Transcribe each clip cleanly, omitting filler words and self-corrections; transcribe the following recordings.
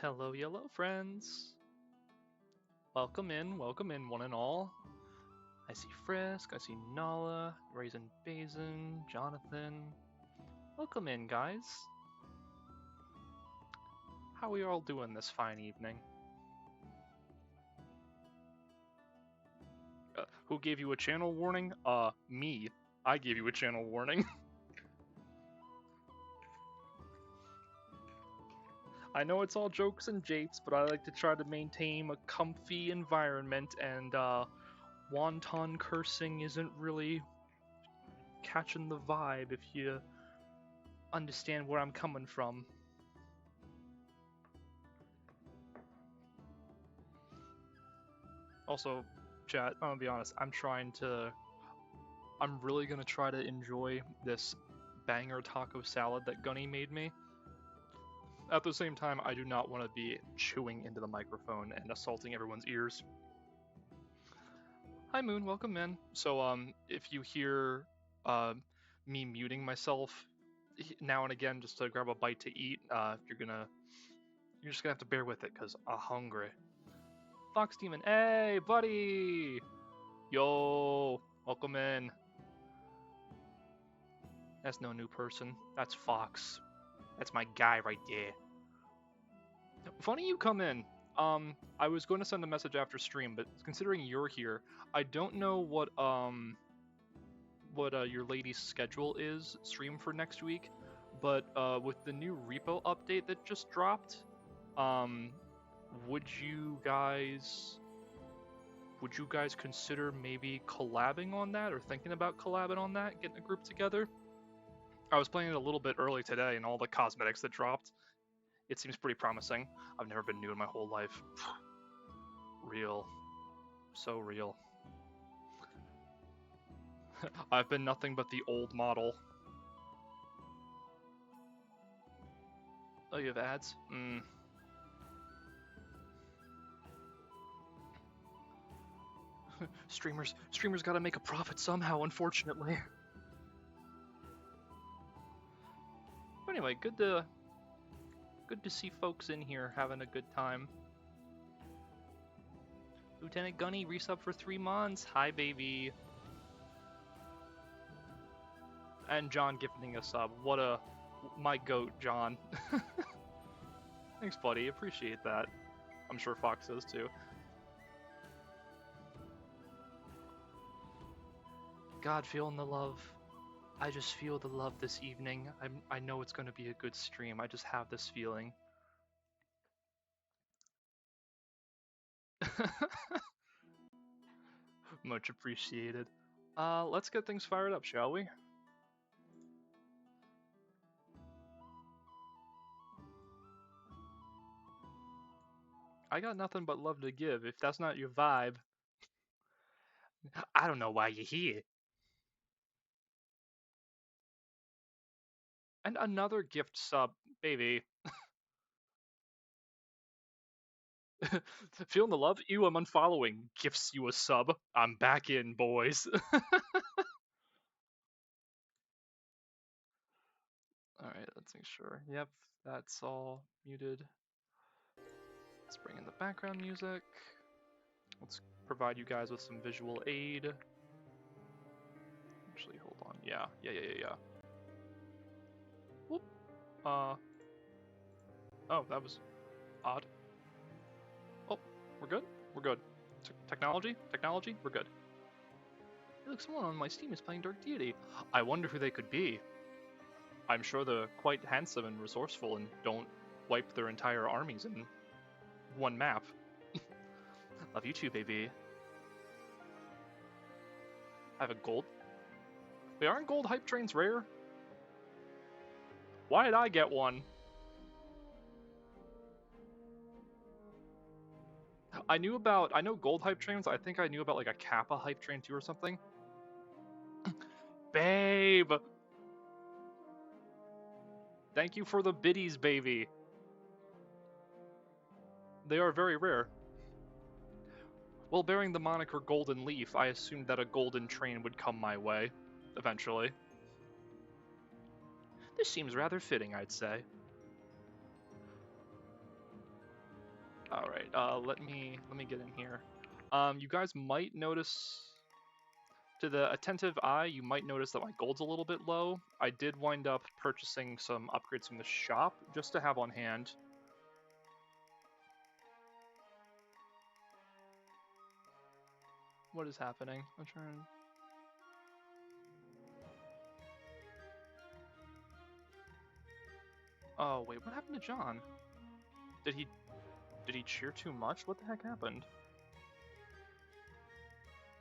Hello, yellow friends. Welcome in, one and all. I see Frisk, I see Nala, Raisin Basin, Jonathan. Welcome in, guys. How are we all doing this fine evening? Who gave you a channel warning? Me. I gave you a channel warning. I know it's all jokes and japes, but I like to try to maintain a comfy environment, and wanton cursing isn't really catching the vibe if you understand where I'm coming from. Also, chat, I'm gonna be honest, I'm really gonna try to enjoy this banger taco salad that Gunny made me. At the same time, I do not want to be chewing into the microphone and assaulting everyone's ears. Hi Moon, welcome in. So if you hear me muting myself now and again just to grab a bite to eat, you're just gonna have to bear with it because I'm hungry. Fox Demon, hey buddy! Yo, welcome in. That's no new person. That's Fox. That's my guy right there. Funny you come in. I was going to send a message after stream, but considering you're here, I don't know what your lady's schedule is stream for next week, but with the new repo update that just dropped, would you guys consider maybe collabing on that, or thinking about collabing on that, getting a group together? I was playing it a little bit early today, and all the cosmetics that dropped, it seems pretty promising. I've never been new in my whole life. Real. So real. I've been nothing but the old model. Oh, you have ads? Streamers gotta make a profit somehow, unfortunately. But anyway, good to see folks in here having a good time. Lieutenant Gunny, resub for 3 months. Hi, baby. And John gifting a sub. My goat, John. Thanks, buddy. Appreciate that. I'm sure Fox does too. God, feeling the love. I just feel the love this evening. I know it's going to be a good stream. I just have this feeling. Much appreciated. Let's get things fired up, shall we? I got nothing but love to give. If that's not your vibe, I don't know why you're here. And another gift sub, baby. Feeling the love? Ew, I'm unfollowing. Gifts you a sub. I'm back in, boys. Alright, let's make sure. Yep, that's all muted. Let's bring in the background music. Let's provide you guys with some visual aid. Actually, hold on. Yeah. Whoop. Oh, that was odd. Oh, we're good? We're good. Technology? We're good. Hey, look, someone on my Steam is playing Dark Deity. I wonder who they could be. I'm sure they're quite handsome and resourceful and don't wipe their entire armies in one map. Love you too, baby. I have a gold. Wait, aren't gold hype trains rare? Why did I get one? I know gold hype trains. I think I knew about like a Kappa hype train too or something. Babe! Thank you for the biddies, baby. They are very rare. Well, bearing the moniker Golden Leaf, I assumed that a golden train would come my way, eventually. This seems rather fitting, I'd say. All right. Let me get in here. You guys might notice, to the attentive eye, you might notice that my gold's a little bit low. I did wind up purchasing some upgrades from the shop just to have on hand. What is happening? I'm trying. Oh wait, what happened to John? Did he cheer too much? What the heck happened?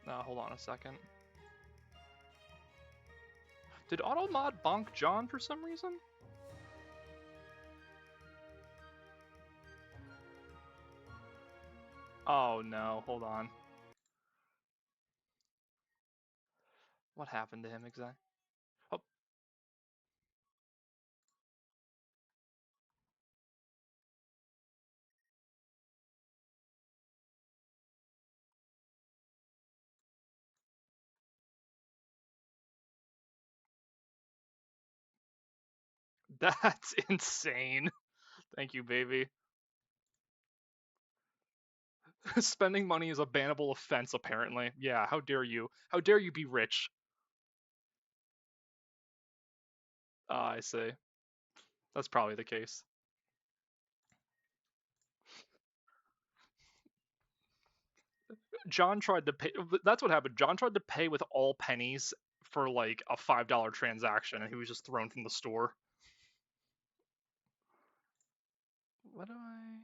Hold on a second. Did Automod bonk John for some reason? Oh no, hold on. What happened to him exactly? Oh. That's insane. Thank you, baby. Spending money is a bannable offense, apparently. Yeah, how dare you? How dare you be rich? I see. That's probably the case. John tried to pay. That's what happened. John tried to pay with all pennies for like a $5 transaction, and he was just thrown from the store. What do I?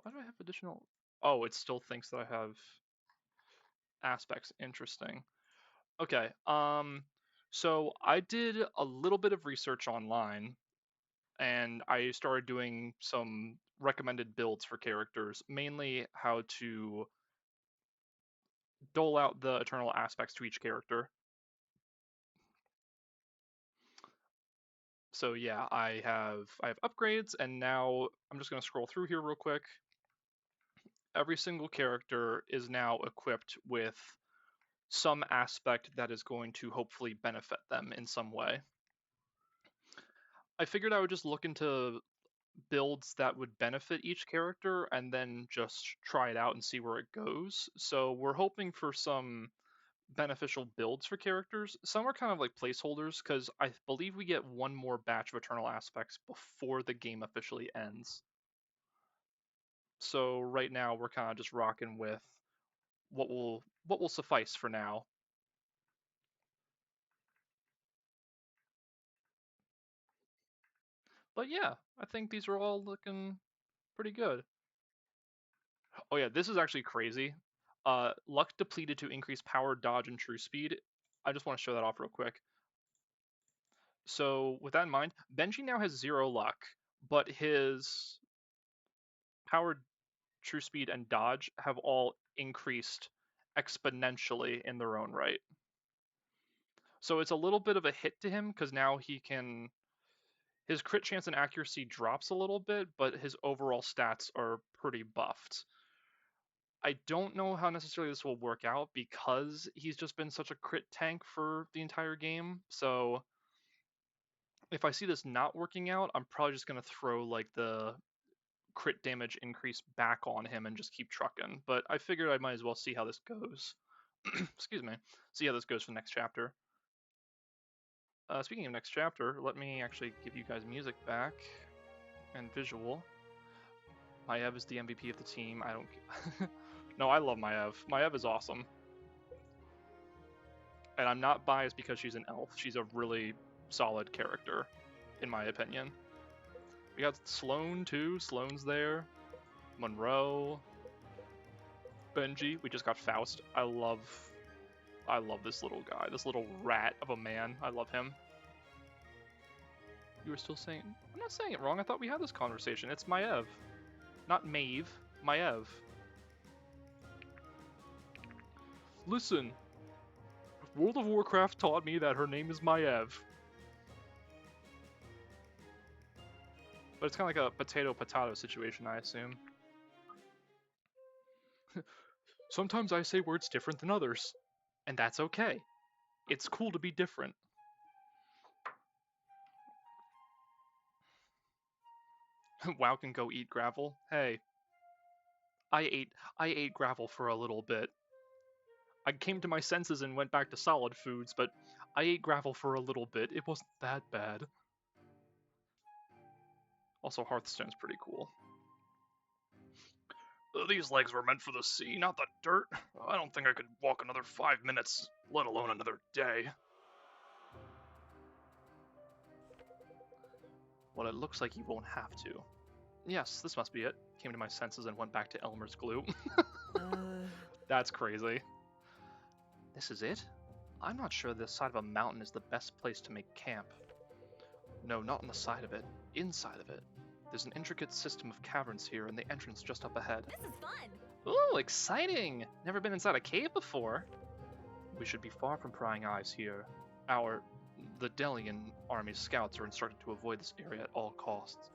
Why do I have additional? Oh, it still thinks that I have aspects. Interesting. Okay. So I did a little bit of research online, and I started doing some recommended builds for characters, mainly how to dole out the eternal aspects to each character. So yeah, I have upgrades, and now I'm just going to scroll through here real quick. Every single character is now equipped with some aspect that is going to hopefully benefit them in some way. I figured I would just look into builds that would benefit each character and then just try it out and see where it goes. So we're hoping for some beneficial builds for characters. Some are kind of like placeholders because I believe we get one more batch of eternal aspects before the game officially ends. So right now we're kind of just rocking with what will suffice for now. But yeah, I think these are all looking pretty good. Oh yeah, this is actually crazy. Luck depleted to increase power, dodge, and true speed. I just want to show that off real quick. So with that in mind, Benji now has 0 luck, but his power, true speed, and dodge have all increased exponentially in their own right. So it's a little bit of a hit to him because now his crit chance and accuracy drops a little bit, but his overall stats are pretty buffed. I don't know how necessarily this will work out because he's just been such a crit tank for the entire game. So if I see this not working out, I'm probably just going to throw like the crit damage increase back on him and just keep trucking. But I figured I might as well see how this goes. Excuse me. See how this goes for the next chapter. Speaking of next chapter, let me actually give you guys music back and visual. Maev is the MVP of the team. I don't. No, I love Maev. Maev is awesome. And I'm not biased because she's an elf. She's a really solid character, in my opinion. We got Sloane too. Sloane's there. Monroe. Benji. We just got Faust. I love this little guy. This little rat of a man. I love him. You were still saying... I'm not saying it wrong. I thought we had this conversation. It's Maev. Not Maeve. Maev. Listen. World of Warcraft taught me that her name is Maev. But it's kind of like a potato-potato situation, I assume. Sometimes I say words different than others. And that's okay. It's cool to be different. WoW can go eat gravel. Hey, I ate gravel for a little bit. I came to my senses and went back to solid foods, but I ate gravel for a little bit. It wasn't that bad. Also, Hearthstone's pretty cool. These legs were meant for the sea, not the dirt. I don't think I could walk another 5 minutes, let alone another day. Well, it looks like you won't have to. Yes, this must be it. Came to my senses and went back to Elmer's glue. That's crazy. This is it? I'm not sure this side of a mountain is the best place to make camp. No, not on the side of it. Inside of it. There's an intricate system of caverns here and the entrance just up ahead. This is fun! Ooh, exciting! Never been inside a cave before. We should be far from prying eyes here. The Delian army's scouts are instructed to avoid this area at all costs.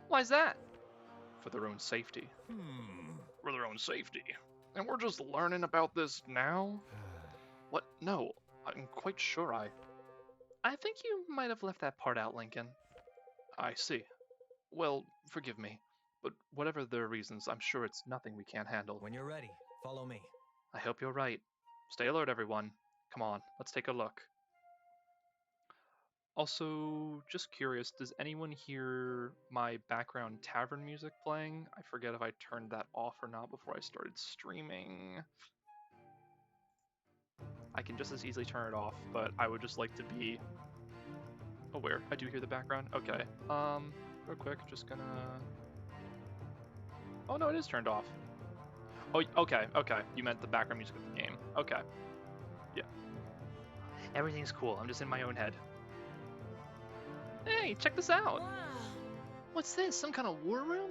Why's that? For their own safety. For their own safety. And we're just learning about this now? What? No, I'm quite sure I think you might have left that part out, Lincoln. I see. Well, forgive me, but whatever their reasons, I'm sure it's nothing we can't handle. When you're ready, follow me. I hope you're right. Stay alert, everyone. Come on, let's take a look. Also, just curious, does anyone hear my background tavern music playing? I forget if I turned that off or not before I started streaming. I can just as easily turn it off, but I would just like to be aware. I do hear the background. Okay. Real quick, just gonna... Oh no, it is turned off. Oh, okay, okay. You meant the background music of the game. Okay. Yeah. Everything's cool. I'm just in my own head. Hey, check this out! Wow. What's this? Some kind of war room?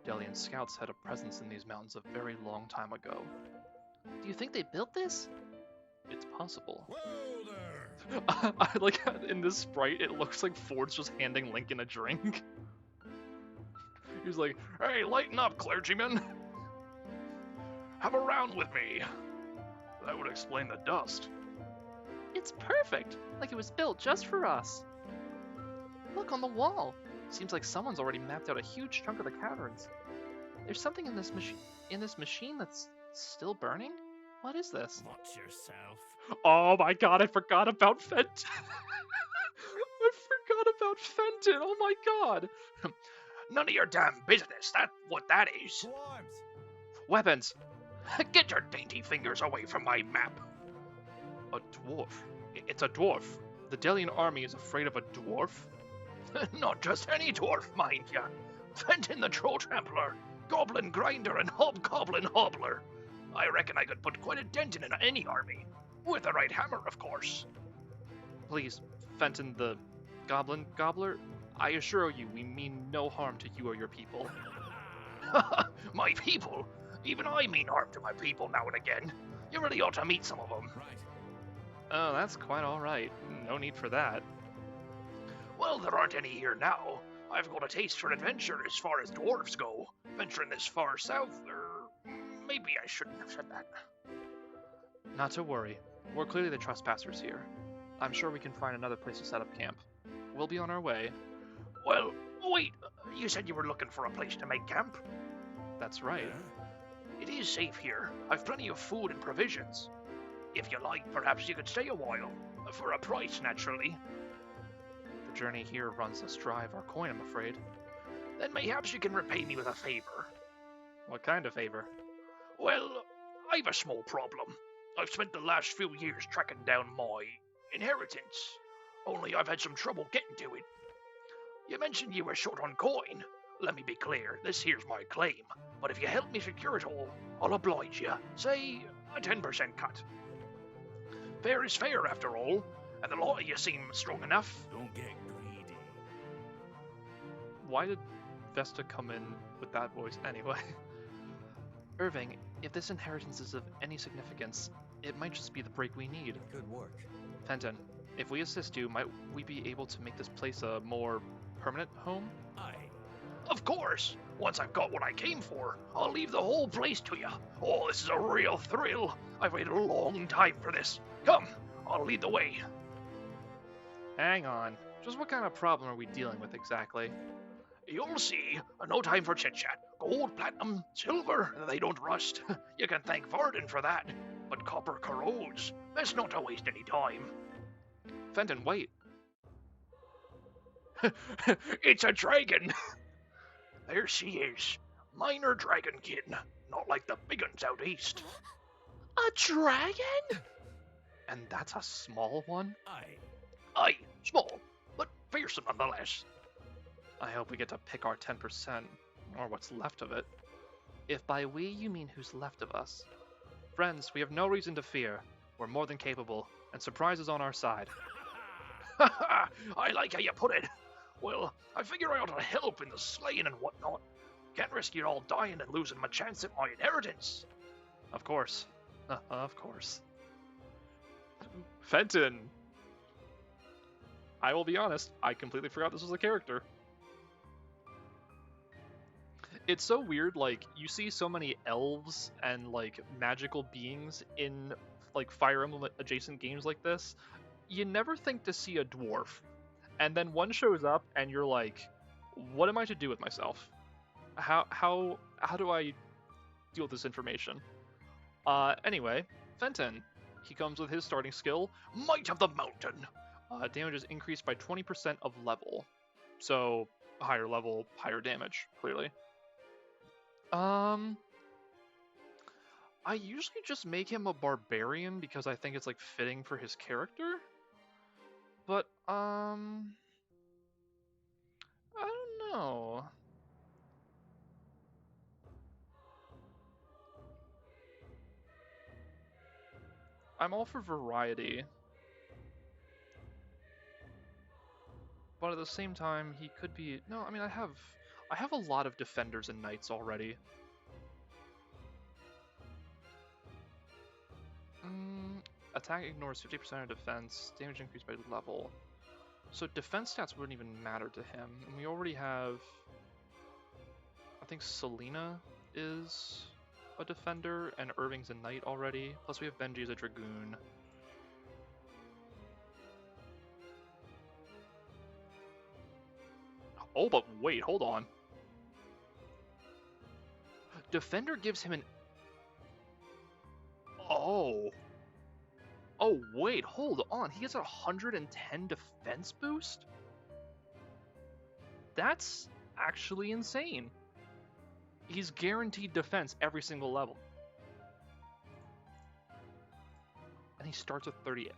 Delian scouts had a presence in these mountains a very long time ago. Do you think they built this? It's possible. Whoa there! I like in this sprite, it looks like Ford's just handing Lincoln a drink. He's like, hey, lighten up, clergyman! Have a round with me! That would explain the dust. It's perfect! Like it was built just for us. Look on the wall. Seems like someone's already mapped out a huge chunk of the caverns. There's something in this machine that's still burning? What is this? Watch yourself. Oh my god, I forgot about Fenton. I forgot about Fenton. Oh my god. None of your damn business. That's what that is. To arms! Weapons. Get your dainty fingers away from my map. A dwarf. It's a dwarf. The Delian army is afraid of a dwarf? Not just any dwarf, mind ya. Fenton the Troll Trampler, Goblin Grinder, and Hobgoblin Hobbler. I reckon I could put quite a dent in any army. With the right hammer, of course. Please, Fenton the Goblin Gobbler, I assure you we mean no harm to you or your people. My people? Even I mean harm to my people now and again. You really ought to meet some of them. Right. Oh, that's quite alright. No need for that. Well, there aren't any here now. I've got a taste for adventure as far as dwarves go. Venturing this far south, or maybe I shouldn't have said that. Not to worry. We're clearly the trespassers here. I'm sure we can find another place to set up camp. We'll be on our way. Well, wait. You said you were looking for a place to make camp? That's right. Yeah? It is safe here. I've plenty of food and provisions. If you like, perhaps you could stay a while. For a price, naturally. The journey here runs us dry of our coin, I'm afraid. Then mayhaps you can repay me with a favor. What kind of favor? Well, I've a small problem. I've spent the last few years tracking down my inheritance. Only I've had some trouble getting to it. You mentioned you were short on coin. Let me be clear, this here's my claim. But if you help me secure it all, I'll oblige you. Say, a 10% cut. Fair is fair, after all, and the law of you seem strong enough. Don't get greedy. Why did Vesta come in with that voice anyway? Irving, if this inheritance is of any significance, it might just be the break we need. Good work. Fenton, if we assist you, might we be able to make this place a more permanent home? Aye. Of course! Once I've got what I came for, I'll leave the whole place to you. Oh, this is a real thrill. I've waited a long time for this. Come, I'll lead the way. Hang on. Just what kind of problem are we dealing with exactly? You'll see. No time for chit-chat. Gold, platinum, silver, they don't rust. You can thank Varden for that. But copper corrodes. Best not to waste any time. Fenton, wait. It's a dragon. There she is. Minor dragonkin. Not like the big uns out east. A dragon? And that's a small one? Aye, small, but fearsome nonetheless. I hope we get to pick our 10%, or what's left of it. If by we you mean who's left of us. Friends, we have no reason to fear. We're more than capable, and surprise is on our side. I like how you put it. Well, I figure I ought to help in the slaying and whatnot. Can't risk you all dying and losing my chance at my inheritance. Of course. Of course. Fenton! I will be honest, I completely forgot this was a character. It's so weird, like, you see so many elves and, like, magical beings in, like, Fire Emblem adjacent games like this. You never think to see a dwarf. And then one shows up and you're like, what am I to do with myself? How do I deal with this information? Anyway, Fenton. He comes with his starting skill, Might of the Mountain. Damage is increased by 20% of level. So, higher level, higher damage, clearly. I usually just make him a barbarian because I think it's, like, fitting for his character. But, I don't know. I'm all for variety. But at the same time, he could be... No, I mean, I have a lot of defenders and knights already. Attack ignores 50% of defense, damage increased by level. So defense stats wouldn't even matter to him. And we already have... I think Selena is a defender, and Irving's a knight already. Plus we have Benji as a dragoon. Oh, but wait, hold on. Defender gives him an... Oh. Oh, wait, hold on. He gets a 110 defense boost? That's actually insane. He's guaranteed defense every single level. And he starts with 30.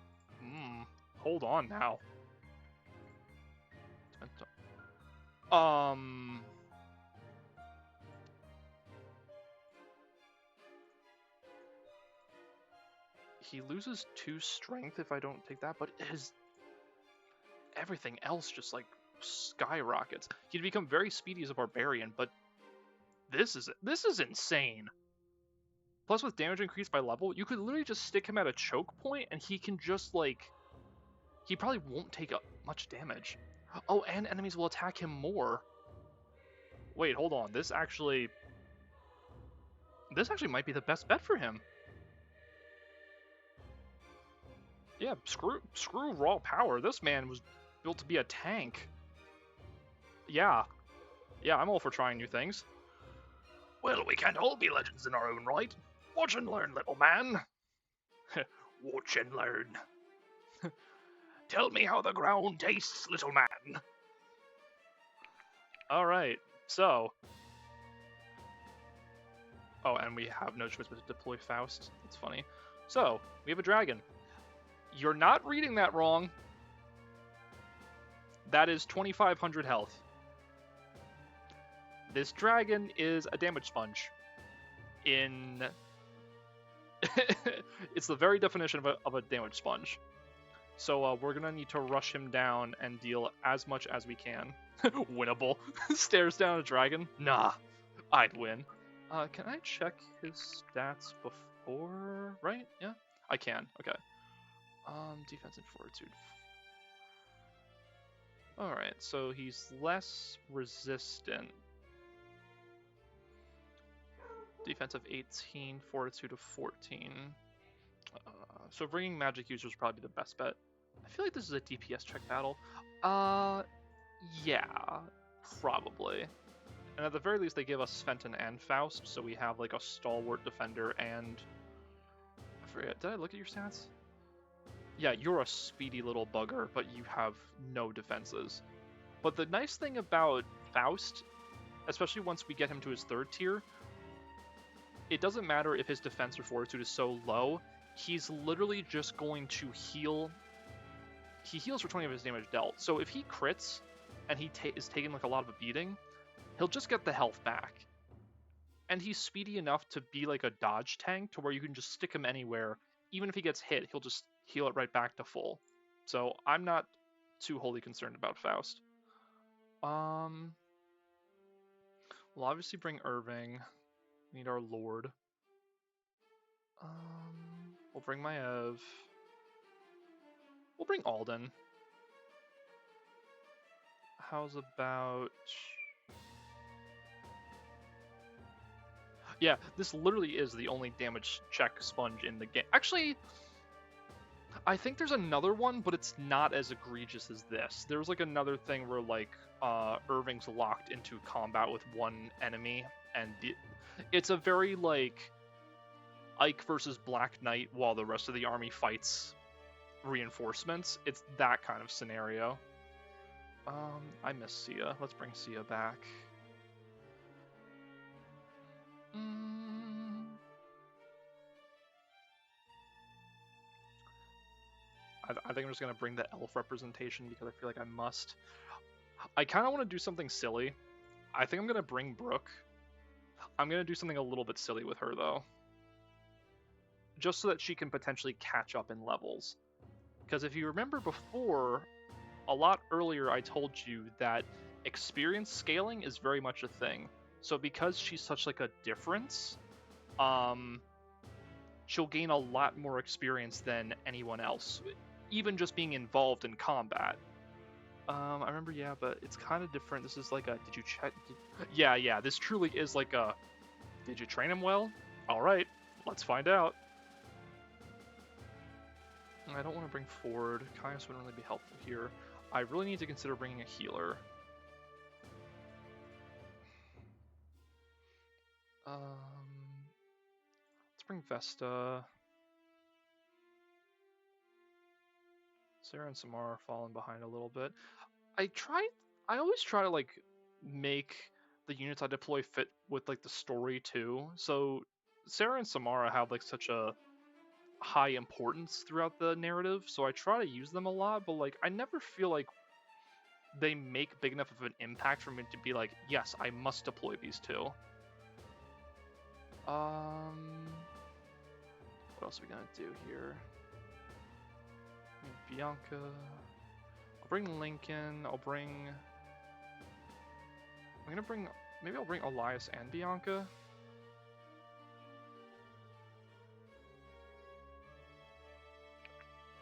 Hold on now. He loses 2 strength if I don't take that, but his everything else just like skyrockets. He'd become very speedy as a barbarian, but this is insane. Plus with damage increased by level, you could literally just stick him at a choke point and he can just like he probably won't take up much damage. Oh, and enemies will attack him more. Wait, hold on. This actually might be the best bet for him. Yeah, screw raw power. This man was built to be a tank. Yeah, I'm all for trying new things. Well, we can't all be legends in our own right. Watch and learn, little man. Watch and learn. Tell me how the ground tastes, little man. Alright, so... Oh, and we have no choice but to deploy Faust. That's funny. So, we have a dragon. You're not reading that wrong. That is 2,500 health. This dragon is a damage sponge. It's the very definition of a damage sponge. So we're gonna need to rush him down and deal as much as we can. Winnable. Stares down a dragon? Nah, I'd win. Can I check his stats before? Right? Yeah, I can. Okay. Defense and fortitude. Alright, so he's less resistant. Defense of 18, fortitude of 14. So bringing magic users would probably be the best bet. I feel like this is a DPS check battle. Yeah, probably. And at the very least, they give us Fenton and Faust, so we have like a stalwart defender and... I forget, did I look at your stats? Yeah, you're a speedy little bugger, but you have no defenses. But the nice thing about Faust, especially once we get him to his 3rd tier, it doesn't matter if his defense or fortitude is so low, he's literally just going to heal. He heals for 20 of his damage dealt. So if he crits and he is taking like a lot of a beating, he'll just get the health back. And he's speedy enough to be like a dodge tank to where you can just stick him anywhere. Even if he gets hit, he'll just heal it right back to full. So I'm not too wholly concerned about Faust. We'll obviously bring Irving. We need our Lord. We'll bring Maev. We'll bring Alden. How's about... Yeah, this literally is the only damage check sponge in the game. Actually, I think there's another one, but it's not as egregious as this. There's like another thing where like Irving's locked into combat with one enemy, and it's a very like Ike versus Black Knight while the rest of the army fights reinforcements. It's that kind of scenario. I miss Sia. Let's bring Sia back. I think I'm just gonna bring the elf representation because I feel like I must. I kind of want to do something silly. I think I'm gonna bring Brooke. I'm gonna do something a little bit silly with her though, just so that she can potentially catch up in levels. Because if you remember before, a lot earlier I told you that experience scaling is very much a thing. So because she's such like a difference, she'll gain a lot more experience than anyone else, even just being involved in combat. I remember, yeah, but it's kind of different. This is like a, did you check? Yeah, this truly is like a, did you train him well? All right, let's find out. I don't want to bring Ford. Caius wouldn't really be helpful here. I really need to consider bringing a healer. Let's bring Vesta. Sarah and Samara are falling behind a little bit. I always try to like make the units I deploy fit with like the story too. So Sarah and Samara have like such a high importance throughout the narrative, so I try to use them a lot, but like I never feel like they make big enough of an impact for me to be like, yes, I must deploy these two. What else are we gonna do here? Bianca. I'll bring Lincoln. Maybe I'll bring Elias and Bianca.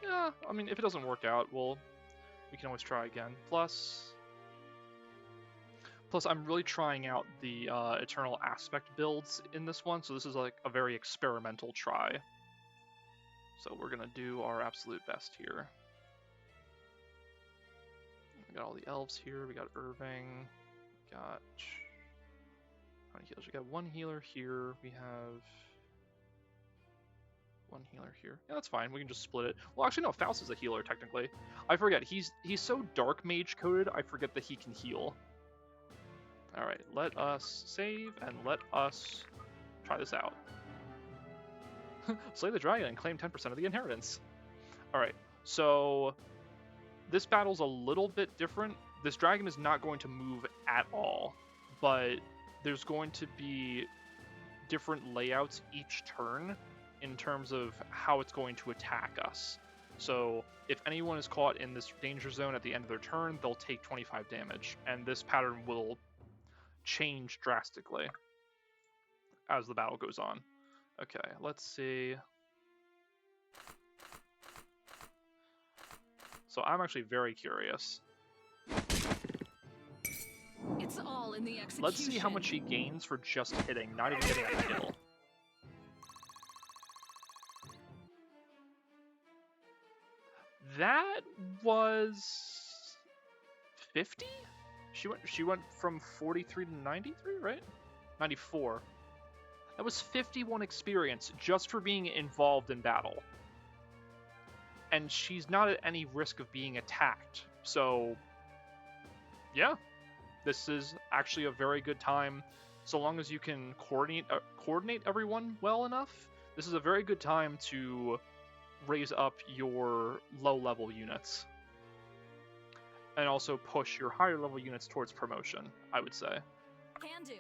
Yeah, I mean, if it doesn't work out, we can always try again. Plus, I'm really trying out the Eternal Aspect builds in this one, so this is like a very experimental try. So we're gonna do our absolute best here. We got all the elves here. We got Irving. We got how many healers? We got one healer here. We have one healer here. Yeah, that's fine. We can just split it. Well, actually, no. Faust is a healer technically. I forget. He's so dark mage coded. I forget that he can heal. All right. Let us save and let us try this out. Slay the dragon and claim 10% of the inheritance. Alright, so this battle's a little bit different. This dragon is not going to move at all, but there's going to be different layouts each turn in terms of how it's going to attack us. So if anyone is caught in this danger zone at the end of their turn, they'll take 25 damage, and this pattern will change drastically as the battle goes on. Okay, let's see. So I'm actually very curious. It's all in the execution. Let's see how much he gains for just hitting, not even getting a kill. That was 50? She went from 43 to 93, right? 94. That was 51 experience just for being involved in battle. And she's not at any risk of being attacked. So, yeah. This is actually a very good time. So long as you can coordinate everyone well enough, this is a very good time to raise up your low-level units. And also push your higher-level units towards promotion, I would say. Can do.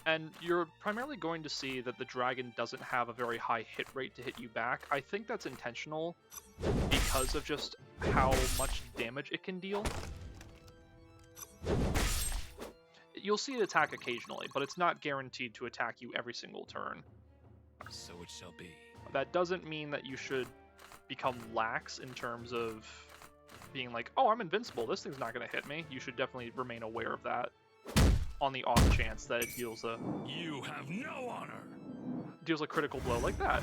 And you're primarily going to see that the dragon doesn't have a very high hit rate to hit you back. I think that's intentional because of just how much damage it can deal. You'll see it attack occasionally, but it's not guaranteed to attack you every single turn. So it shall be. That doesn't mean that you should become lax in terms of being like, oh, I'm invincible, this thing's not going to hit me. You should definitely remain aware of that on the off chance that it deals a critical blow like that.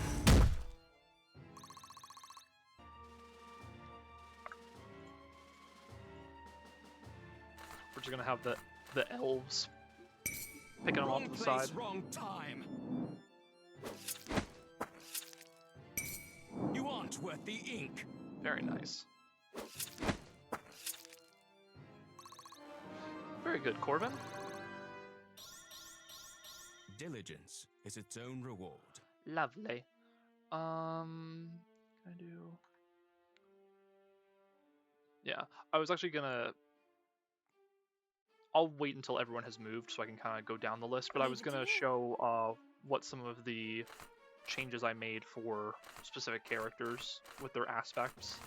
We're just going to have the elves picking them off to the side. Wrong time. You aren't worth the ink. Very nice. Very good, Corbin. Diligence is its own reward. Lovely. Can I do... Yeah, I was actually gonna... I'll wait until everyone has moved so I can kind of go down the list, but I was gonna show what some of the changes I made for specific characters with their aspects.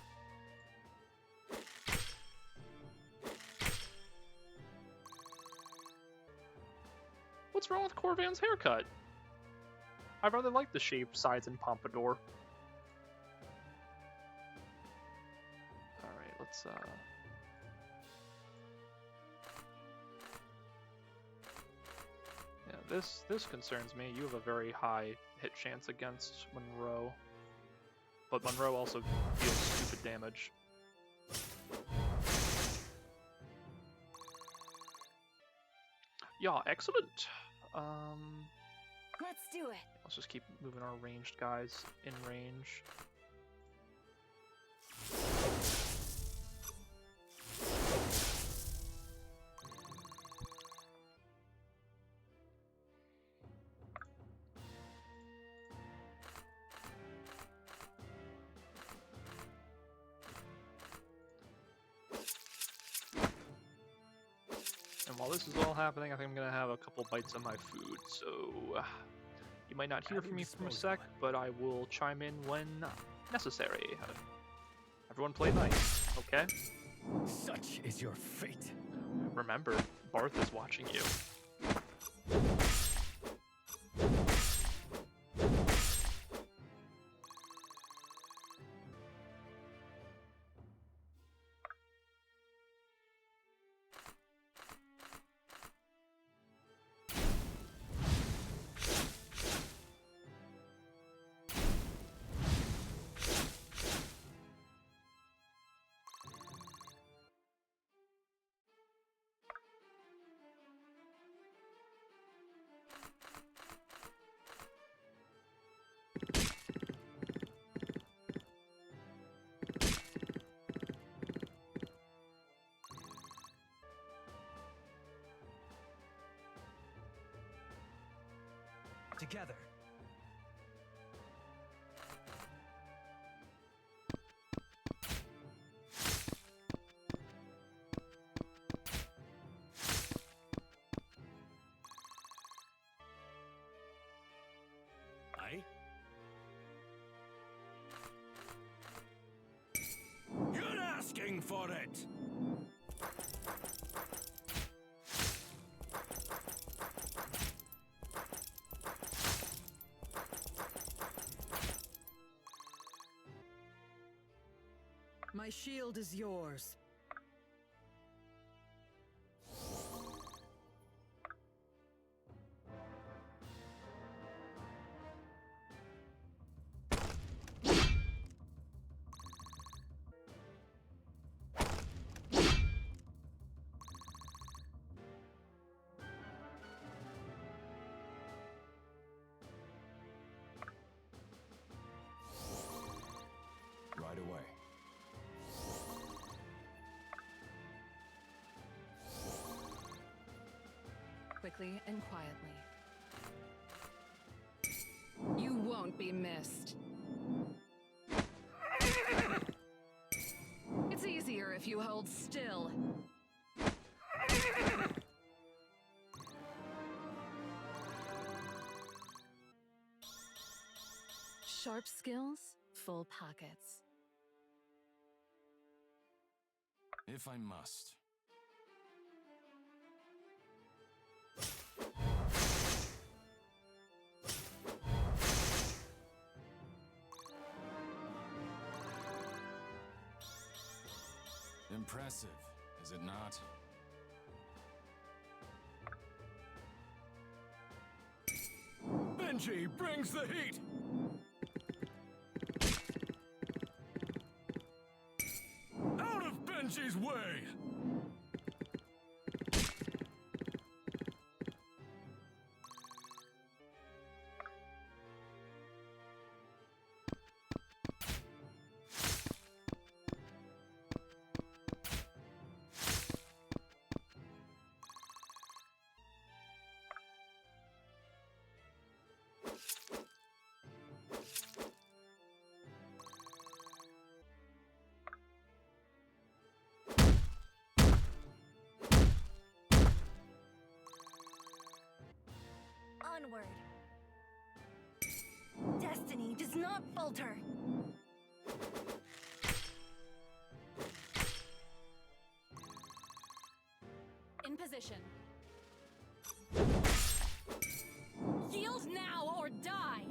What's wrong with Corvan's haircut? I rather like the shaved sides and pompadour. Alright, let's yeah, this concerns me. You have a very high hit chance against Monroe. But Monroe also deals stupid damage. Yeah, excellent. Let's do it. Let's just keep moving our ranged guys in range. And while this is all happening, I think I'm gonna have a couple bites of my food, so you might not hear from me for a sec, but I will chime in when necessary. Everyone play nice, okay? Such is your fate. Remember, Barth is watching you. Together. Aye? You're asking for it. My shield is yours. quickly and quietly. You won't be missed. It's easier if you hold still. Sharp skills, full pockets. If I must. Impressive, is it not? Benji brings the heat! Out of Benji's way! Onward. Destiny does not falter. In position. Yield now or die.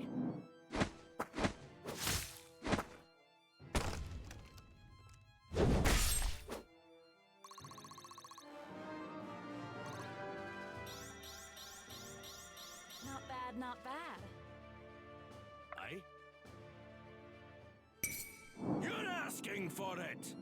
Not bad, not bad. Aye? You're asking for it!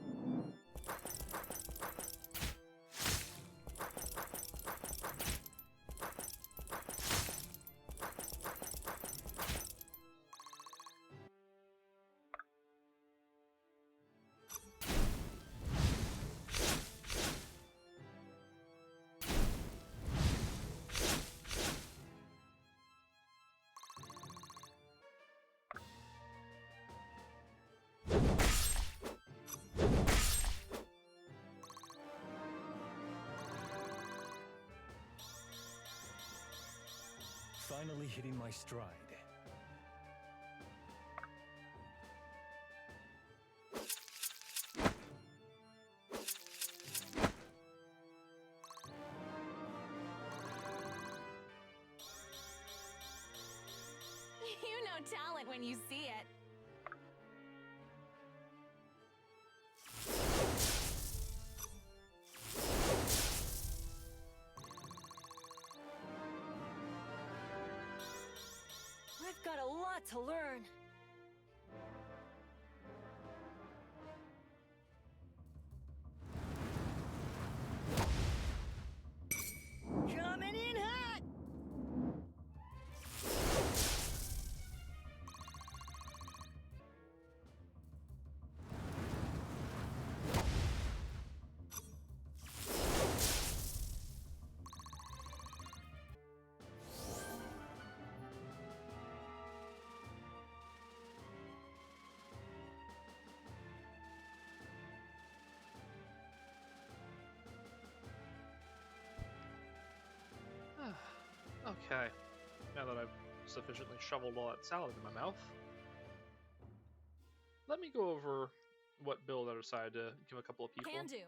Finally hitting my stride. You know talent when you see it. I've got a lot to learn. Coming in hot! Okay, now that I've sufficiently shoveled all that salad in my mouth, let me go over what build I decided to give a couple of people. Can do.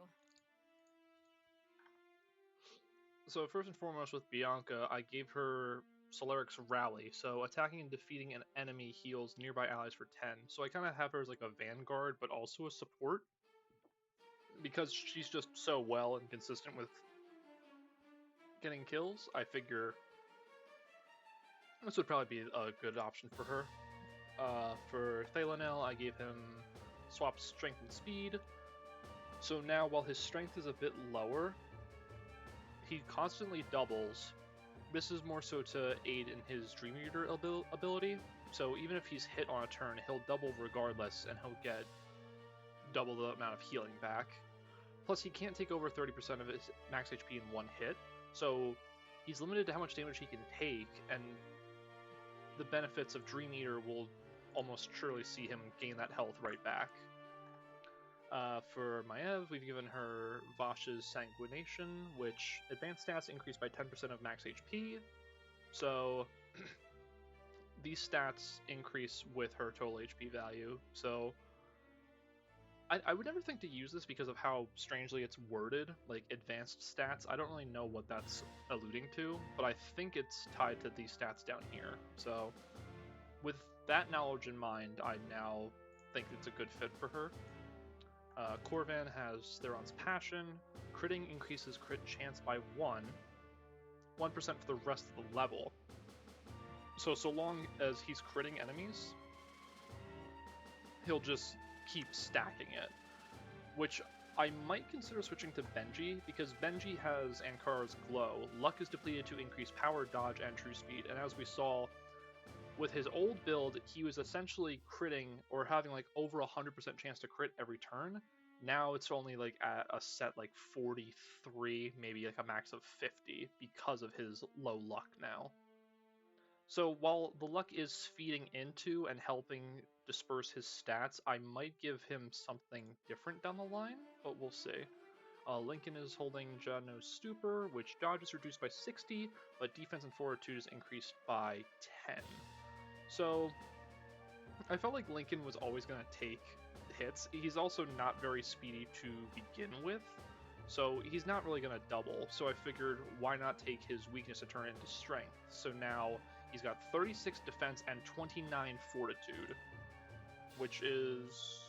So first and foremost with Bianca, I gave her Solaric's Rally, so attacking and defeating an enemy heals nearby allies for 10. So I kind of have her as like a vanguard, but also a support, because she's just so well and consistent with getting kills. I figure this would probably be a good option for her. For Thalanel, I gave him swap strength and speed. So now, while his strength is a bit lower, he constantly doubles. This is more so to aid in his Dream Eater ability. So even if he's hit on a turn, he'll double regardless, and he'll get double the amount of healing back. Plus, he can't take over 30% of his max HP in one hit. So he's limited to how much damage he can take, and the benefits of Dream Eater will almost surely see him gain that health right back. For Maev, we've given her Vash's Sanguination, which advanced stats increase by 10% of max HP. So these stats increase with her total HP value. So I would never think to use this because of how strangely it's worded, like advanced stats. I don't really know what that's alluding to, but I think it's tied to these stats down here. So with that knowledge in mind, I now think it's a good fit for her. Corvan has Theron's Passion. Critting increases crit chance by 1% for the rest of the level. So long as he's critting enemies, he'll just keep stacking it. Which I might consider switching to Benji, because Benji has Ankara's Glow. Luck is depleted to increase power, dodge, and true speed. And as we saw, with his old build, he was essentially critting or having like over 100% chance to crit every turn. Now it's only like at a set like 43, maybe like a max of 50 because of his low luck now. So while the luck is feeding into and helping disperse his stats, I might give him something different down the line, but we'll see. Lincoln is holding Jano's Stupor, which dodge is reduced by 60, but defense and fortitude is increased by 10. So I felt like Lincoln was always going to take hits. He's also not very speedy to begin with, so he's not really going to double. So I figured, why not take his weakness and turn it into strength? So now he's got 36 defense and 29 fortitude, which is,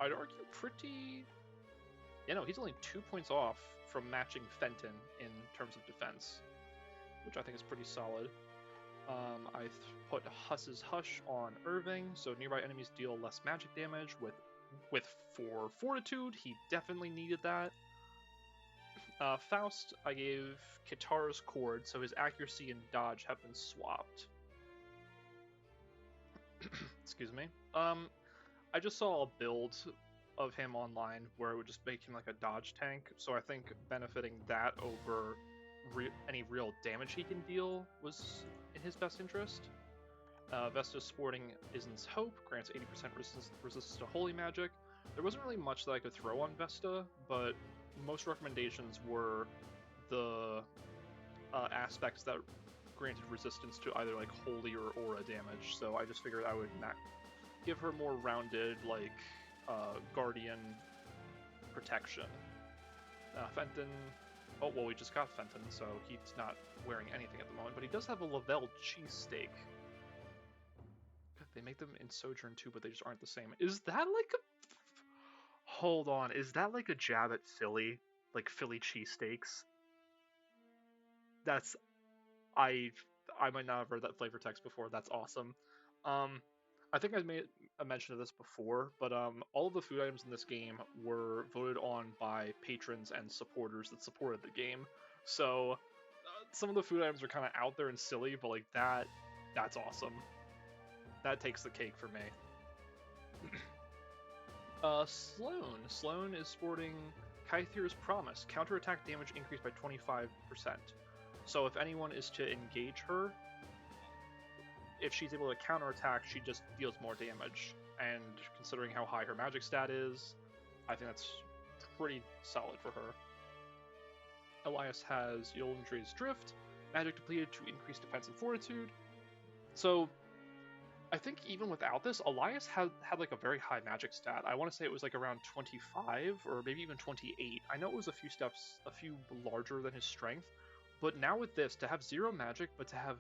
I'd argue, pretty... You know, he's only 2 points off from matching Fenton in terms of defense, which I think is pretty solid. I put Huss's Hush on Irving, so nearby enemies deal less magic damage. With 4 fortitude, he definitely needed that. Faust, I gave Kitara's Cord, so his accuracy and dodge have been swapped. Excuse me. I just saw a build of him online where it would just make him like a dodge tank, so I think benefiting that over any real damage he can deal was in his best interest. Vesta sporting Isn's Hope, grants 80% resistance to holy magic. There wasn't really much that I could throw on Vesta, but most recommendations were the aspects that granted resistance to either like holy or aura damage, so I just figured I would give her more rounded, like, guardian protection. Fenton... Oh, well, we just got Fenton, so he's not wearing anything at the moment, but he does have a Lavelle cheesesteak. They make them in Sojourn too, but they just aren't the same. Is that like a... Hold on, is that like a jab at Philly? Like Philly cheesesteaks? That's... I might not have heard that flavor text before, that's awesome. I think I made a mention of this before, but all of the food items in this game were voted on by patrons and supporters that supported the game. So some of the food items are kind of out there and silly, but like that's awesome. That takes the cake for me. Sloane is sporting Kythir's Promise. Counterattack damage increased by 25%. So if anyone is to engage her, if she's able to counterattack, she just deals more damage. And considering how high her magic stat is, I think that's pretty solid for her. Elias has Yolandre's Drift, magic depleted to increase defense and fortitude. So I think even without this, Elias had like a very high magic stat. I want to say it was like around 25 or maybe even 28. I know it was a few larger than his strength, but now with this, to have 0 magic, but to have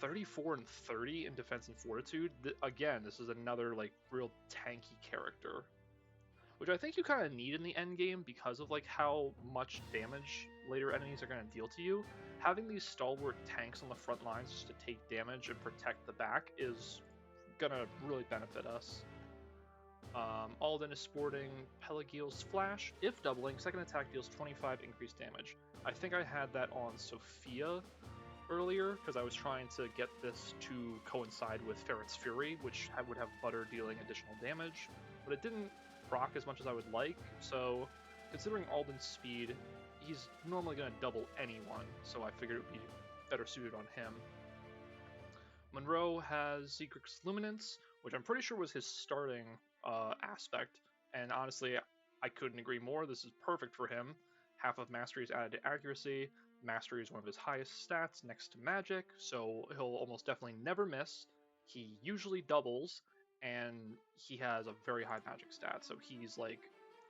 34 and 30 in defense and fortitude, again, this is another like real tanky character, which I think you kind of need in the end game because of like how much damage later enemies are going to deal to you. Having these stalwart tanks on the front lines just to take damage and protect the back is gonna really benefit us. Alden is sporting Pelagiel's Flash. If doubling, second attack deals 25 increased damage. I think I had that on Sophia earlier because I was trying to get this to coincide with Ferret's Fury, which would have Butter dealing additional damage, but it didn't proc as much as I would like. So considering Alden's speed, he's normally going to double anyone, so I figured it would be better suited on him. Monroe has Secret's Luminance, which I'm pretty sure was his starting aspect, and honestly, I couldn't agree more. This is perfect for him. Half of Mastery is added to Accuracy. Mastery is one of his highest stats next to Magic, so he'll almost definitely never miss. He usually doubles, and he has a very high Magic stat, so he's like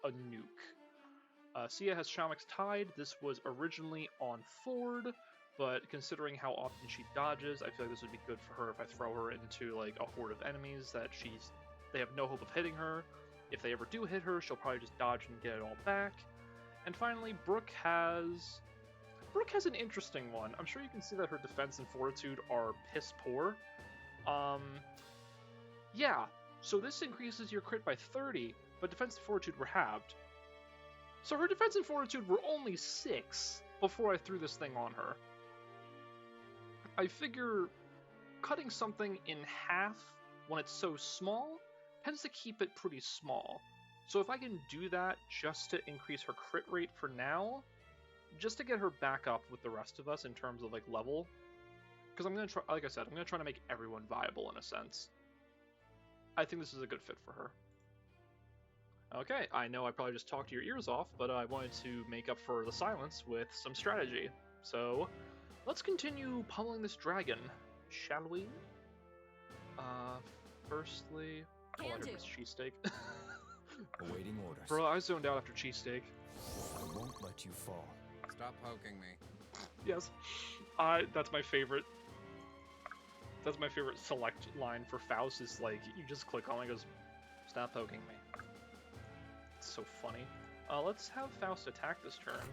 a nuke. Sia has Shamik's Tide. This was originally on Ford, but considering how often she dodges, I feel like this would be good for her if I throw her into like a horde of enemies that they have no hope of hitting her. If they ever do hit her, she'll probably just dodge and get it all back. And finally, Brooke has an interesting one. I'm sure you can see that her defense and fortitude are piss poor. Yeah, so this increases your crit by 30, but defense and fortitude were halved. So her defense and fortitude were only 6 before I threw this thing on her. I figure cutting something in half when it's so small tends to keep it pretty small. So if I can do that just to increase her crit rate for now, just to get her back up with the rest of us in terms of like level, because I'm gonna try, like I said, I'm gonna try to make everyone viable in a sense. I think this is a good fit for her. Okay, I know I probably just talked your ears off, but I wanted to make up for the silence with some strategy. So, let's continue pummeling this dragon, shall we? Firstly... Oh, I heard it was cheesesteak. Awaiting orders. Bro, I zoned out after cheesesteak. I won't let you fall. Stop poking me. Yes. That's my favorite. That's my favorite select line for Faust is like, you just click on it and it goes, stop poking me. It's so funny. Let's have Faust attack this turn.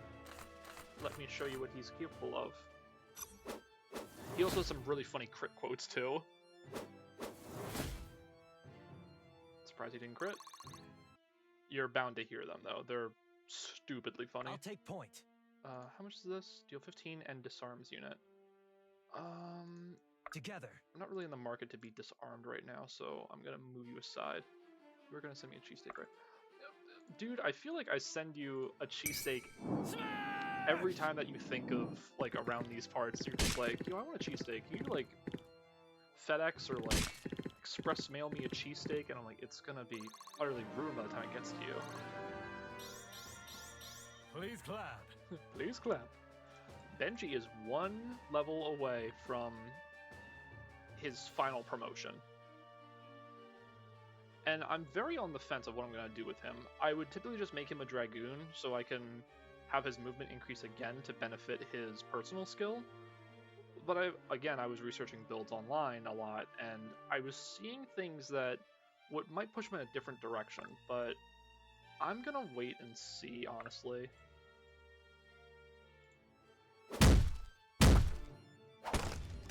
Let me show you what he's capable of. He also has some really funny crit quotes too. Surprised he didn't crit. You're bound to hear them though. They're stupidly funny. I'll take point. How much is this? Deal 15 and disarms unit. Together. I'm not really in the market to be disarmed right now, so I'm gonna move you aside. You were gonna send me a cheesesteak, right? Dude, I feel like I send you a cheesesteak every time that you think of, like, around these parts. You're just like, yo, I want a cheesesteak. Can you, like, FedEx or, like, express mail me a cheesesteak? And I'm like, it's gonna be utterly ruined by the time it gets to you. Please clap. Please clap. Benji is 1 level away from his final promotion. And I'm very on the fence of what I'm going to do with him. I would typically just make him a Dragoon so I can have his movement increase again to benefit his personal skill. But I was researching builds online a lot, and I was seeing things that might push him in a different direction, but I'm going to wait and see, honestly.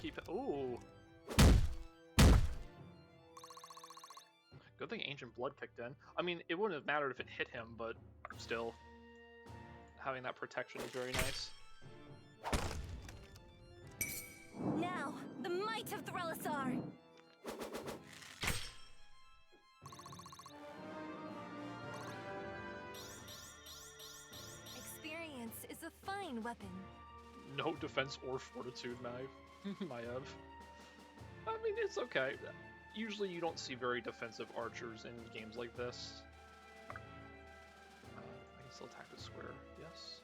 Keep it. Ooh. Good thing Ancient Blood kicked in. I mean, it wouldn't have mattered if it hit him, but still, having that protection is very nice. Now, the might of Threlisar! Experience is a fine weapon. No defense or fortitude, Maev. I mean, it's okay. Usually you don't see very defensive archers in games like this. I can still attack the square, yes.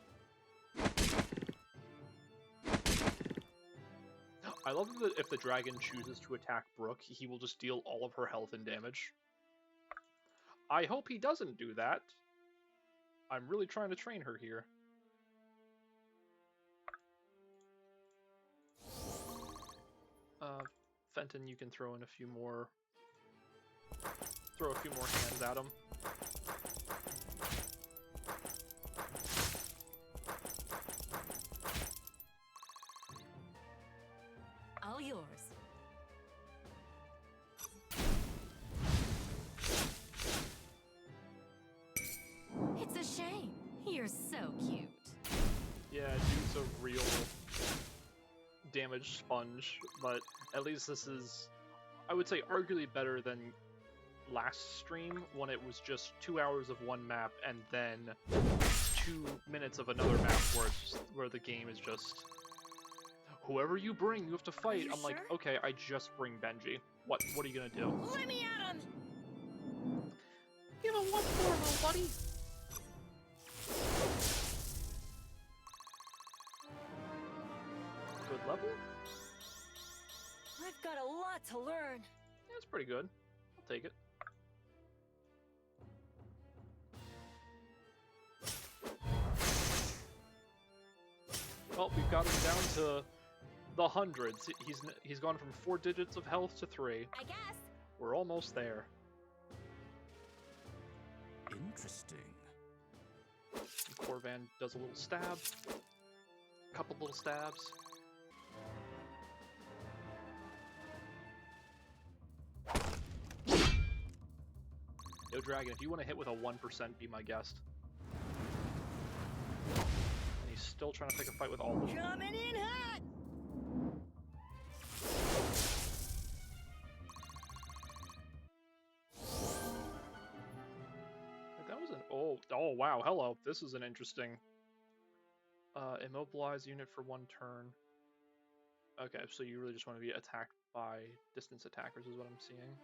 I love that if the dragon chooses to attack Brooke, he will just deal all of her health and damage. I hope he doesn't do that. I'm really trying to train her here. Fenton, you can throw in a few more hands at him. All yours. It's a shame. You're so cute. Yeah, dude's a real damage sponge, but at least this is, I would say, arguably better than last stream when it was just 2 hours of one map and then 2 minutes of another map where the game is just... whoever you bring, you have to fight. you I'm like, sure? okay, I just bring Benji. What are you gonna do? Let me at him! Give him one more, little buddy. Good level? I've got a lot to learn. Yeah, it's pretty good. I'll take it. Well, we've got him down to the hundreds. He's gone from 4 digits of health to 3. I guess. We're almost there. Interesting. Corvan does a little stab. A couple little stabs. Yo, Dragon, if you want to hit with a 1%, be my guest. And he's still trying to pick a fight with all of them. Coming in hot! That was an oh wow, hello. This is an interesting immobilize unit for 1 turn. Okay, so you really just want to be attacked by distance attackers is what I'm seeing.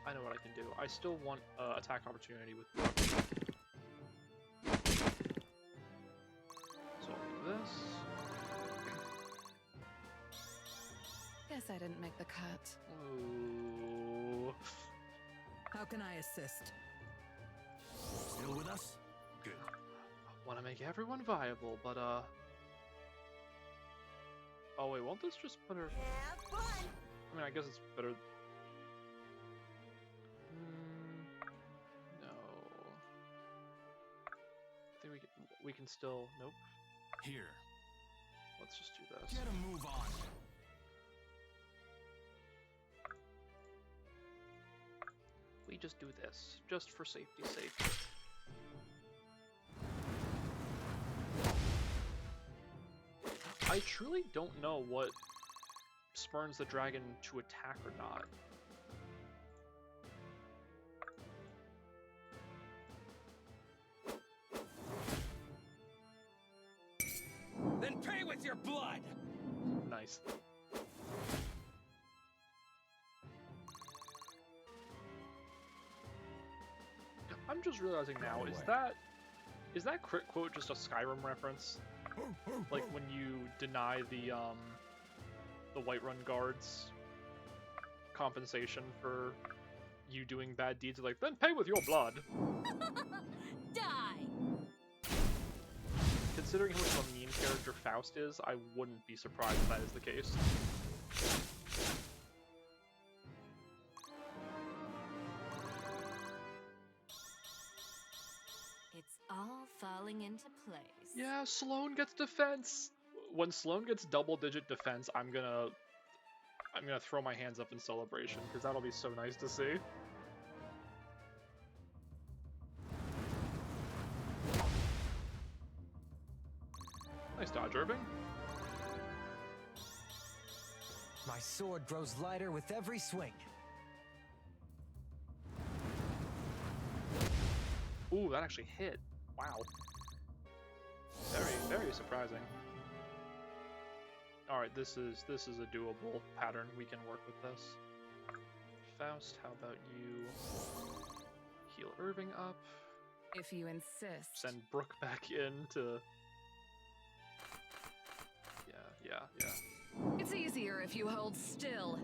I know what I can do. I still want attack opportunity with Brooke. So I'll do this. Guess I didn't make the cut. Ooh. How can I assist? Still with us? Good. Want to make everyone viable, but oh wait, won't this just put her? Have fun! I mean, I guess it's better. No. I think we can still. Nope. Here. Let's just do this. Get a move on. We just do this, just for safety's sake. I truly don't know what spurns the dragon to attack or not. Then pay with your blood! Nice. I'm just realizing now, is that crit quote just a Skyrim reference? Like when you deny the Whiterun guards compensation for you doing bad deeds, like, then pay with your blood. Die! Considering how much of a mean character Faust is, I wouldn't be surprised if that is the case. It's all falling into place. Yeah, Sloane gets defense! When Sloane gets double-digit defense, I'm gonna throw my hands up in celebration, because that'll be so nice to see. Nice dodge, Irving. My sword grows lighter with every swing. Ooh, that actually hit. Wow. Very, very surprising. Alright, this is a doable pattern. We can work with this. Faust, how about you heal Irving up? If you insist. Send Brooke back in to... Yeah. It's easier if you hold still.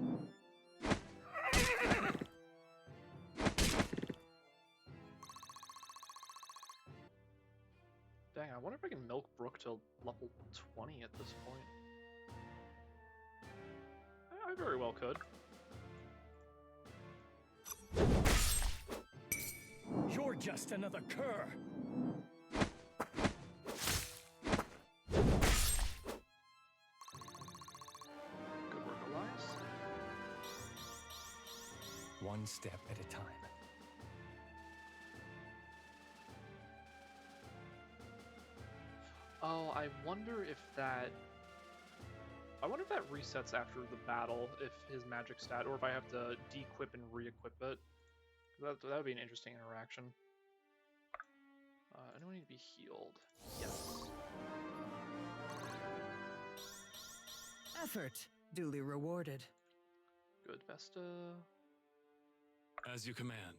Dang, I wonder if I can milk Brooke to level 20 at this point. I very well could. You're just another cur. Good work, Elias. One step at a time. Oh, I wonder if that resets after the battle, if his magic stat, or if I have to de-equip and re-equip it. That would be an interesting interaction. Anyone need to be healed? Yes. Effort duly rewarded. Good, Vesta. As you command.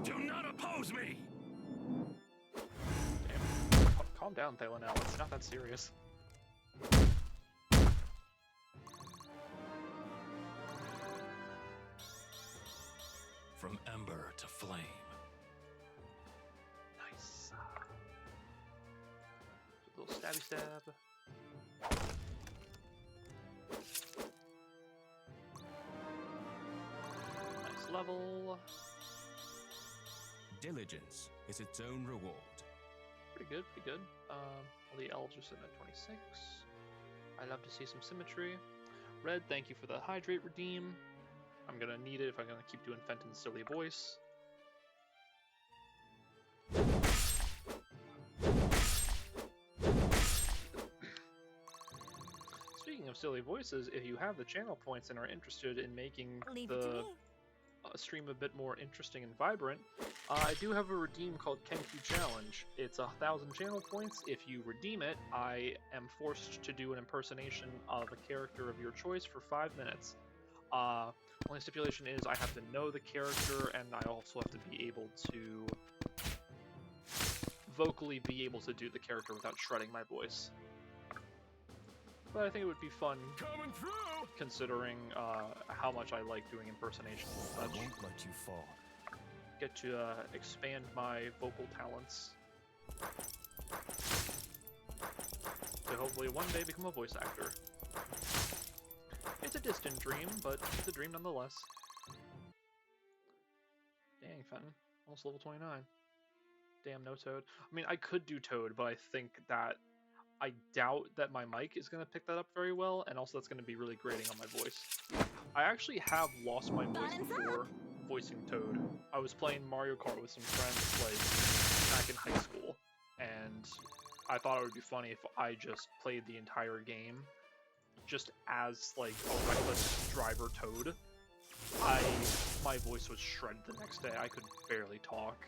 Do not oppose me! Damn. Calm down, Thalanel. It's not that serious. From ember to flame. Nice. A little stabby stab. Nice level. Diligence is its own reward. Pretty good, pretty good. All the elves are sitting at 26. I love to see some symmetry. Red, thank you for the hydrate redeem. I'm gonna need it if I'm gonna keep doing Fenton's silly voice. Speaking of silly voices, if you have the channel points and are interested in making the stream a bit more interesting and vibrant, I do have a redeem called Kenku Challenge. It's 1,000 channel points. If you redeem it, I am forced to do an impersonation of a character of your choice for 5 minutes. Only stipulation is I have to know the character, and I also have to be able to vocally be able to do the character without shredding my voice. But I think it would be fun, Coming through! considering how much I like doing impersonations and such. I won't let you fall. Get to expand my vocal talents to hopefully one day become a voice actor. It's a distant dream, but it's a dream nonetheless. Dang, Fenton. Almost level 29. Damn, no Toad. I mean, I could do Toad, but I think that I doubt that my mic is going to pick that up very well, and also that's going to be really grating on my voice. I actually have lost my voice before voicing Toad. I was playing Mario Kart with some friends, like, back in high school, and I thought it would be funny if I just played the entire game just as, like, a reckless driver Toad. My voice was shredded the next day. I could barely talk.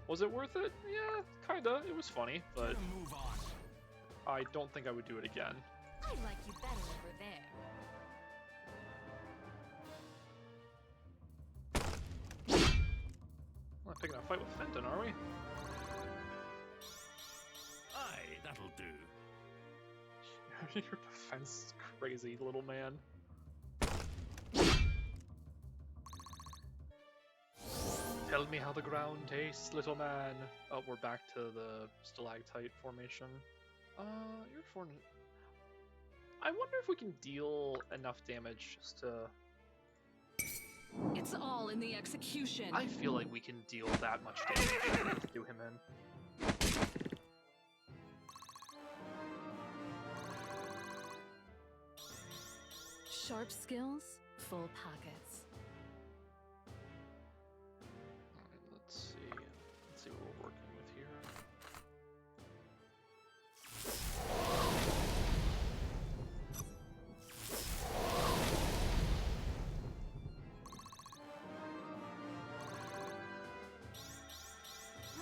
Was it worth it? Yeah, kinda. It was funny, but Move on. I don't think I would do it again. I like you better over there. We're not picking a fight with Fenton, are we? Aye, that'll do. Your defense is crazy, little man. Tell me how the ground tastes, little man. Oh, we're back to the stalactite formation. You're for. I wonder if we can deal enough damage just to. It's all in the execution. I feel like we can deal that much damage to do him in. Sharp skills, full pockets. Alright, let's see. Let's see what we're working with here.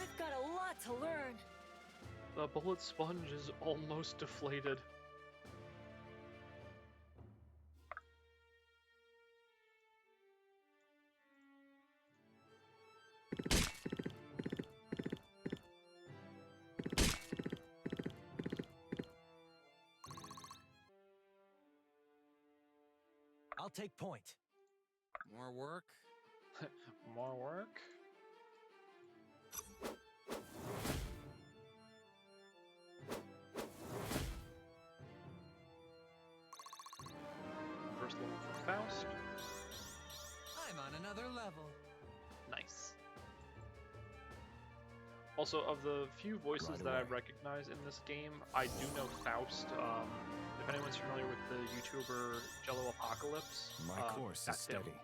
I've got a lot to learn. The bullet sponge is almost deflated. I'll take point. More work? More work? First level for Faust. I'm on another level. Nice. Also, of the few voices Right that I away. recognize in this game, I do know Faust. If anyone's familiar with the YouTuber Jello Apocalypse, My course is that's him. steady.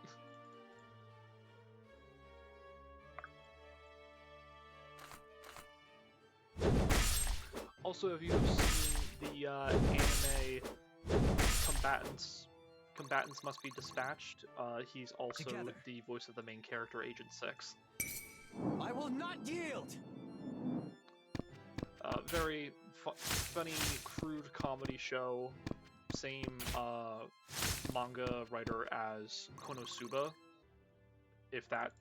Also, if you have seen the anime combatants must be dispatched. He's also Together. the voice of the main character, Agent 6. I will not yield! Very funny, crude comedy show. Same manga writer as Konosuba, if that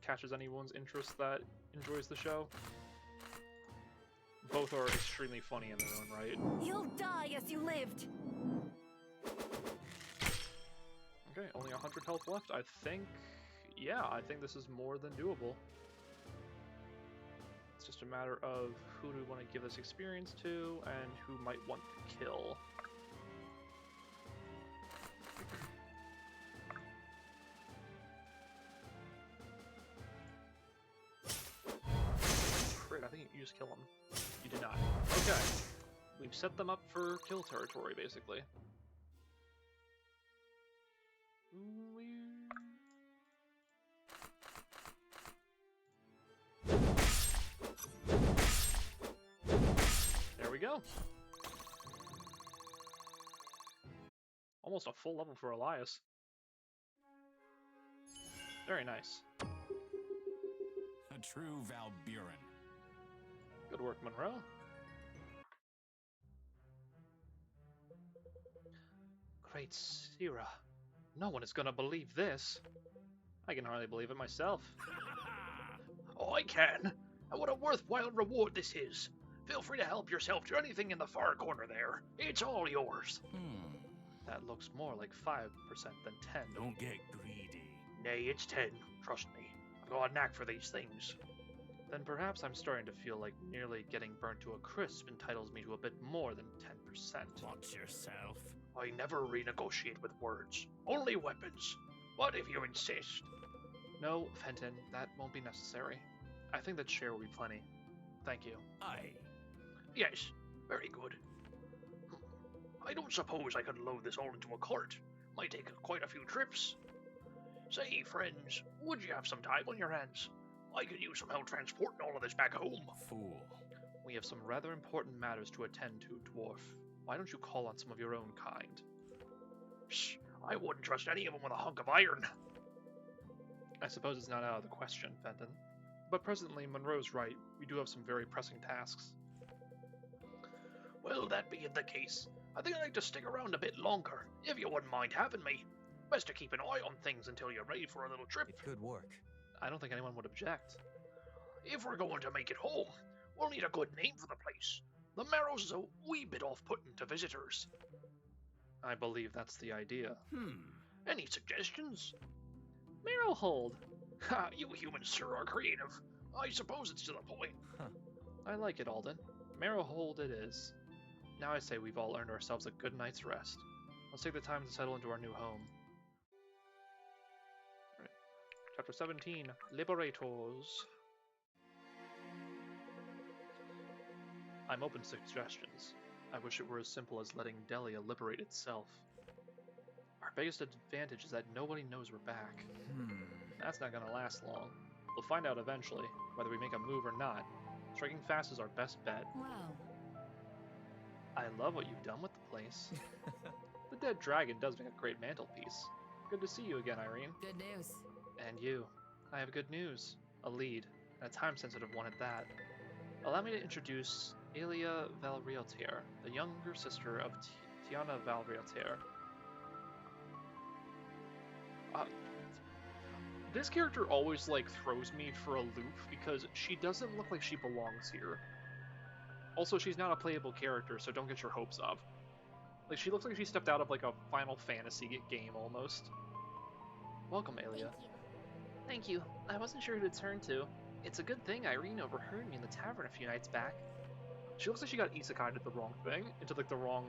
catches anyone's interest that enjoys the show. Both are extremely funny in their own right. You'll die as you lived. Okay, only 100 health left. I think this is more than doable. It's just a matter of who do we want to give this experience to and who might want to kill. Crit, I think you just kill him. You did not. Okay. We've set them up for kill territory, basically. There we go. Almost a full level for Elias. Very nice. A true Valburin. Good work, Monroe. Great Sira. No one is gonna believe this. I can hardly believe it myself. Oh, I can. And what a worthwhile reward this is. Feel free to help yourself to anything in the far corner there. It's all yours. That looks more like 5% than 10. Don't get greedy. Nay, it's 10. Trust me. I've got a knack for these things. Then perhaps I'm starting to feel like nearly getting burnt to a crisp entitles me to a bit more than 10%. Watch yourself. I never renegotiate with words. Only weapons. But if you insist. No, Fenton, that won't be necessary. I think that share will be plenty. Thank you. Aye. Yes, very good. I don't suppose I could load this all into a cart. Might take quite a few trips. Say, friends, would you have some time on your hands? I could use some help transporting all of this back home. Fool. We have some rather important matters to attend to, Dwarf. Why don't you call on some of your own kind? Shh, I wouldn't trust any of them with a hunk of iron. I suppose it's not out of the question, Fenton. But presently, Monroe's right. We do have some very pressing tasks. Well, that being the case, I think I'd like to stick around a bit longer, if you wouldn't mind having me. Best to keep an eye on things until you're ready for a little trip. Good work. I don't think anyone would object. If we're going to make it home, we'll need a good name for the place. The Marrows is a wee bit off-putting to visitors. I believe that's the idea. Any suggestions? Marrowhold! Ha, you humans, sir, are creative. I suppose it's to the point. I like it, Alden. Marrowhold it is. Now I say we've all earned ourselves a good night's rest. Let's take the time to settle into our new home. Alright. Chapter 17, Liberators. I'm open to suggestions. I wish it were as simple as letting Delia liberate itself. Our biggest advantage is that nobody knows we're back. That's not gonna last long. We'll find out eventually, whether we make a move or not. Striking fast is our best bet. Wow. I love what you've done with the place. The dead dragon does make a great mantelpiece. Good to see you again, Irene. Good news. And you. I have good news. A lead, and a time-sensitive one at that. Allow me to introduce Aelia Valrieltier, the younger sister of Tiana Valrieltier. This character always, throws me for a loop because she doesn't look like she belongs here. Also, she's not a playable character, so don't get your hopes up. She looks like she stepped out of, a Final Fantasy game, almost. Welcome, Aelia. Thank you. I wasn't sure who to turn to. It's a good thing Irene overheard me in the tavern a few nights back. She looks like she got isekai'd at the wrong thing, into, the wrong,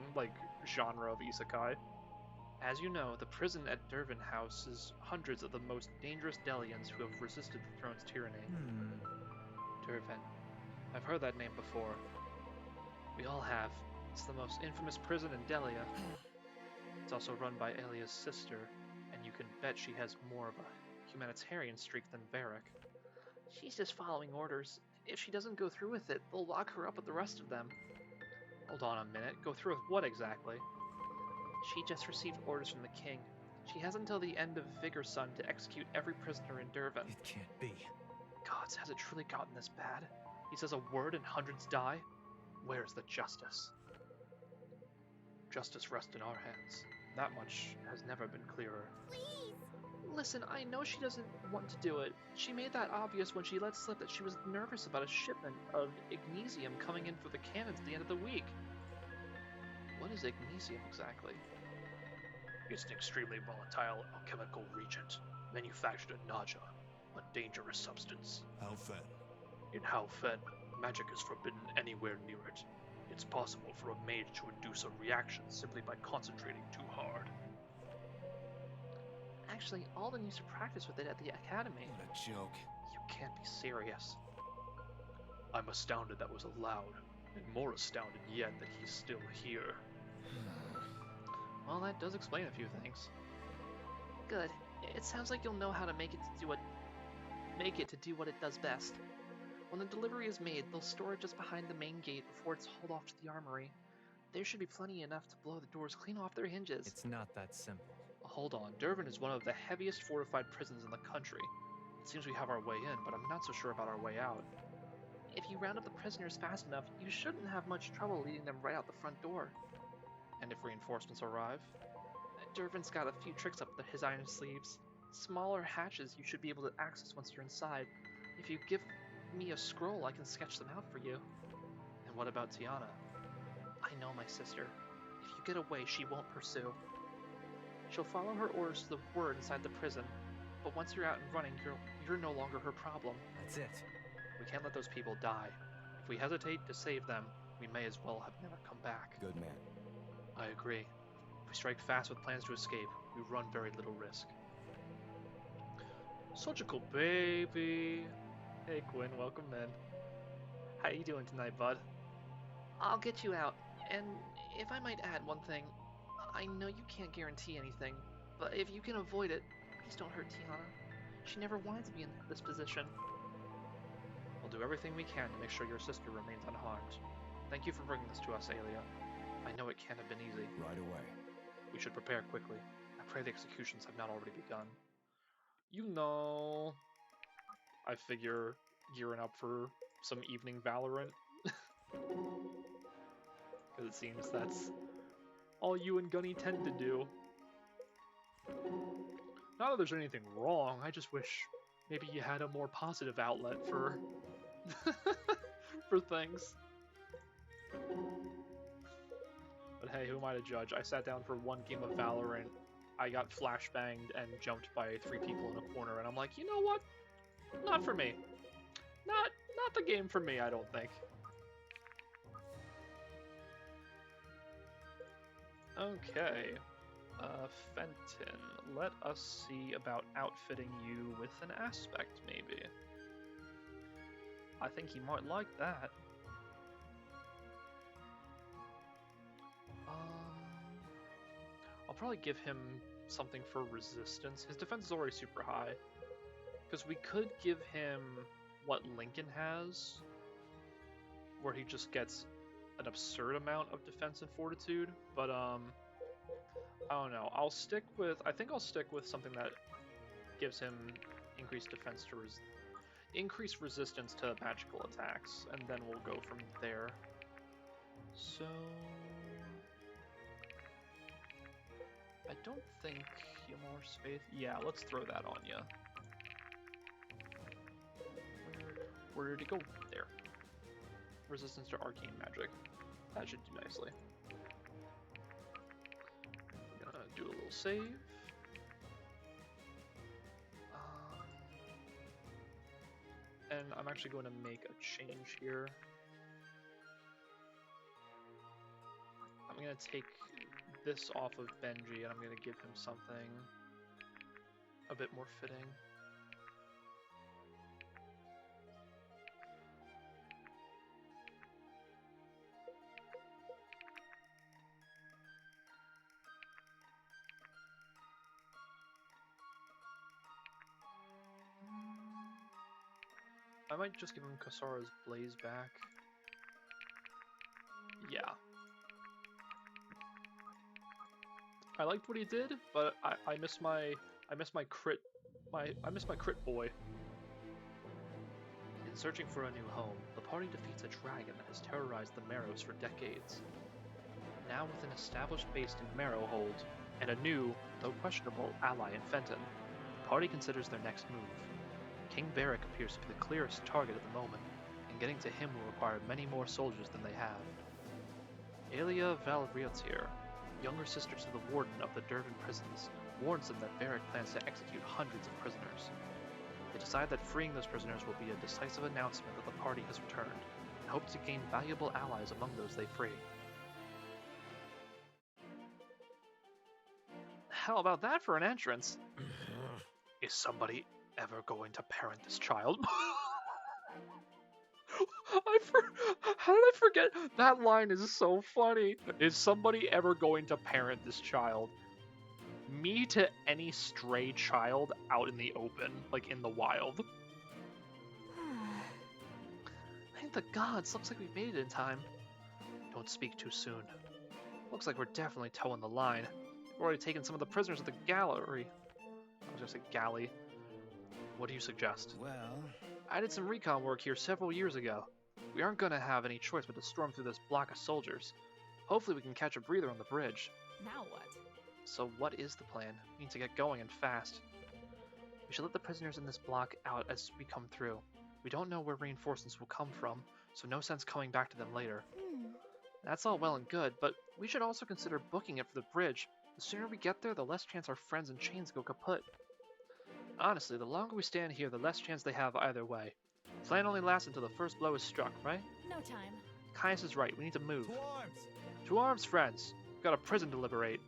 genre of isekai. As you know, the prison at Dervin houses hundreds of the most dangerous Delians who have resisted the throne's tyranny. Dervin. I've heard that name before. We all have. It's the most infamous prison in Delia. It's also run by Aelia's sister, and you can bet she has more of a humanitarian streak than Varric. She's just following orders. If she doesn't go through with it, they'll lock her up with the rest of them. Hold on a minute. Go through with what exactly? She just received orders from the king. She has until the end of Vigor Sun to execute every prisoner in Durvan. It can't be. Gods, has it truly gotten this bad? He says a word and hundreds die? Where's the justice? Justice rests in our hands. That much has never been clearer. Please! Listen, I know she doesn't want to do it. She made that obvious when she let slip that she was nervous about a shipment of Ignesium coming in for the cannons at the end of the week. What is Ignesium exactly? It's an extremely volatile alchemical reagent manufactured in Naja, a dangerous substance. How fen? In Hao Fen, magic is forbidden anywhere near it. It's possible for a mage to induce a reaction simply by concentrating too hard. Actually, Alden used to practice with it at the academy. What a joke. You can't be serious. I'm astounded that was allowed, and more astounded yet that he's still here. Well, that does explain a few things. Good. It sounds like you'll know how to make it to do what it does best. When the delivery is made, they'll store it just behind the main gate before it's hauled off to the armory. There should be plenty enough to blow the doors clean off their hinges. It's not that simple. Hold on, Durvan is one of the heaviest fortified prisons in the country. It seems we have our way in, but I'm not so sure about our way out. If you round up the prisoners fast enough, you shouldn't have much trouble leading them right out the front door. And if reinforcements arrive? Durvan's got a few tricks up his iron sleeves. Smaller hatches you should be able to access once you're inside. If you give me a scroll, I can sketch them out for you. And what about Tiana? I know my sister. If you get away, she won't pursue. She'll follow her orders to the word inside the prison, but once you're out and running, you're no longer her problem. That's it. We can't let those people die. If we hesitate to save them, we may as well have never come back. Good man. I agree. If we strike fast with plans to escape, we run very little risk. Such a cool baby. Hey Quinn, welcome in. How you doing tonight, bud? I'll get you out, and if I might add one thing, I know you can't guarantee anything, but if you can avoid it, please don't hurt Tiana. She never wanted to be in this position. We'll do everything we can to make sure your sister remains unharmed. Thank you for bringing this to us, Aelia. I know it can't have been easy. Right away. We should prepare quickly. I pray the executions have not already begun. You know, I figure gearing up for some evening Valorant. Because it seems that's all you and Gunny tend to do. Not that there's anything wrong, I just wish maybe you had a more positive outlet for for things. But hey, who am I to judge? I sat down for one game of Valorant, I got flashbanged and jumped by 3 people in a corner, and I'm like, you know what? Not for me. Not the game for me, I don't think. Okay. Fenton, let us see about outfitting you with an aspect, maybe. I think he might like that. I'll probably give him something for resistance. His defense is already super high. Because we could give him what Lincoln has, where he just gets an absurd amount of defense and fortitude, but I don't know. I think I'll stick with something that gives him increased defense to increased resistance to magical attacks, and then we'll go from there. So I don't think Ymor's Faith. Yeah, let's throw that on you. Where did it go? There. Resistance to arcane magic. That should do nicely. I'm gonna do a little save. And I'm actually going to make a change here. I'm going to take this off of Benji and I'm going to give him something a bit more fitting. I might just give him Kasara's Blaze back. Yeah. I liked what he did, but I miss my crit boy. In searching for a new home, the party defeats a dragon that has terrorized the Marrows for decades. Now with an established base in Marrowhold, and a new, though questionable, ally in Fenton, the party considers their next move. King Barrack appears to be the clearest target at the moment, and getting to him will require many more soldiers than they have. Aelia Valriotir, younger sister to the warden of the Durban prisons, warns them that Barrack plans to execute hundreds of prisoners. They decide that freeing those prisoners will be a decisive announcement that the party has returned, and hope to gain valuable allies among those they free. How about that for an entrance? Is somebody ever going to parent this child? How did I forget? That line is so funny. Is somebody ever going to parent this child? Me to any stray child out in the open, like in the wild. Thank the gods, looks like we made it in time. Don't speak too soon. Looks like we're definitely towing the line. We've already taken some of the prisoners at the gallery. I was gonna say galley. What do you suggest? Well, I did some recon work here several years ago. We aren't gonna have any choice but to storm through this block of soldiers. Hopefully we can catch a breather on the bridge. Now what? So what is the plan? We need to get going and fast. We should let the prisoners in this block out as we come through. We don't know where reinforcements will come from, so no sense coming back to them later. That's all well and good, but we should also consider booking it for the bridge. The sooner we get there, the less chance our friends in chains go kaput. Honestly, the longer we stand here, the less chance they have either way. Plan only lasts until the first blow is struck, right? No time. Caius is right, we need to move. to arms! To arms, friends! We've got a prison to liberate.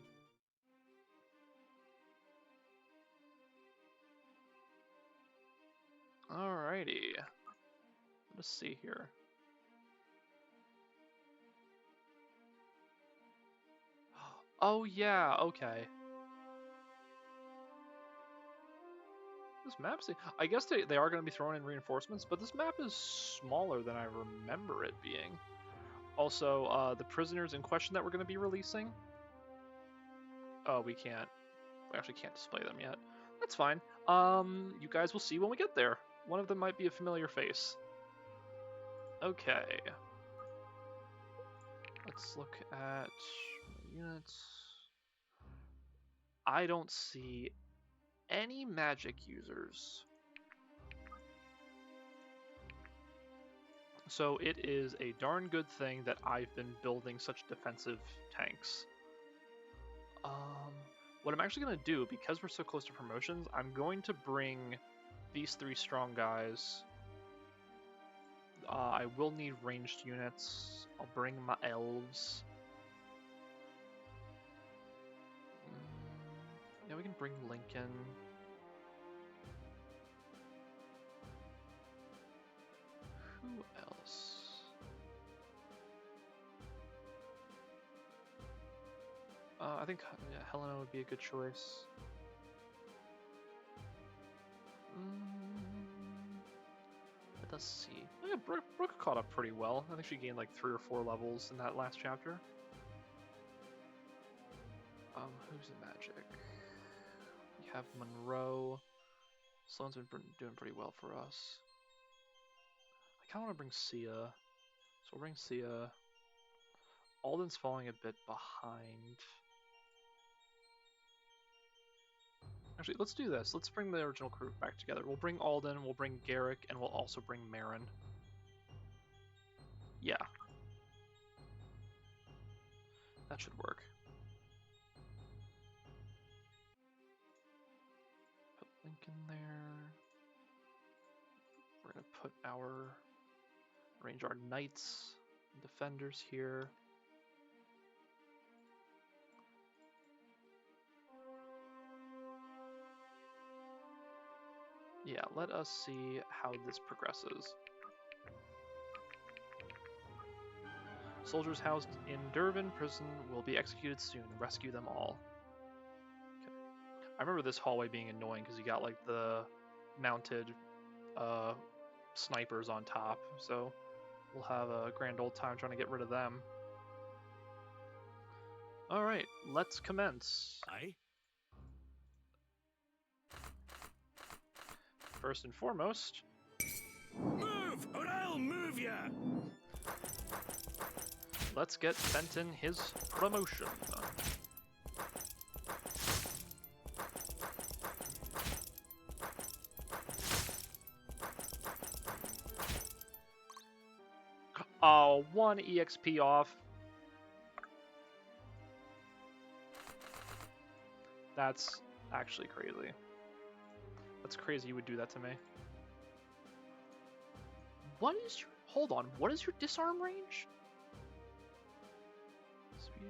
Alrighty. Let's see here. Oh yeah, okay. This map, I guess they are going to be throwing in reinforcements, but this map is smaller than I remember it being. Also, the prisoners in question that we're going to be releasing. Oh, we actually can't display them yet. That's fine. You guys will see when we get there. One of them might be a familiar face. Okay. Let's look at units. I don't see any magic users. So it is a darn good thing that I've been building such defensive tanks. What I'm actually going to do, because we're so close to promotions, I'm going to bring these 3 strong guys. I will need ranged units. I'll bring my elves. Yeah, we can bring Lincoln. Who else? I think Helena would be a good choice. Let us see. Oh, yeah, Brooke caught up pretty well. I think she gained like 3 or 4 levels in that last chapter. Who's in magic? We have Monroe. Sloane's been doing pretty well for us. I kind of want to bring Sia. So we'll bring Sia. Alden's falling a bit behind. Actually, let's do this. Let's bring the original crew back together. We'll bring Alden, we'll bring Garrick, and we'll also bring Marin. Yeah. That should work. Put Lincoln there. We're going to put arrange our knights and defenders here. Yeah, let us see how this progresses. Soldiers housed in Durban prison will be executed soon. Rescue them all. Okay. I remember this hallway being annoying because you got like the mounted snipers on top, so we'll have a grand old time trying to get rid of them. Alright, let's commence. Aye? First and foremost, Move, or I'll move ya! let's get Fenton his promotion. Oh, 1 EXP off. That's actually crazy. That's crazy you would do that to me. What is your... Hold on, what is your disarm range? Speed...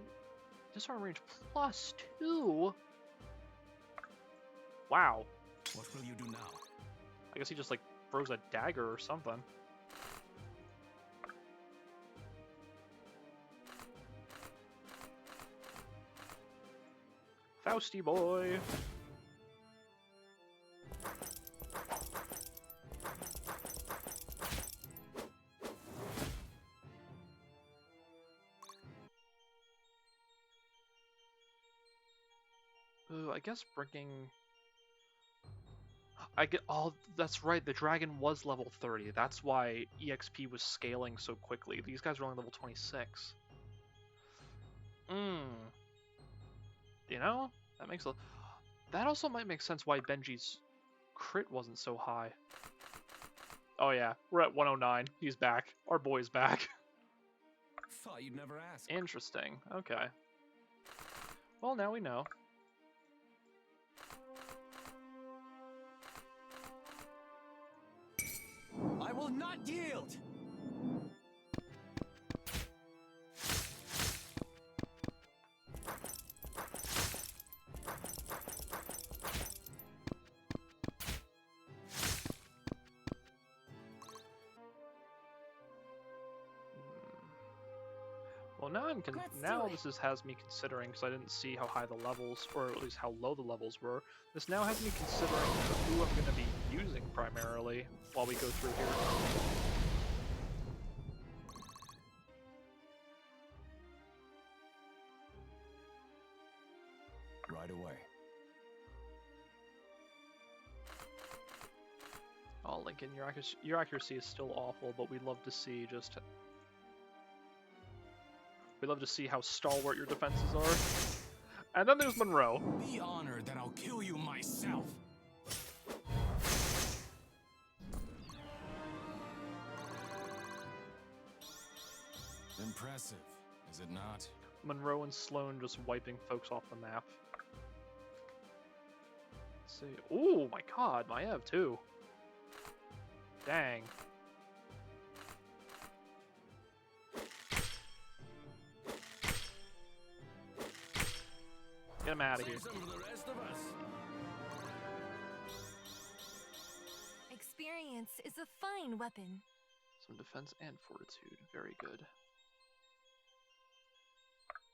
Disarm range +2? Wow. What will you do now? I guess he just, like, throws a dagger or something. Fausty boy! Ooh, I guess bringing... I get... Oh, that's right, the dragon was level 30. That's why EXP was scaling so quickly. These guys are only level 26. You know? That makes a... That also might make sense why Benji's crit wasn't so high. Oh yeah, we're at 109. He's back. Our boy's back. Thought you'd never ask. Interesting. Okay. Well, now we know. I will not yield! Well, now I'm Let's do now it. this has me considering, because I didn't see how high the levels, or at least how low the levels were. This now has me considering who I'm going to be using primarily while we go through here. Right away. Oh, Lincoln, your accuracy is still awful, but we'd love to see just... We'd love to see how stalwart your defenses are. And then there's Monroe. Be honored that I'll kill you myself. Impressive, is it not? Monroe and Sloan just wiping folks off the map. Let's see. Oh my god, Maev too. Dang. Get him out of here. Save some for the rest of us. Experience is a fine weapon. Some defense and fortitude. Very good.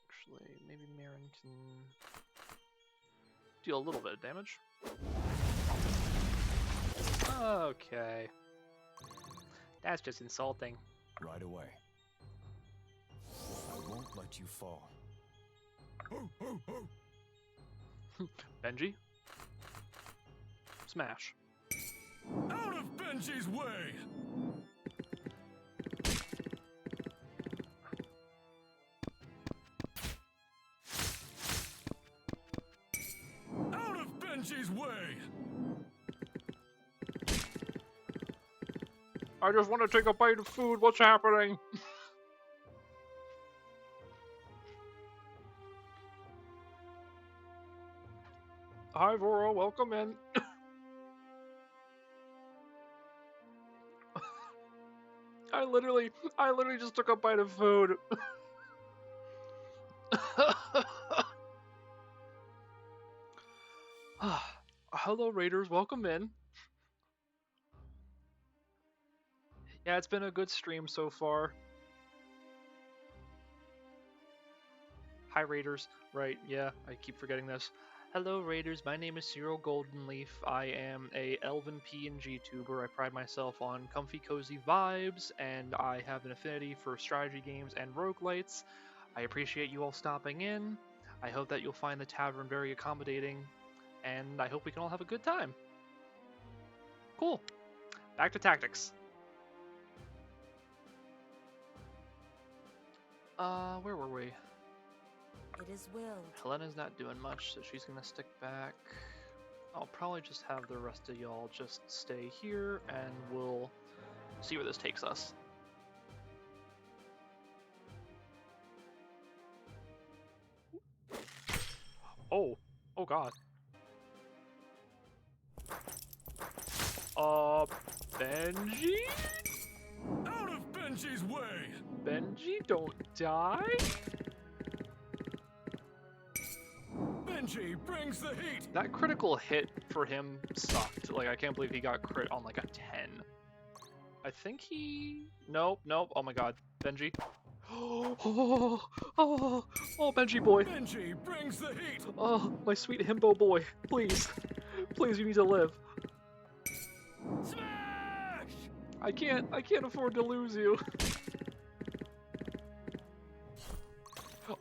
Actually, maybe Marin can deal a little bit of damage. Okay. That's just insulting. Right away. I won't let you fall. Ho, ho, ho. Benji? Smash. Out of Benji's way! Out of Benji's way! I just want to take a bite of food. What's happening? Hi, Voro. Welcome in. I literally just took a bite of food. Hello, Raiders. Welcome in. Yeah, it's been a good stream so far. Hi, Raiders. Right, yeah, I keep forgetting this. Hello, Raiders. My name is Cyril Goldenleaf. I am a Elven PNG tuber. I pride myself on comfy, cozy vibes, and I have an affinity for strategy games and roguelites. I appreciate you all stopping in. I hope that you'll find the tavern very accommodating, and I hope we can all have a good time. Cool. Back to tactics. Where were we? It is willed. Helena's not doing much, so she's gonna stick back. I'll probably just have the rest of y'all just stay here, and we'll see where this takes us. Oh god. Benji? Out of Benji's way! Benji, don't die? Benji brings the heat! That critical hit for him sucked. Like, I can't believe he got crit on like a 10. I think he... Nope. Oh my god. Benji. Oh, Benji boy. Benji brings the heat! Oh, my sweet himbo boy. Please. Please, you need to live. Smash! I can't afford to lose you.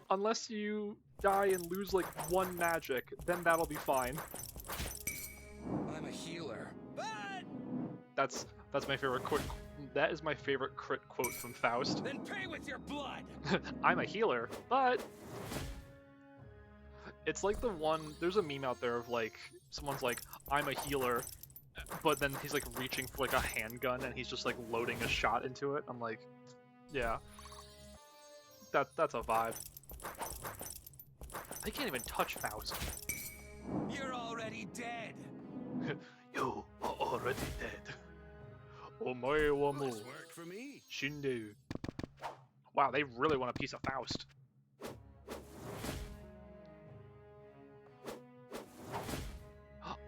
Unless you die and lose like one magic, then that'll be fine. I'm a healer. But That's my favorite quote. That is my favorite crit quote from Faust. then pay with your blood. I'm a healer, but it's like the one. There's a meme out there of like someone's like, I'm a healer, but then he's like reaching for like a handgun and he's just like loading a shot into it. I'm like, yeah, that's a vibe. I can't even touch Faust. You're already dead. You are already dead. Omae wa mo This worked for me. shindu. Wow, they really want a piece of Faust.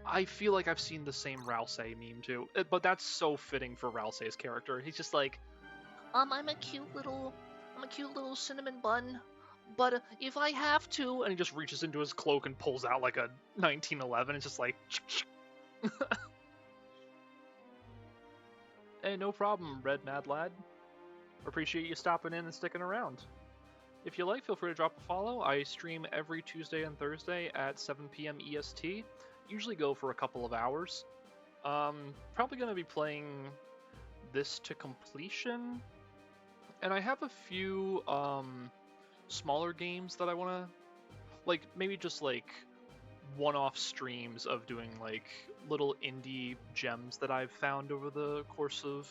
I feel like I've seen the same Ralsei meme too, but that's so fitting for Ralsei's character. He's just like, I'm a cute little cinnamon bun, but if I have to, and he just reaches into his cloak and pulls out like a 1911. It's just like, hey, no problem, Red Mad Lad. Appreciate you stopping in and sticking around. If you like, feel free to drop a follow. I stream every Tuesday and Thursday at 7 p.m. EST. Usually go for a couple of hours. Probably going to be playing this to completion. And I have a few smaller games that I want to, like, maybe just like one-off streams of doing like little indie gems that I've found over the course of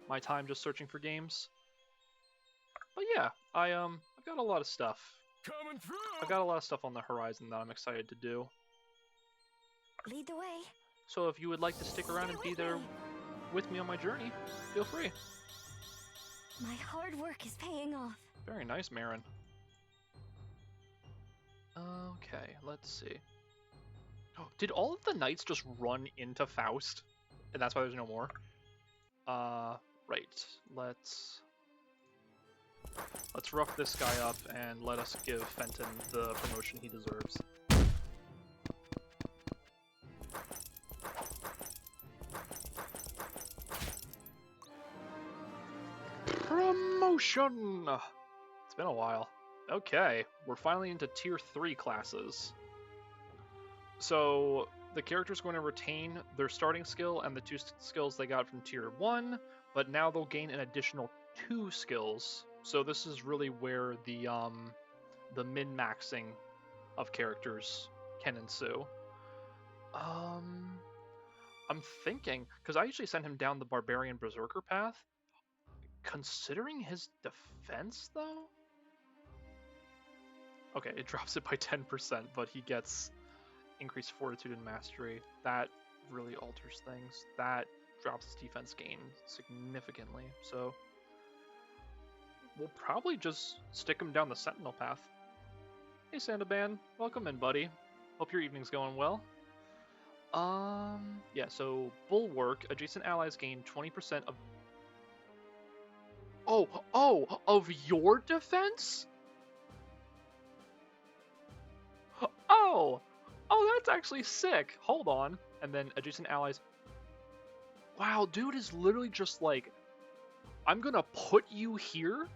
my time just searching for games. But yeah, I've got a lot of stuff. Coming through! I've got a lot of stuff on the horizon that I'm excited to do. Lead the way. So if you would like to stick around and be there with me on my journey, feel free. My hard work is paying off. Very nice, Marin. Okay, let's see. Did all of the knights just run into Faust? And that's why there's no more? Right. Let's rough this guy up and let us give Fenton the promotion he deserves. Promotion! It's been a while. Okay, we're finally into tier 3 classes. So the character's going to retain their starting skill and the 2 skills they got from tier 1, but now they'll gain an additional 2 skills. So this is really where the min-maxing of characters can ensue. I'm thinking, because I usually send him down the Barbarian Berserker path. Considering his defense, though? Okay, it drops it by 10%, but he gets increased fortitude and mastery. That really alters things. That drops his defense gain significantly. So we'll probably just stick him down the Sentinel path. Hey, Sandaban. Welcome in, buddy. Hope your evening's going well. Yeah, so Bulwark. Adjacent allies gain 20% of... of your defense? Oh, that's actually sick. Hold on. And then adjacent allies. Wow, dude is literally just like, I'm gonna put you here.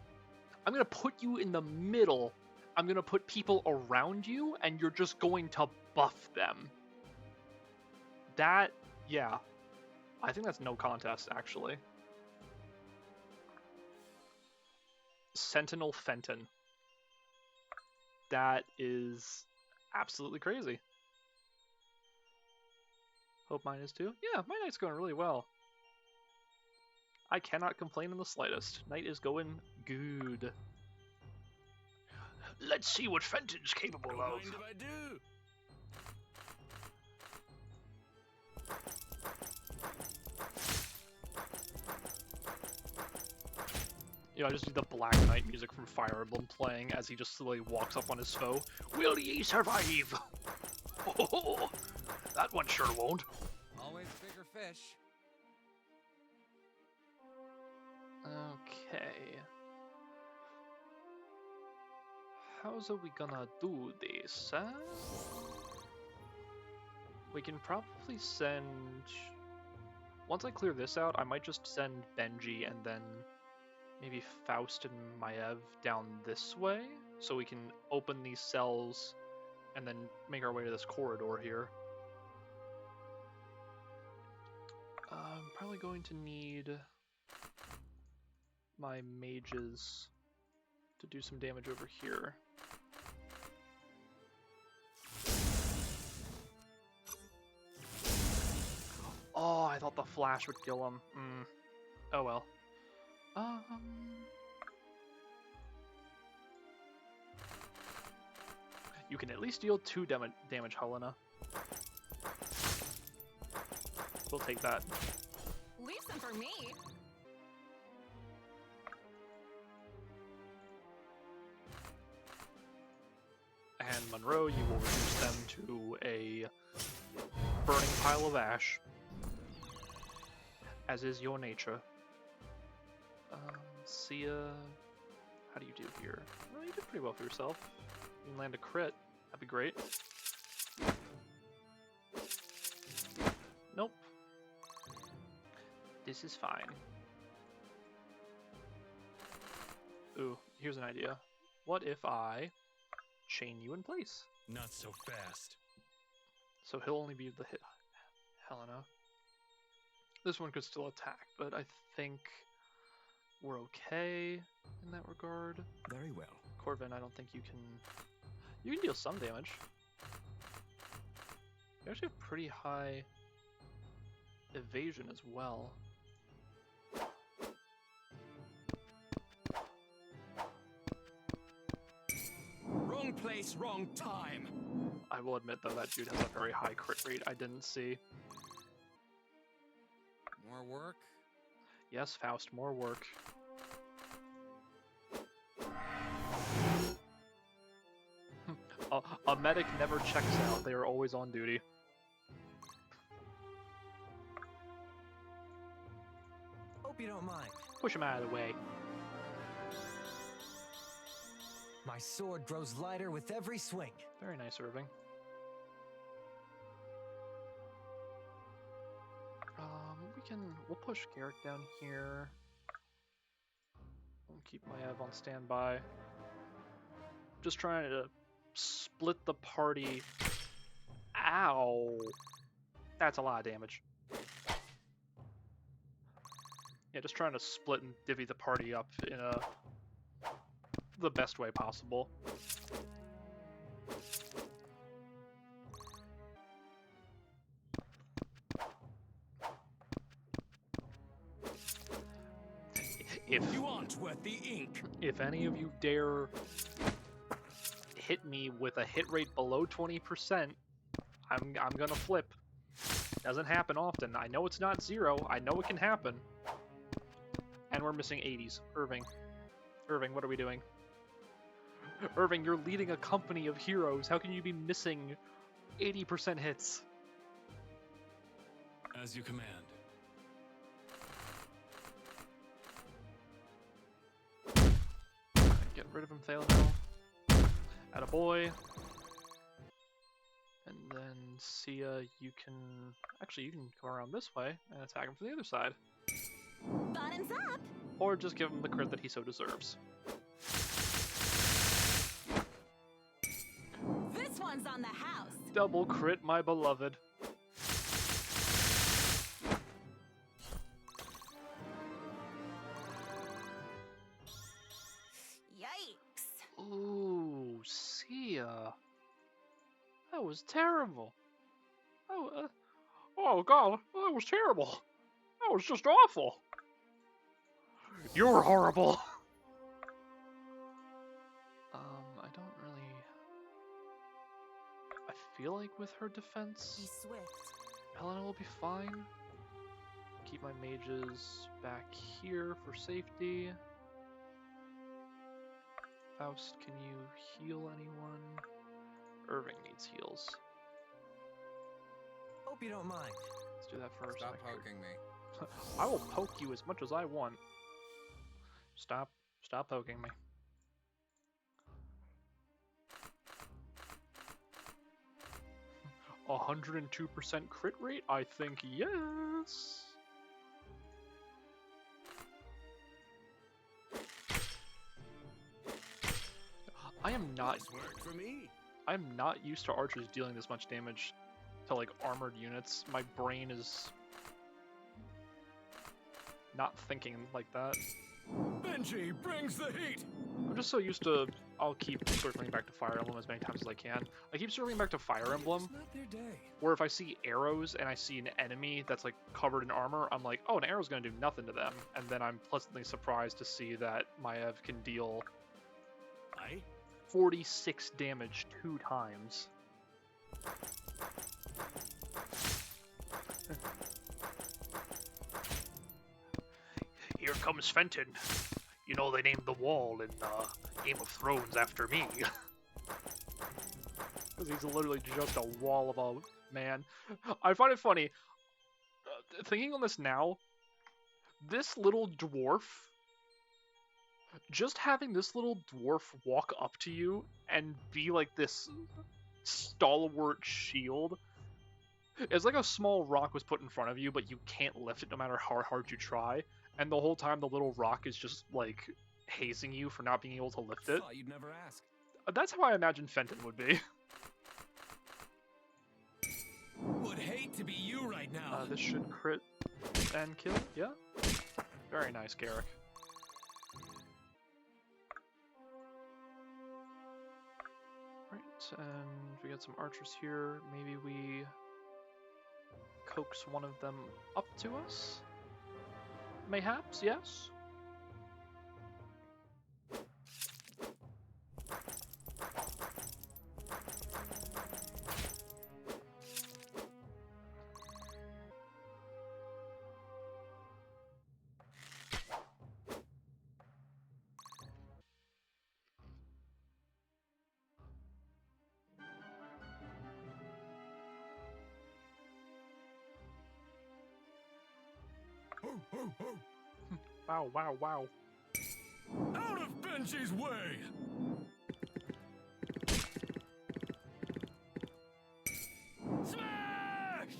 I'm gonna put you in the middle, I'm gonna put people around you, and you're just going to buff them. That, yeah. I think that's no contest, actually. Sentinel Fenton. That is absolutely crazy. Hope mine is too. Yeah, my night's going really well. I cannot complain in the slightest. Night is going good. Let's see what Fenton's capable Don't of. mind if I do. You know, I just need the Black Knight music from Fire Emblem playing as he just slowly walks up on his foe. Will ye survive? Oh, that one sure won't. Always bigger fish. Okay. How's are we gonna do this, huh? We can probably send... Once I clear this out, I might just send Benji and then maybe Faust and Maev down this way, so we can open these cells and then make our way to this corridor here. I'm probably going to need my mages to do some damage over here. Oh, I thought the flash would kill him. Oh well. You can at least deal 2 damage, Helena. We'll take that. Leave some for me. And Monroe, you will reduce them to a burning pile of ash, as is your nature. Sia, how do you do here? Well, you did pretty well for yourself. You can land a crit, that'd be great. Nope. This is fine. Ooh, here's an idea. What if I chain you in place? Not so fast. So he'll only be able to hit Helena. This one could still attack, but I think we're okay in that regard. Very well. Corvin, I don't think you can... You can deal some damage. You actually have pretty high evasion as well. Wrong place, wrong time. I will admit, though, that dude has a very high crit rate I didn't see. More work? Yes, Faust, more work. A medic never checks out, they are always on duty. Hope you don't mind. Push him out of the way. My sword grows lighter with every swing. Very nice, Irving. We'll push Garrick down here. We'll keep Maev on standby. Just trying to split the party. Ow! That's a lot of damage. Yeah, just trying to split and divvy the party up in the best way possible. If You aren't worth the ink. If any of you dare hit me with a hit rate below 20%, I'm gonna flip. Doesn't happen often. I know it's not 0. I know it can happen. And we're missing 80s. Irving, what are we doing? Irving, you're leading a company of heroes. How can you be missing 80% hits? As you command. Get rid of him, Thalano. Attaboy. And then Sia, you can... Actually, you can come around this way and attack him from the other side. Bottoms up. Or just give him the crit that he so deserves. one's on the house. Double crit, my beloved. Yikes. Ooh, Sia. That was terrible. Oh god, that was terrible. That was just awful. You're horrible. I don't really... I feel like with her Be defense, swift. Helena will be fine. Keep my mages back here for safety. Faust, can you heal anyone? Irving needs heals. Hope you don't mind. Let's do that first. Stop Make sure- poking me. I will poke you as much as I want. Stop poking me. A 102% crit rate? I think yes. I am not Work for me. I'm not used to archers dealing this much damage to like armored units. My brain is not thinking like that. Benji brings the heat. I'm just so used to, I'll keep circling back to Fire Emblem as many times as I can. I keep circling back to Fire Emblem, It's not their day. where if I see arrows and I see an enemy that's like covered in armor, I'm like, oh, an arrow's gonna do nothing to them. And then I'm pleasantly surprised to see that Maev can deal Aye. 46 damage 2 times. Here comes Fenton. You know they named the wall in Game of Thrones after me. Because he's literally just a wall of a man. I find it funny, thinking on this now, this little dwarf, just having this little dwarf walk up to you and be like this stalwart shield, it's like a small rock was put in front of you, but you can't lift it no matter how hard you try. And the whole time the little rock is just like hazing you for not being able to lift it. Thought you'd never ask. That's how I imagine Fenton would be. Would hate to be you right now. This should crit and kill, yeah? Very nice, Garrick. Right, and we got some archers here. Maybe we coax one of them up to us? Mayhaps, yes? Ho, ho, ho. Wow, wow, wow. Out of Benji's way. Smash!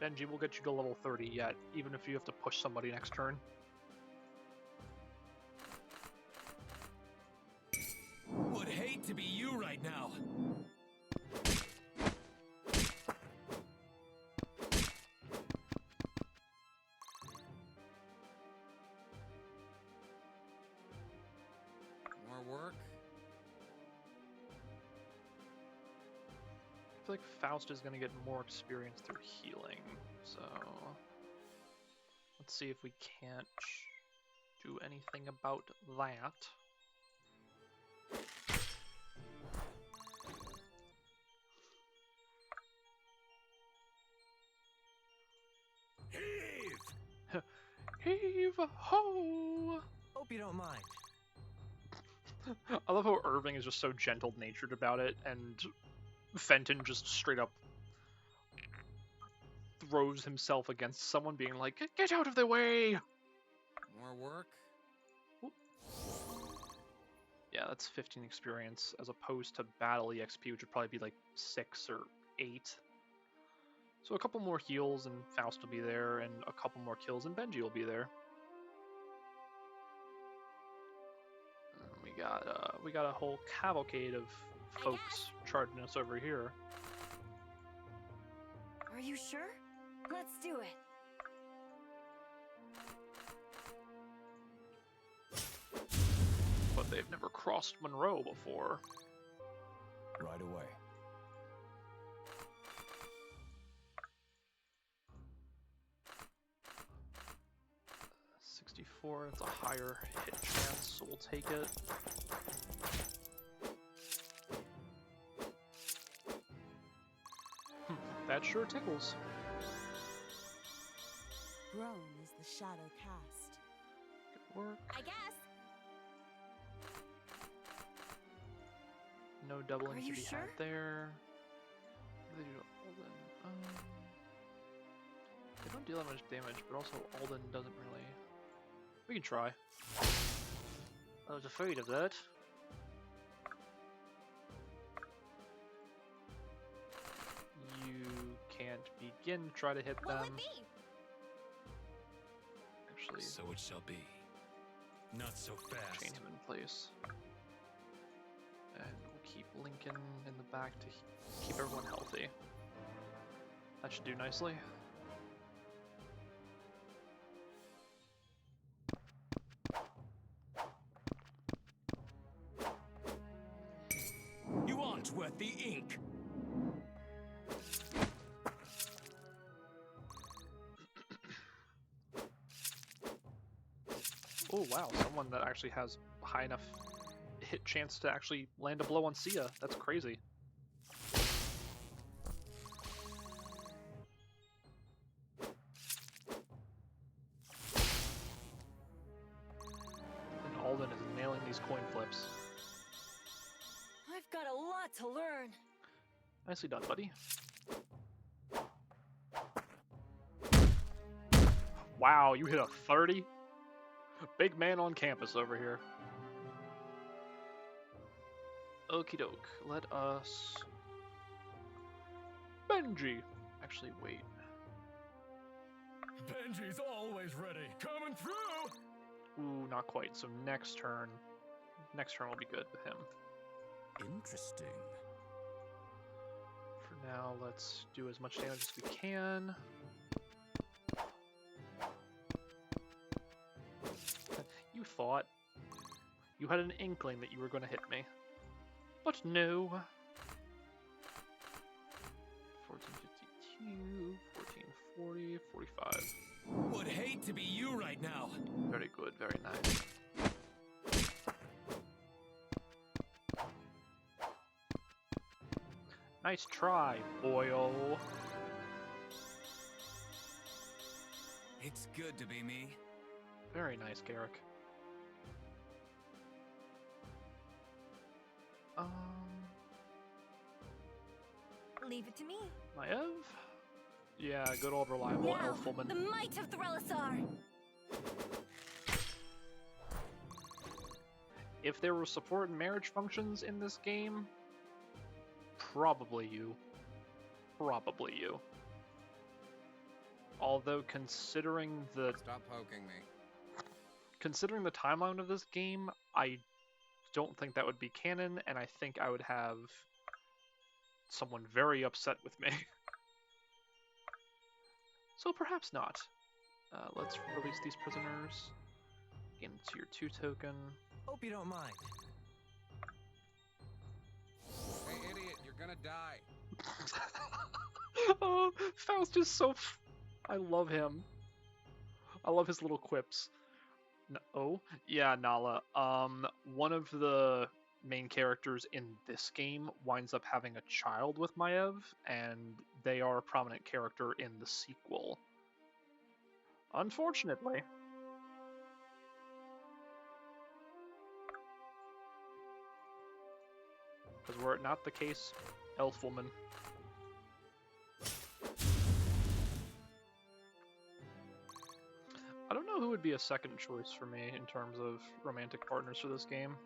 Benji will get you to level 30 yet, even if you have to push somebody next turn. Would hate to be you right now. More work? I feel like Faust is going to get more experience through healing, so let's see if we can't do anything about that. Heave! Heave ho! Hope you don't mind. I love how Irving is just so gentle-natured about it, and Fenton just straight up throws himself against someone, being like, "Get out of the way!" More work? Yeah, that's 15 experience, as opposed to battle EXP, which would probably be like 6 or 8. So a couple more heals and Faust will be there, and a couple more kills and Benji will be there. And we got a whole cavalcade of folks charging us over here. Are you sure? Let's do it. But they've never crossed Monroe before. Right away. 64, it's a higher hit chance, so we'll take it. That sure tickles. Grown is the shadow cast. Good work. I guess. No doubling Are to you be sure? had there. What do they do to Alden? They don't deal that much damage, but also Alden doesn't really. We can try. I was afraid of that. You can't begin to try to hit What them. would be? Actually, So it shall be. Not so fast. chain him in place. And we'll keep Lincoln in the back to keep everyone healthy. That should do nicely. You aren't worth the ink. Oh wow, someone that actually has high enough hit chance to actually land a blow on Sia. That's crazy. And Alden is nailing these coin flips. I've got a lot to learn. Nicely done, buddy. Wow, you hit a 30? Big man on campus over here. Okie doke, let us... Benji! Actually, wait. Benji's always ready. Coming through. Ooh, not quite. So next turn will be good with him. Interesting. For now, let's do as much damage as we can. You thought. You had an inkling that you were going to hit me. But no. 1452, 1440, 45. Would hate to be you right now. Very good, very nice. Nice try, boyo. It's good to be me. Very nice, Garrick. Leave it to me. Maev? Yeah, good old reliable Now, elf woman. the might of Threlisar. If there were support and marriage functions in this game, probably you. Probably you. Although considering the Stop poking me. considering the timeline of this game, I don't think that would be canon, and I think I would have someone very upset with me. So perhaps not. Let's release these prisoners. Into your 2 token. Hope you don't mind. Hey, idiot, you're gonna die. Oh, Faust is so... I love him. I love his little quips. Oh, yeah, Nala. One of the main characters in this game winds up having a child with Maev, and they are a prominent character in the sequel. Unfortunately. Because were it not the case, elf woman. I don't know who would be a second choice for me in terms of romantic partners for this game.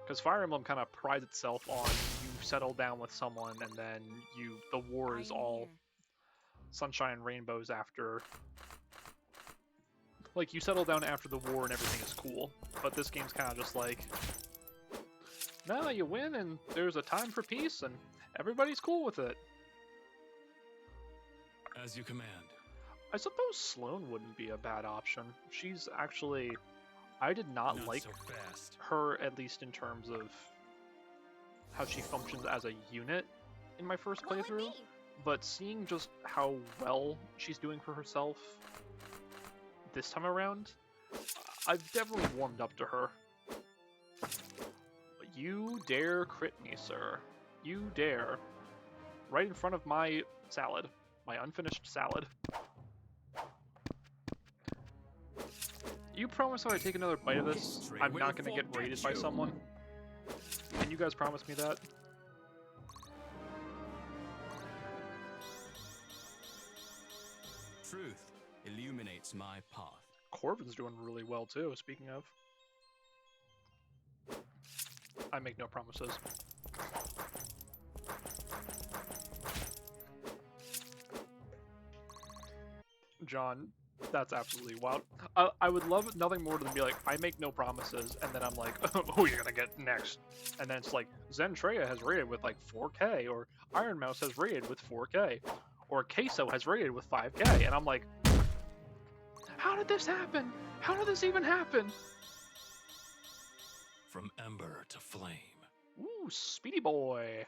Because Fire Emblem kind of prides itself on you settle down with someone and then the war is all sunshine and rainbows after. Like, you settle down after the war and everything is cool. But this game's kind of just like, no, you win and there's a time for peace and everybody's cool with it. As you command. I suppose Sloane wouldn't be a bad option. She's actually... I did not like so fast. her, at least in terms of how she functions as a unit in my first playthrough. But seeing just how well she's doing for herself this time around, I've definitely warmed up to her. You dare crit me, sir. You dare. Right in front of my salad. My unfinished salad. You promise if I take another bite of this, I'm not going to get raided by someone? Can you guys promise me that? Truth illuminates my path. Corvin's doing really well too, speaking of. I make no promises. John, that's absolutely wild. I would love nothing more than be like, I make no promises, and then I'm like, who are you gonna get next? And then it's like, Zentreya has rated with like 4K, or Iron Mouse has rated with 4K, or Queso has rated with 5K, and I'm like, how did this happen? How did this even happen? From ember to flame. Ooh, speedy boy.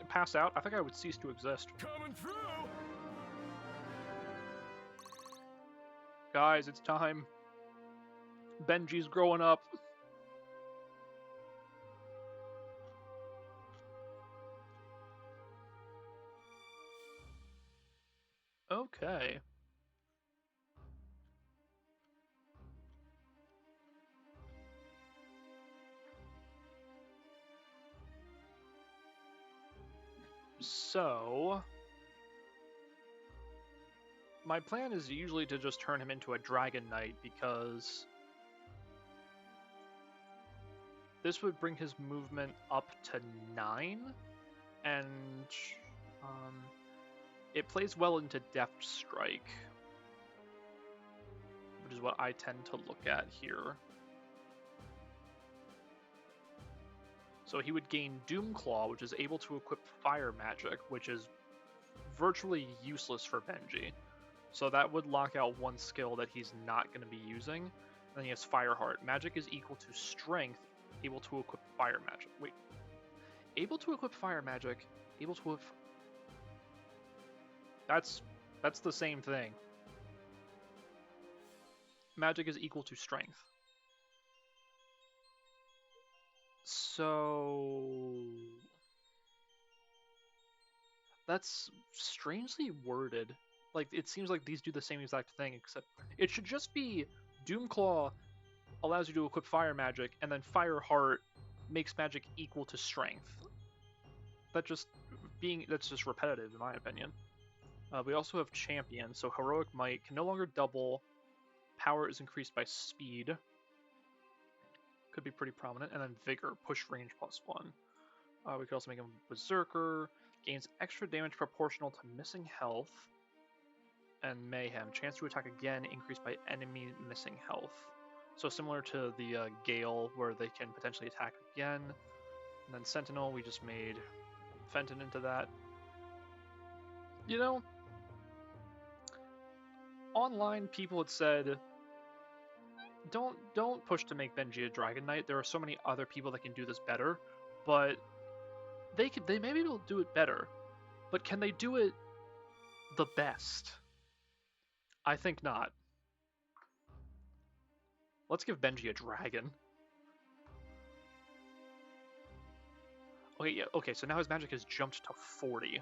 Pass out, I think I would cease to exist. Coming through. Guys, it's time. Benji's growing up. Okay. So, my plan is usually to just turn him into a Dragon Knight because this would bring his movement up to 9, and it plays well into Deft Strike, which is what I tend to look at here. So he would gain Doomclaw, which is able to equip Fire Magic, which is virtually useless for Benji. So that would lock out one skill that he's not going to be using. And then he has Fireheart. Magic is equal to Strength, able to equip Fire Magic. Wait. Able to equip Fire Magic, able to equip... That's the same thing. Magic is equal to Strength. So... That's strangely worded. Like, it seems like these do the same exact thing, except it should just be Doomclaw allows you to equip Fire Magic, and then Fireheart makes magic equal to Strength. That's just repetitive, in my opinion. We also have Champion, so Heroic Might can no longer double. Power is increased by speed. Could be pretty prominent. And then Vigor, push range +1. We could also make him Berserker. Gains extra damage proportional to missing health. And Mayhem, chance to attack again increased by enemy missing health. So similar to the Gale, where they can potentially attack again. And then Sentinel, we just made Fenton into that. You know, online people had said, don't push to make Benji a Dragon Knight. There are so many other people that can do this better, but they may be able to do it better, but can they do it the best? I think not. Let's give Benji a dragon. Okay, yeah, okay, so now his magic has jumped to 40.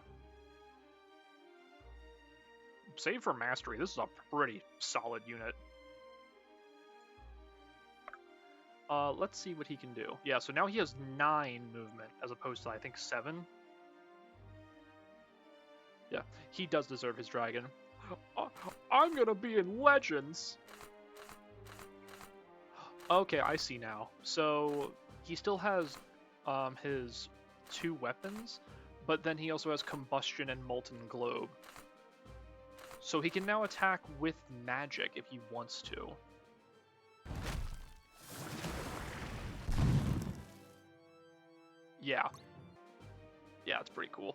Save for mastery, this is a pretty solid unit. Let's see what he can do. Yeah, so now he has 9 movement as opposed to I think 7. Yeah, he does deserve his dragon. I'm gonna be in Legends. Okay, I see now. So he still has his 2 weapons, but then he also has Combustion and Molten Globe. So he can now attack with magic if he wants to. Yeah. Yeah, it's pretty cool.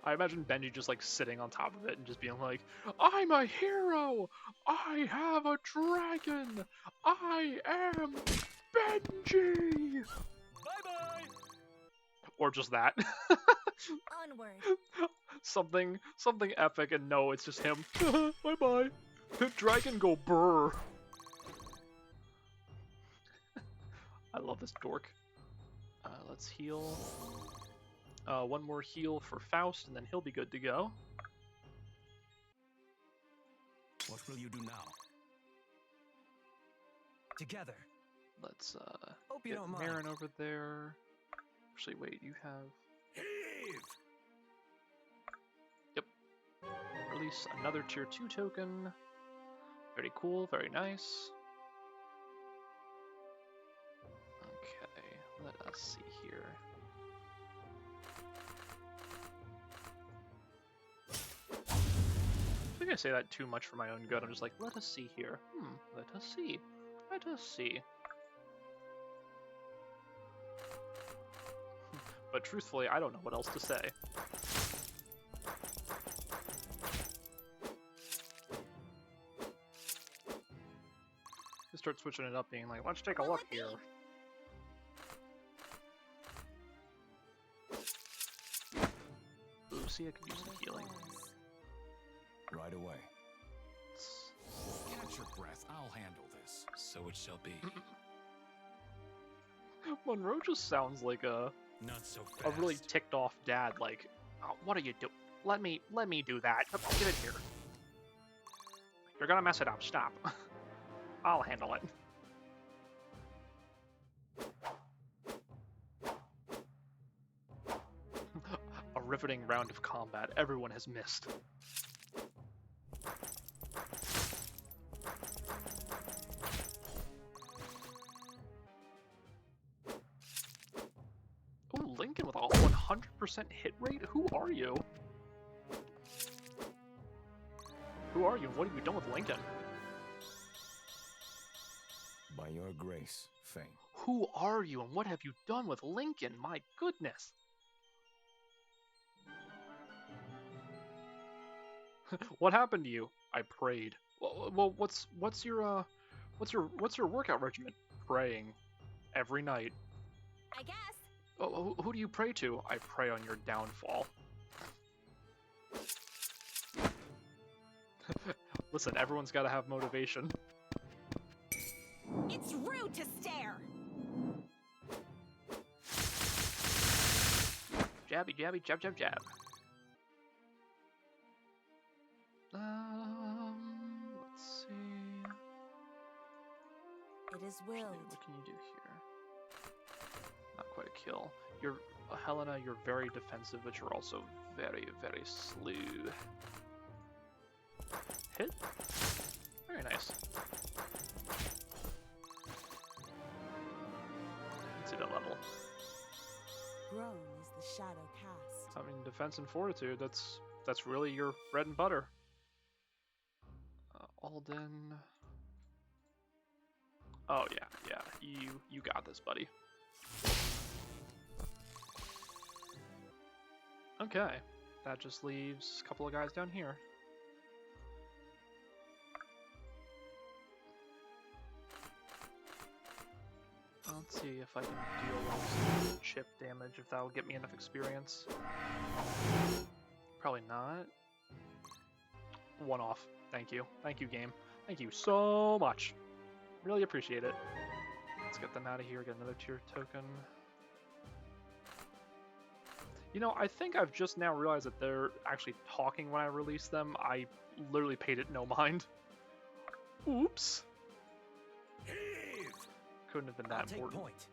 I imagine Benji just like sitting on top of it and just being like, I'm a hero! I have a dragon! I am Benji! Bye-bye! Or just that. Onward. something epic, and no, it's just him. Bye-bye. Dragon go brr. I love this dork. Let's heal. One more heal for Faust, and then he'll be good to go. What will you do now? Together. Let's Hope you get don't mind. Marin over there. Actually, wait, you have... Heave! Yep. Release another tier 2 token. Very cool, very nice. Okay, let us see here. I think I say that too much for my own good. I'm just like, let us see here. Let us see. Let us see. But truthfully, I don't know what else to say. You start switching it up, being like, let's take a look here. Ooh, see, I could use some healing. Right away. Catch your breath. I'll handle this. So it shall be. Monroe just sounds like a Not so fast. a really ticked off dad. Like, oh, what are you doing? Let me do that. Get in here. You're gonna mess it up. Stop. I'll handle it. A riveting round of combat everyone has missed. Ooh, Lincoln with a 100% hit rate? Who are you? Who are you and what have you done with Lincoln? By your grace, Fane. Who are you and what have you done with Lincoln? My goodness. What happened to you? I prayed. Well, what's your workout regimen? Praying every night. I guess. Oh, who do you pray to? I pray on your downfall. Listen, everyone's got to have motivation. It's rude to stare. Jabby, jabby, jab, jab, jab. Let's see. It is Actually, willed. what can you do here? Not quite a kill. You're Helena. You're very defensive, but you're also very, very slow. Hit. Very nice. Let's see that level. Grown is the shadow cast. I mean, defense and fortitude. That's really your bread and butter. Alden. Oh yeah. You got this, buddy. Okay, that just leaves a couple of guys down here. Let's see if I can deal some chip damage, if that'll get me enough experience. Probably not. One off. Thank you. Thank you, game. Thank you so much. Really appreciate it. Let's get them out of here, get another tier token. You know, I think I've just now realized that they're actually talking when I release them. I literally paid it no mind. Oops. Heave! Couldn't have been I'll that take important. point.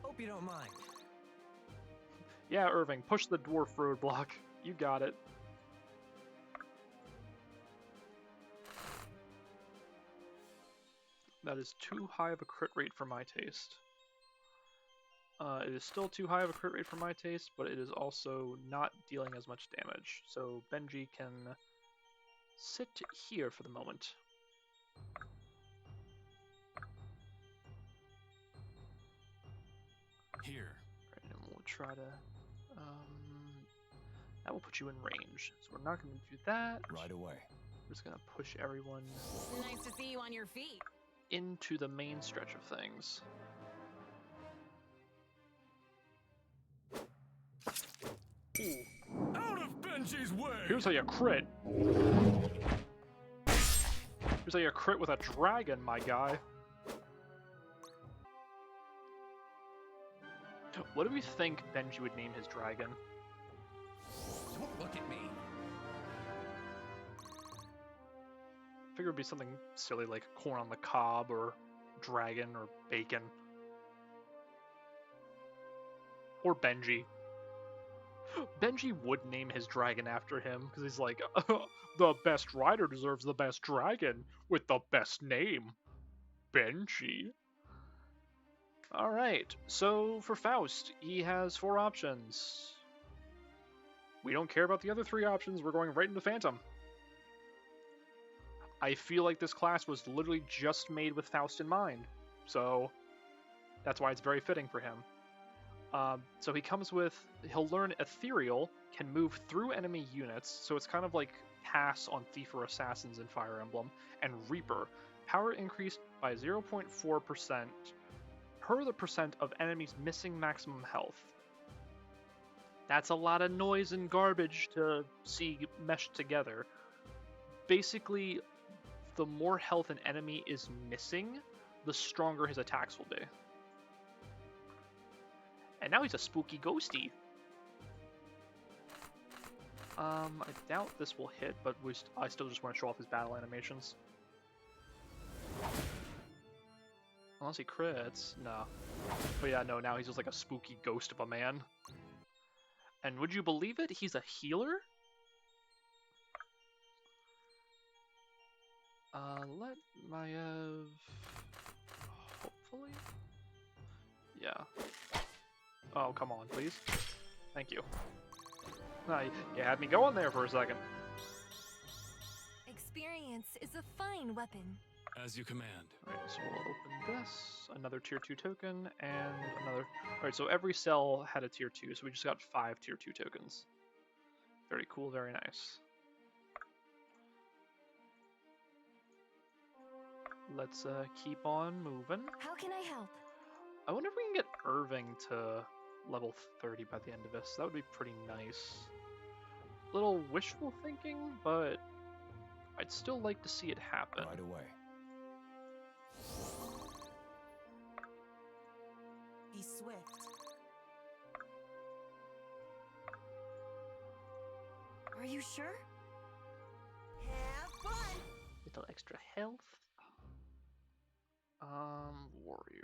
Hope you don't mind. Yeah, Irving, push the dwarf roadblock. You got it. That is too high of a crit rate for my taste. It is still too high of a crit rate for my taste, but it is also not dealing as much damage. So Benji can sit here for the moment. Here. Right, and we'll try to... that will put you in range. So we're not going to do that. Right away. We're just going to push everyone Nice to see you on your feet. into the main stretch of things. Out of Benji's way! Here's how you crit. Here's how you crit with a dragon, my guy. What do we think Benji would name his dragon? Don't look at me. I figure it'd be something silly like corn on the cob or dragon or bacon. Or Benji. Benji would name his dragon after him because he's like, the best rider deserves the best dragon with the best name, Benji. Alright, so for Faust, he has 4 options. We don't care about the other 3 options, we're going right into Phantom. I feel like this class was literally just made with Faust in mind, so that's why it's very fitting for him. So he comes with, he'll learn Ethereal, can move through enemy units, so it's kind of like Pass on Thief or Assassins in Fire Emblem, and Reaper. Power increased by 0.4% per the percent of enemies missing maximum health. That's a lot of noise and garbage to see meshed together. Basically, the more health an enemy is missing, the stronger his attacks will be. And now he's a spooky ghosty. I doubt this will hit, but I still just want to show off his battle animations. Unless he crits, no. But yeah, no, now he's just like a spooky ghost of a man. And would you believe it? He's a healer? Let Maiev... hopefully? Yeah. Oh, come on, please. Thank you. You had me going there for a second. Experience is a fine weapon. As you command. Alright, so we'll open this, another tier 2 token, and another... Alright, so every cell had a tier 2, so we just got 5 tier 2 tokens. Very cool, very nice. Let's keep on moving. How can I help? I wonder if we can get Irving to level 30 by the end of this. That would be pretty nice. Little wishful thinking, but I'd still like to see it happen. Right away. Be swift. Are you sure? Have fun! Little extra health. Warrior.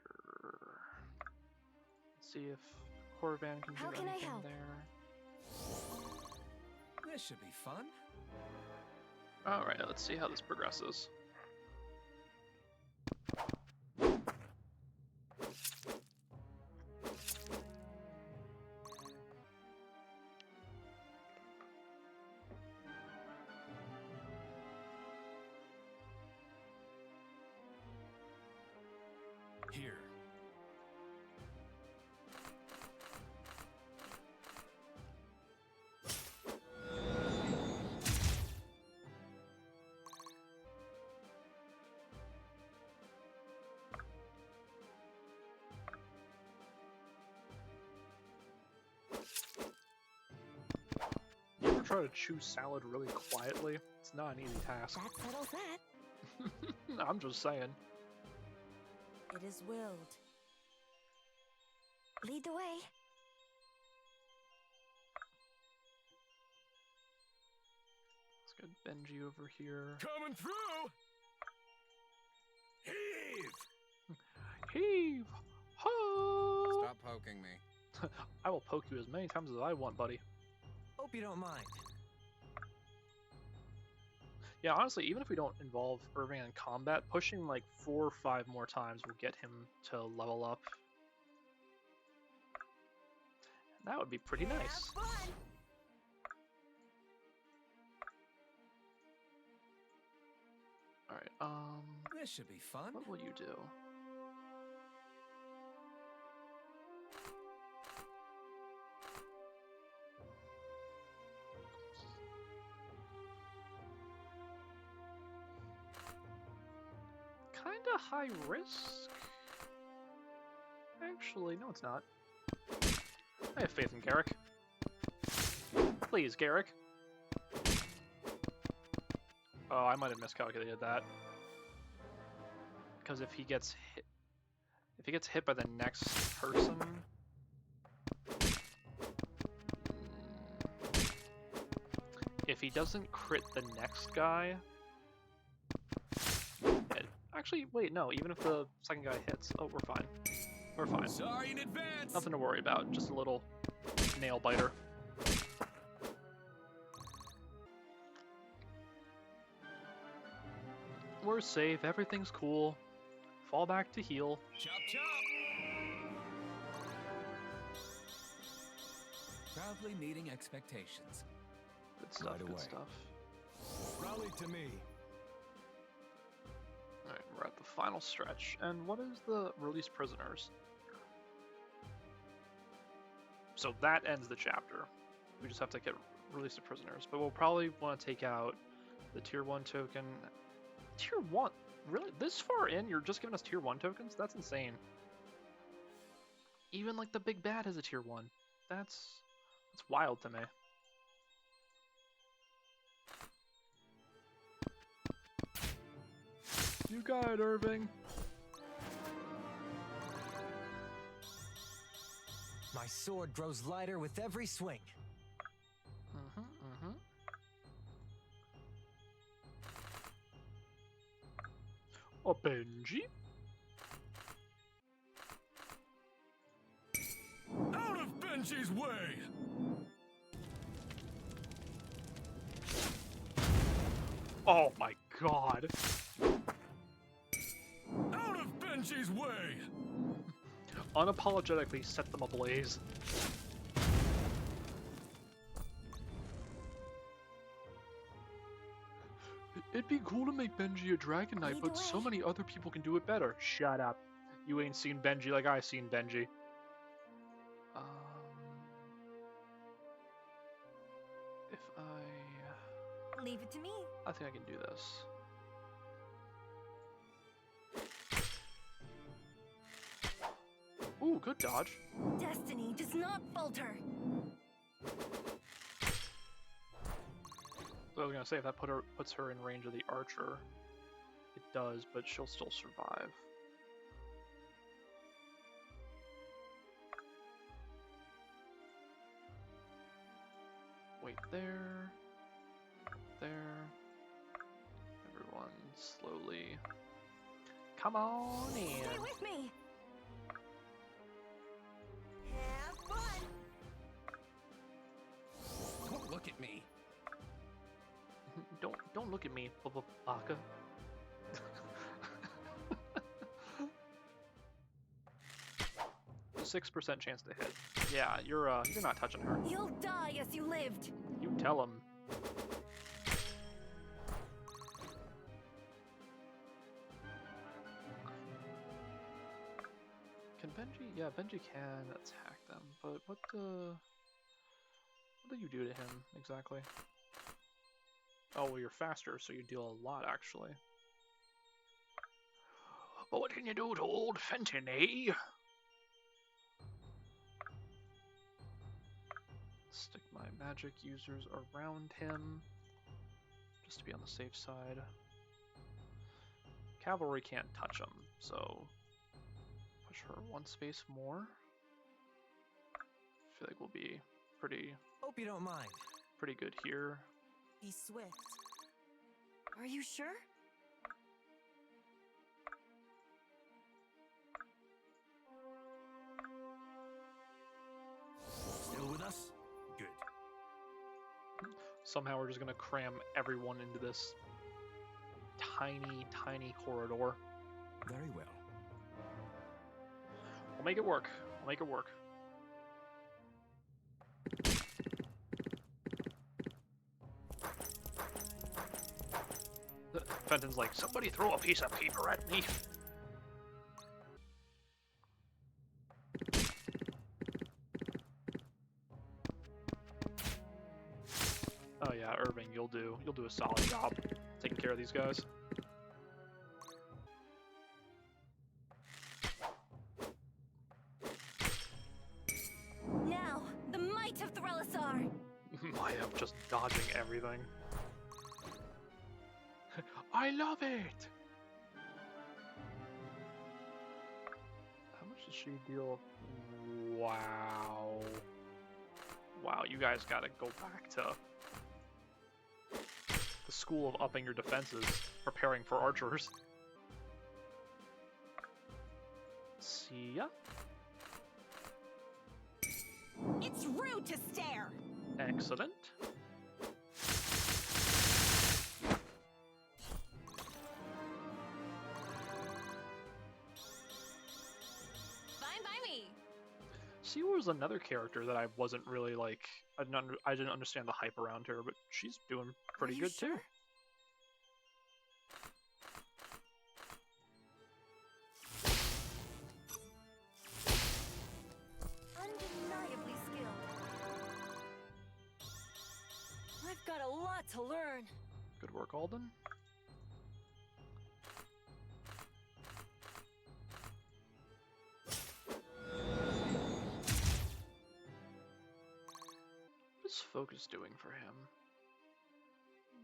Let's see if Corvan can do How can I anything help? there. This should be fun. Alright, let's see how this progresses. Here. You ever try to chew salad really quietly? It's not an easy task. That settles that. I'm just saying. It is willed. Lead the way. Let's get Benji over here. Coming through! Heave! Heave! Ho! Stop poking me. I will poke you as many times as I want, buddy. Hope you don't mind. Yeah, honestly, even if we don't involve Irving in combat, pushing like 4 or 5 more times will get him to level up. That would be pretty nice. Alright, This should be fun. what will you do? Kinda high risk? Actually, no it's not. I have faith in Garrick. Please, Garrick. Oh, I might have miscalculated that. Because if he gets hit by the next person, if he doesn't crit the next guy, actually, wait, no, even if the second guy hits, oh, we're fine. We're fine. Sorry in advance. Nothing to worry about, just a little nail biter. We're safe, everything's cool. Fall back to heal. Chop chop. Proudly meeting expectations. Good stuff, Right good away. stuff. Rally to me. Alright, we're at the final stretch. And what is the released prisoners? So that ends the chapter. We just have to get released the prisoners. But we'll probably want to take out the tier 1 token. Tier 1? Really? This far in, you're just giving us tier 1 tokens? That's insane. Even like the big bad has a tier 1. That's wild to me. You got it, Irving. My sword grows lighter with every swing. Oh, Benji? Out of Benji's way. Oh my god. Out of Benji's way. Unapologetically set them ablaze. It'd be cool to make Benji a Dragon Knight, but so many other people can do it better. Shut up. You ain't seen Benji like I seen Benji. If I... Leave it to me. I think I can do this. Ooh, good dodge. Destiny does not falter. So I was gonna say, if that puts her in range of the archer, it does, but she'll still survive. Wait there. There. Everyone slowly. Come on in. Stay with me. Have fun. Don't look at me. Don't look at me, Baka. 6% chance to hit. Yeah, you're not touching her. You'll die as you lived. You tell him. Can Benji? Yeah, Benji can attack them, but what do you do to him exactly? Oh, well, you're faster, so you deal a lot, actually. But what can you do to old Fenton, eh? Stick my magic users around him, just to be on the safe side. Cavalry can't touch him, so push her 1 space more. I feel like we'll be pretty Hope you don't mind. good here. Be swift. Are you sure? somehow we're just gonna cram everyone into this tiny, tiny corridor. Very well. We'll make it work. We'll make it work. Fenton's like, Somebody throw a piece of paper at me. oh yeah, Irving, you'll do a solid job taking care of these guys. Now, the might of Threllisar! I am just dodging everything. I love it! How much does she deal? Wow. Wow, you guys gotta go back to the school of upping your defenses, preparing for archers. See ya. It's rude to stare! Excellent. Fine by me! She was another character that I wasn't really like. I didn't understand the hype around her, but she's doing pretty you good sure? too. Undeniably skilled. I've got a lot to learn. Good work, Alden. What is focus doing for him?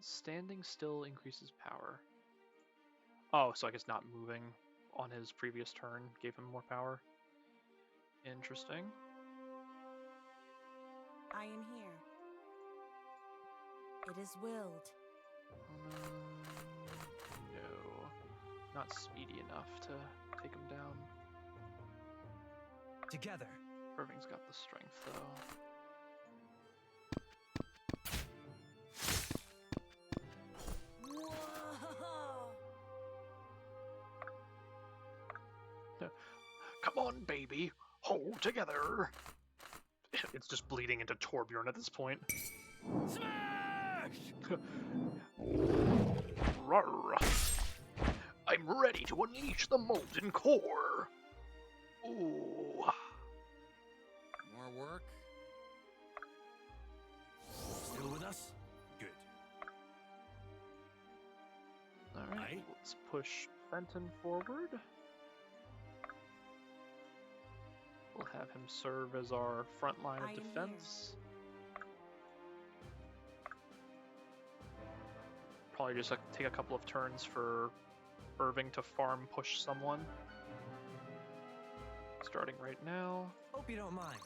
Standing still increases power. Oh, so I guess not moving on his previous turn gave him more power. Interesting. I am here. It is willed. No. Not speedy enough to take him down. Together. Irving's got the strength, though. Whoa! Come on, baby. Hold together. It's just bleeding into Torbjorn at this point. Smash! Rawr. I'm ready to unleash the molten core. Ooh. More work? Still with us? Good. Alright, Aye. let's push Fenton forward. We'll have him serve as our front line I of am here. defense. Probably just take a couple of turns for Irving to farm push someone. Starting right now. Hope you don't mind.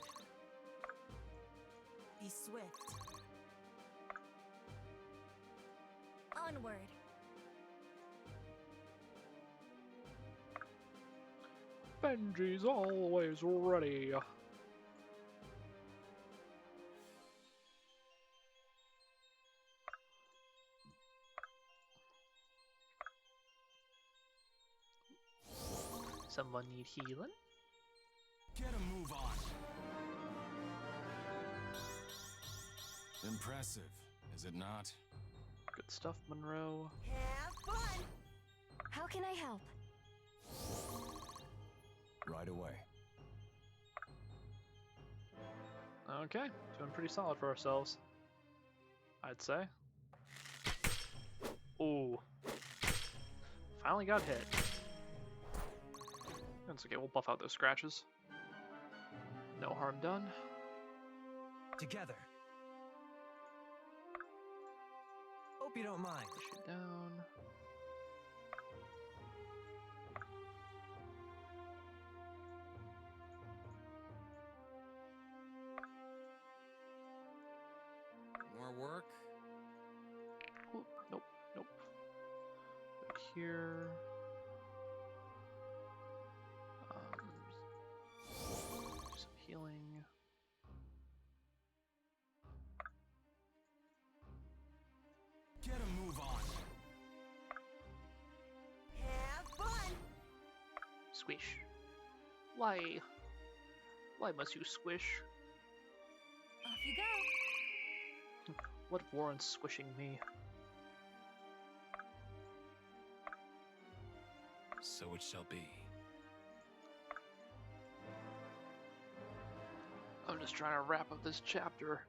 Be swift. Onward. Benji's always ready. Someone need healing? Get a move on. Impressive, is it not? Good stuff, Monroe. Have fun! How can I help? Right away. Okay, doing pretty solid for ourselves, I'd say. Ooh. Finally got hit. That's okay, we'll buff out those scratches. No harm done. Together. Hope you don't mind. Push it down. More work? Ooh, nope, nope. Back here. Some healing. Squish. Why? Why must you squish? Off you go. What warrants squishing me? So it shall be. I'm just trying to wrap up this chapter.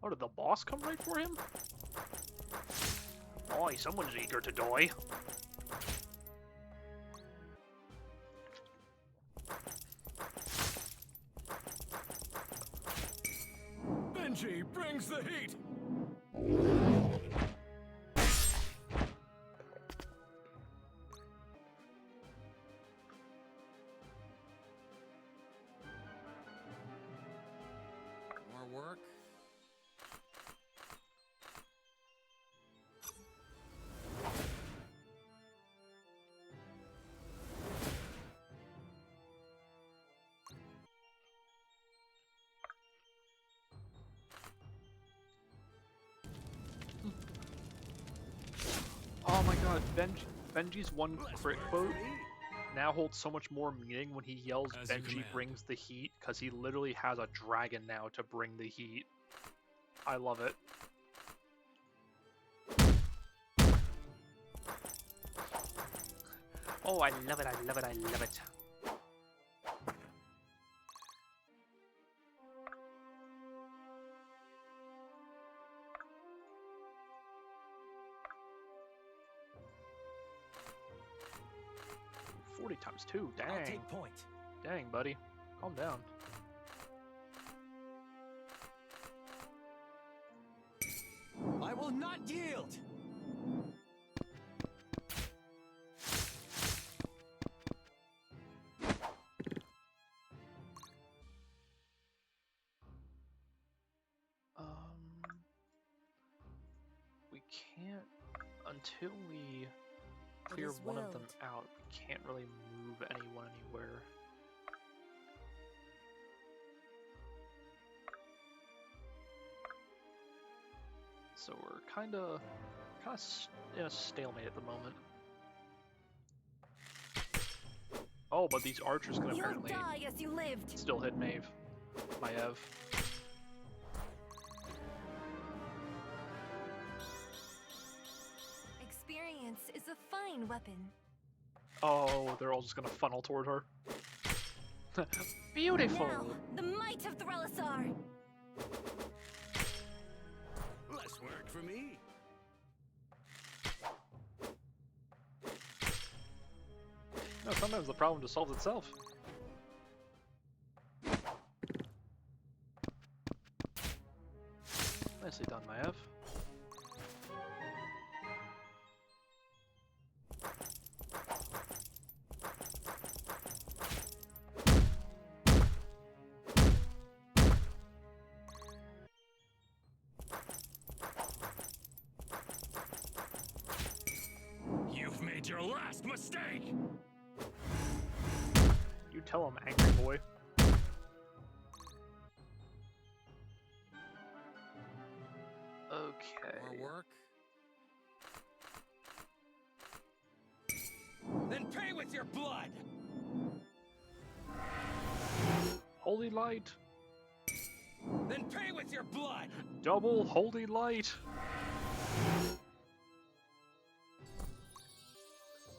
Oh, did the boss come right for him? Oi, someone's eager to die. Benji brings the heat. More work? Oh my god, Benji's one crit quote now holds so much more meaning when he yells As you Benji command. brings the heat, because he literally has a dragon now to bring the heat. I love it. Oh, I love it, I love it, I love it. $40 times 2, I'll dang. take point. Dang, buddy. Calm down. I will not yield. We can't, until we It clear is one of them willed. out, we can't really move anyone anywhere. So we're kind of in a stalemate at the moment. Oh, but these archers can You'll apparently die as you lived. still hit Maev. Experience is a fine weapon. Oh, they're all just gonna funnel toward her. Beautiful! Now, the might of Threllisar. Less work for me. No, sometimes the problem just solves itself. Nicely done, Maev. You've made your last mistake. You tell him, angry boy. Okay. More work? Then pay with your blood. Holy light! Then pay with your blood. Double holy light!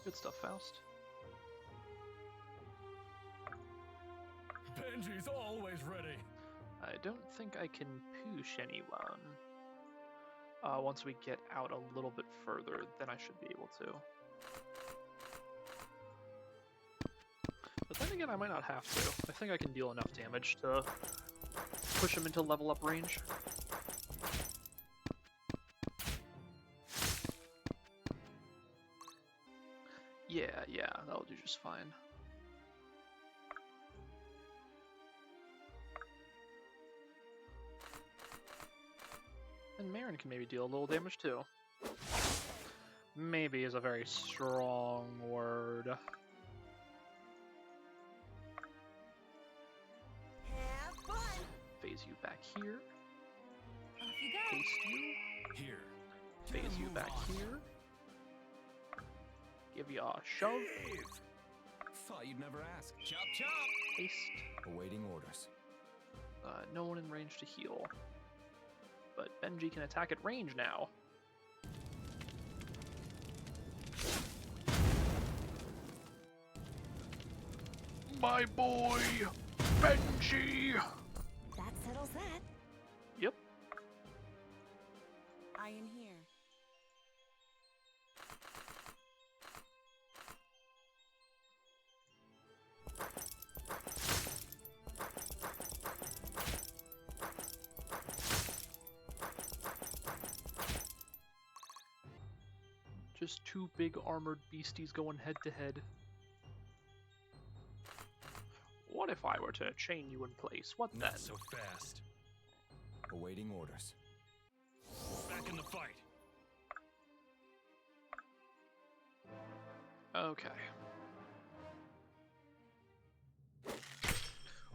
Good stuff, Faust. Benji's always ready. I don't think I can poosh anyone. Once we get out a little bit further, then I should be able to. But then again, I might not have to. I think I can deal enough damage to push him into level up range. Yeah, that'll do just fine. And Marin can maybe deal a little damage too. Maybe is a very strong word. Have fun. Phase you back here. Off you go. Haste you. Here. Phase you Move back on. here. Give you a shove. Leave. Thought you'd never ask. Chop chop! Haste. Awaiting orders. No one in range to heal. But Benji can attack at range now. My boy, Benji! That settles that. Yep. I in here. Just two big armored beasties going head to head. What if I were to chain you in place? What then? Not so fast. Awaiting orders. Back in the fight. Okay.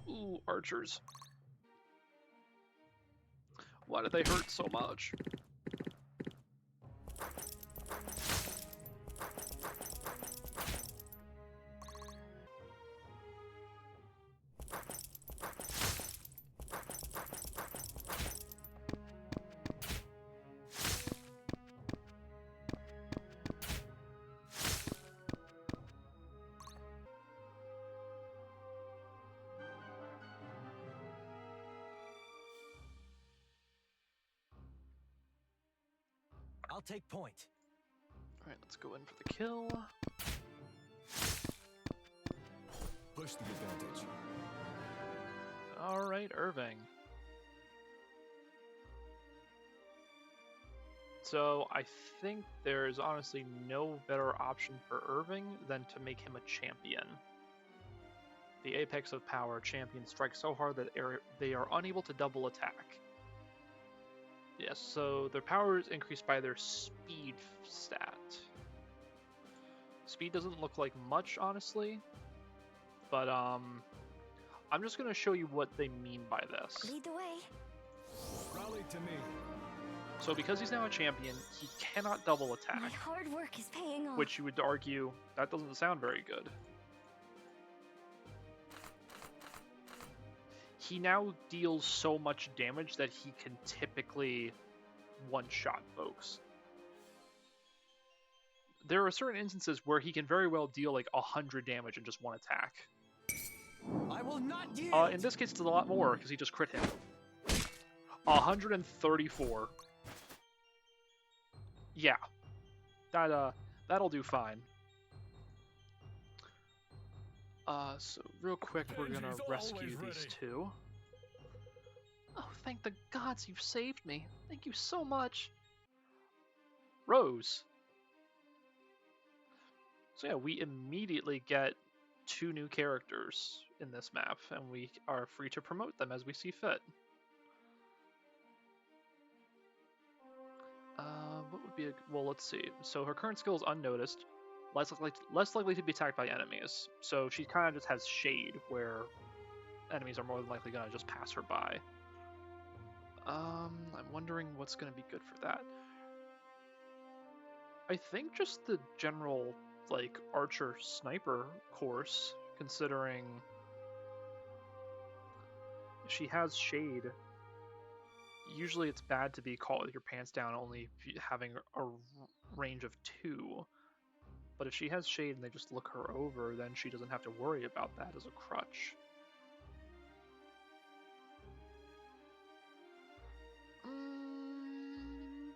Ooh, archers. Why do they hurt so much? I'll take point. Alright, let's go in for the kill. Push the advantage. Alright, Irving. So I think there's honestly no better option for Irving than to make him a champion. The apex of power, champions strike so hard that they are unable to double attack. Yes, so their power is increased by their speed stat. Speed doesn't look like much, honestly, but I'm just going to show you what they mean by this. Lead the way. Rally to me. So because he's now a champion, he cannot double attack, My hard work is paying off. which you would argue, that doesn't sound very good. He now deals so much damage that he can typically one-shot folks. There are certain instances where he can very well deal like 100 damage in just one attack. I will not yield. In this case, it's a lot more because he just crit hit. 134. Yeah, that'll do fine. So real quick, we're gonna Benji's rescue always these ready. two. Oh, thank the gods you've saved me. Thank you so much. Rose. So yeah, we immediately get two new characters in this map, and we are free to promote them as we see fit. What would be a... Well, let's see. So her current skill is unnoticed, less likely to be attacked by enemies. So she kind of just has shade, where enemies are more than likely going to just pass her by. I'm wondering what's going to be good for that. I think just the general, like, archer sniper course, considering she has shade. Usually it's bad to be caught with your pants down only having a range of 2. But if she has shade and they just look her over, then she doesn't have to worry about that as a crutch.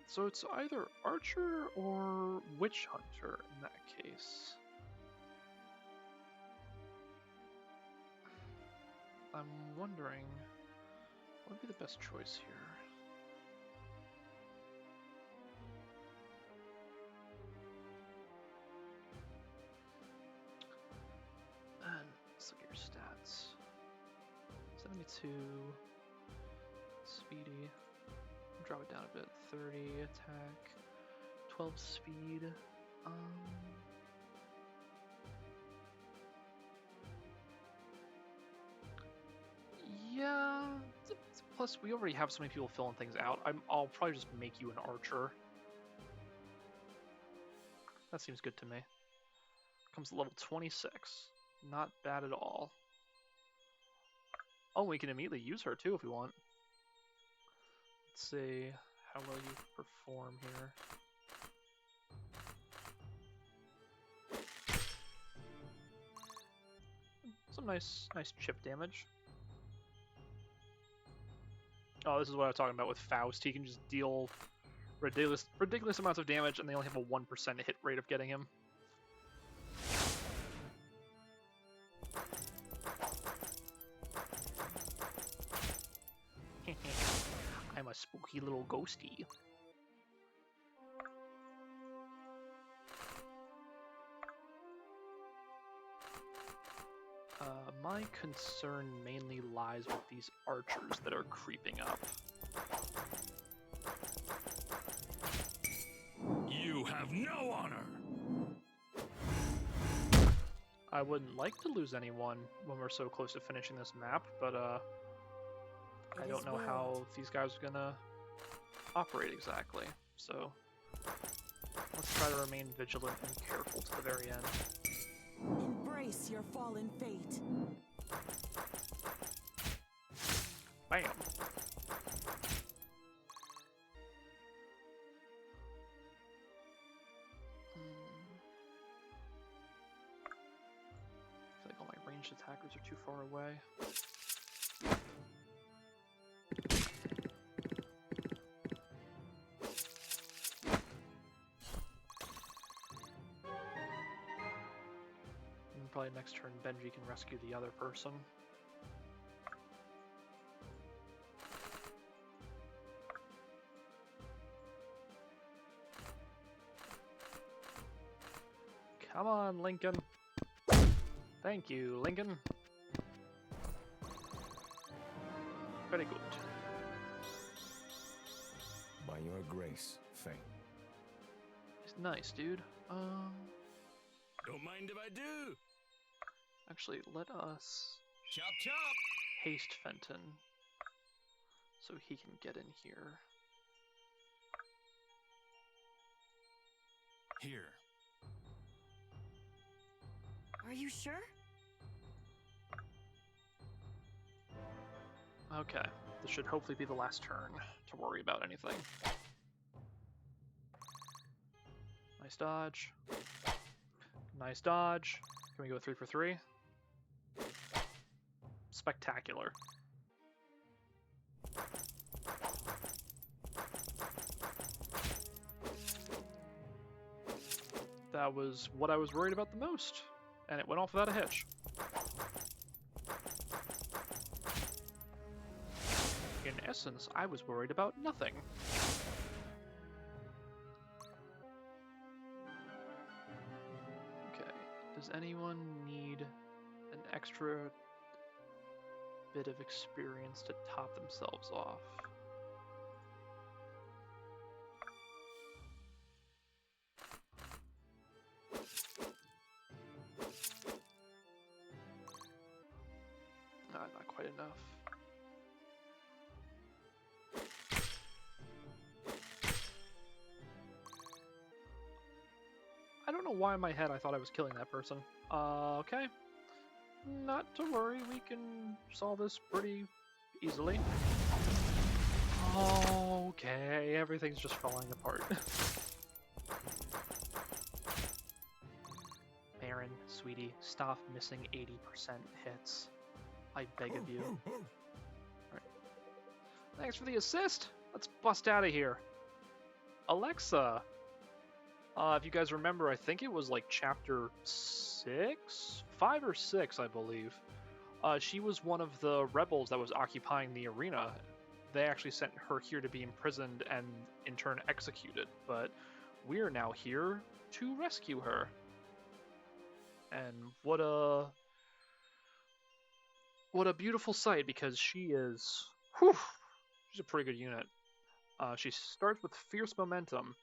So it's either archer or witch hunter in that case. I'm wondering what would be the best choice here. And let's look at your stats. 72 speedy. Drop it down a bit. 30 attack, 12 speed. Yeah. Plus, we already have so many people filling things out. I'll probably just make you an archer. That seems good to me. Comes to level 26. not bad at all. Oh, we can immediately use her too if we want. Let's see how well you perform here. Some nice chip damage. Oh, this is what I was talking about with Faust. He can just deal ridiculous amounts of damage, and they only have a 1% hit rate of getting him. I'm a spooky little ghosty. My concern mainly lies with these archers that are creeping up. You have no honor! I wouldn't like to lose anyone when we're so close to finishing this map, but I don't know how these guys are gonna operate exactly. So let's try to remain vigilant and careful to the very end. Embrace your fallen fate. Bam! I feel like all my ranged attackers are too far away. And probably next turn Benji can rescue the other person. Come on, Lincoln. Thank you, Lincoln. Very good. By your grace, Fate. It's nice, dude. Don't mind if I do! Actually, let us Chop chop! haste Fenton so he can get in here. Here. Are you sure? Okay, this should hopefully be the last turn to worry about anything. Nice dodge. Nice dodge. Can we go 3 for 3? Spectacular. That was what I was worried about the most, and it went off without a hitch. In essence, I was worried about nothing. Okay, does anyone need an extra bit of experience to top themselves off? Not quite enough. I don't know why in my head I thought I was killing that person. Okay. Not to worry, we can solve this pretty easily. Okay, everything's just falling apart. Baron, sweetie, stop missing 80% hits. I beg of you. Alright. Thanks for the assist! Let's bust out of here. Alexa! If you guys remember, I think it was like chapter 6? 5 or 6, I believe. She was one of the rebels that was occupying the arena. They actually sent her here to be imprisoned and in turn executed, but we're now here to rescue her. And what a beautiful sight, because she is, whew, she's a pretty good unit. She starts with fierce momentum.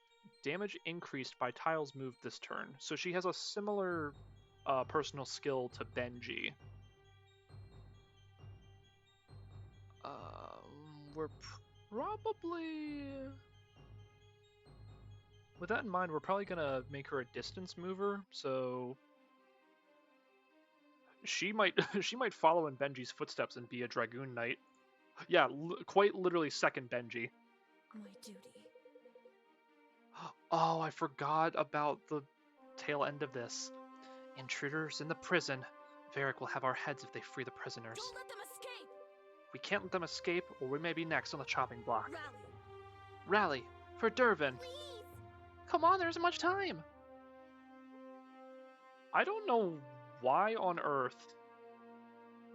Damage increased by tiles moved this turn. So she has a similar personal skill to Benji. We're probably... With that in mind, we're probably going to make her a distance mover, so... she might she might follow in Benji's footsteps and be a Dragoon Knight. Yeah, quite literally second Benji. My duty. Oh, I forgot about the tail end of this. Intruders in the prison. Varric will have our heads if they free the prisoners. Don't let them escape! We can't let them escape, or we may be next on the chopping block. Rally! Rally for Dervin. Please! Come on, there isn't much time. I don't know why on earth.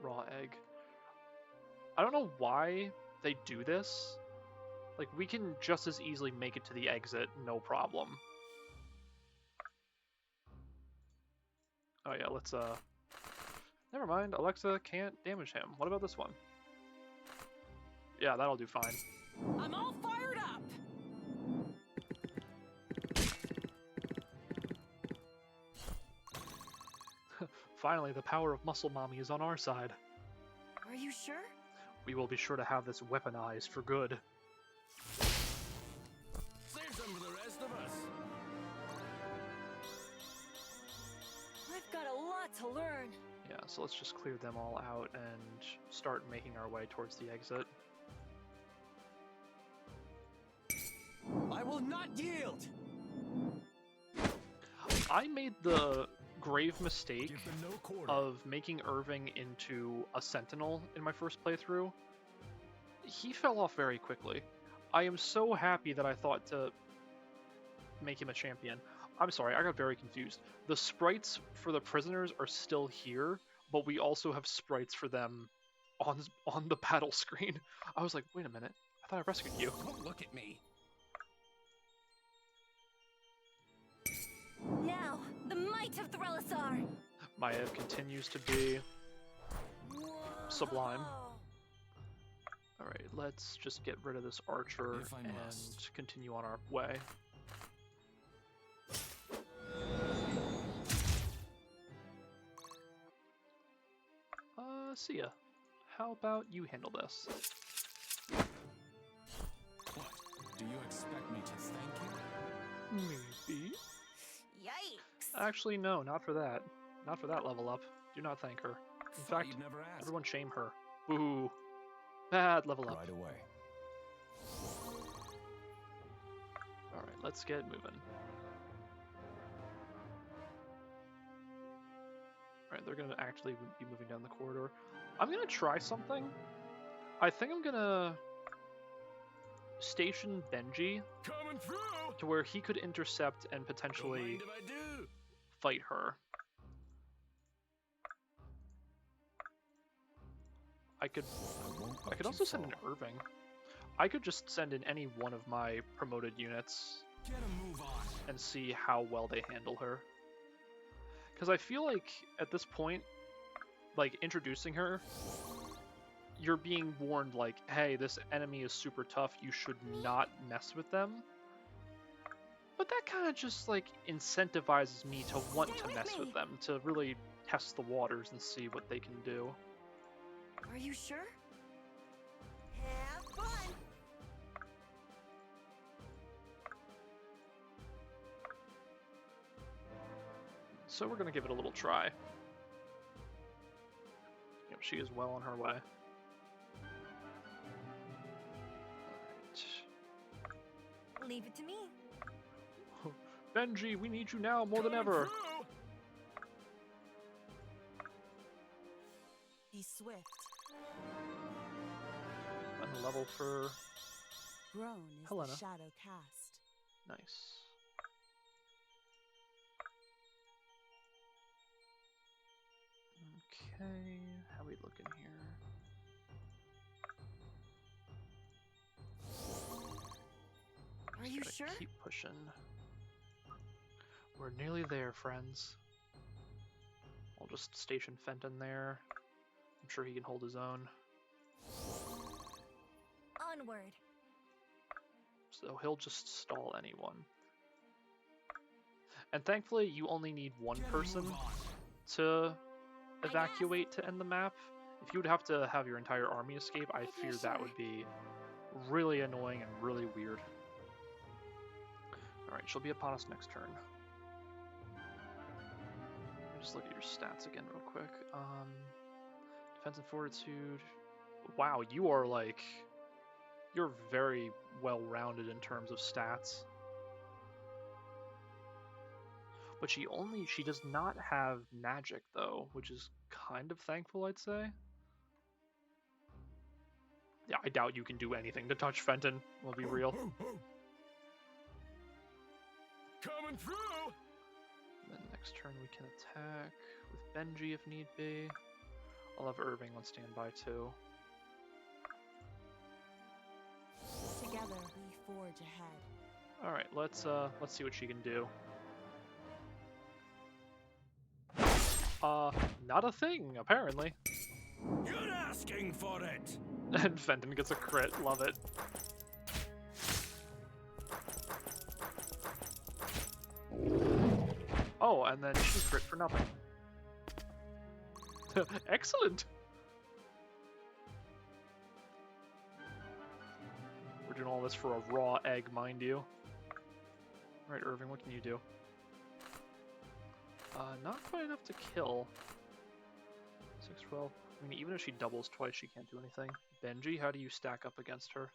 Raw egg. I don't know why they do this. Like, we can just as easily make it to the exit, no problem. Oh yeah, let's never mind, Alexa can't damage him. What about this one? Yeah, that'll do fine. I'm all fired up! Finally, the power of Muscle Mommy is on our side. Are you sure? We will be sure to have this weaponized for good. Save some for the rest of us. I've got a lot to learn. Yeah, so let's just clear them all out and start making our way towards the exit. I will not yield! I made the grave mistake Give them no quarter. of making Irving into a sentinel in my first playthrough. He fell off very quickly. I am so happy that I thought to make him a champion. I'm sorry, I got very confused. The sprites for the prisoners are still here, but we also have sprites for them on the battle screen. I was like, wait a minute, I thought I rescued you. Don't look at me. Now, the might of Threlisar! Maev continues to be sublime. Alright, let's just get rid of this archer If I and must. continue on our way. See ya. How about you handle this? What? Do you expect me to thank you? Maybe. Yikes! Actually, no, not for that. Not for that level up. Do not thank her. In Thought fact, you'd never ask. everyone shame her. Boo. Bad level up. Right away. Alright, let's get moving. Alright, they're gonna actually be moving down the corridor. I'm gonna try something. I think I'm gonna station Benji Coming through. to where he could intercept and Don't potentially mind if I do. fight her. I could won't I let could you also send in fall. Irving. I could just send in any one of my promoted units Get a move on. and see how well they handle her. Because I feel like at this point, like introducing her, you're being warned like, hey, this enemy is super tough, you should not mess with them. But that kind of just like incentivizes me to want Stay to with mess me. with them, to really test the waters and see what they can do. Are you sure? Have fun! So we're gonna give it a little try. Yep, she is well on her way. Alright. Leave it to me. Benji, we need you now more than Coming ever. through. Be swift. I'm the level for Grown is Helena. the shadow cast. nice. Okay, how we looking here? Are you Gotta sure? keep pushing. We're nearly there, friends. I'll just station Fenton there. I'm sure he can hold his own. Onward. So he'll just stall anyone. And thankfully, you only need one Get a person move on. to guess. evacuate to end the map. If you would have to have your entire army escape, I fear guess that you're- would be really annoying and really weird. Alright, she'll be upon us next turn. just look at your stats again real quick. Defense and fortitude. Wow, you are like, you're very well rounded in terms of stats. But she does not have magic though, which is kind of thankful, I'd say. Yeah, I doubt you can do anything to touch Fenton, we'll be real. Coming through! Then next turn we can attack with Benji if need be. I'll have Irving on standby too. Together we forge ahead. Alright, let's see what she can do. Not a thing, apparently. You're asking for it! And Fenton gets a crit, love it. Oh, and then she crit for nothing. Excellent! We're doing all this for a raw egg, mind you. Alright, Irving, what can you do? Not quite enough to kill. 6-12. I mean, even if she doubles twice, she can't do anything. Benji, how do you stack up against her?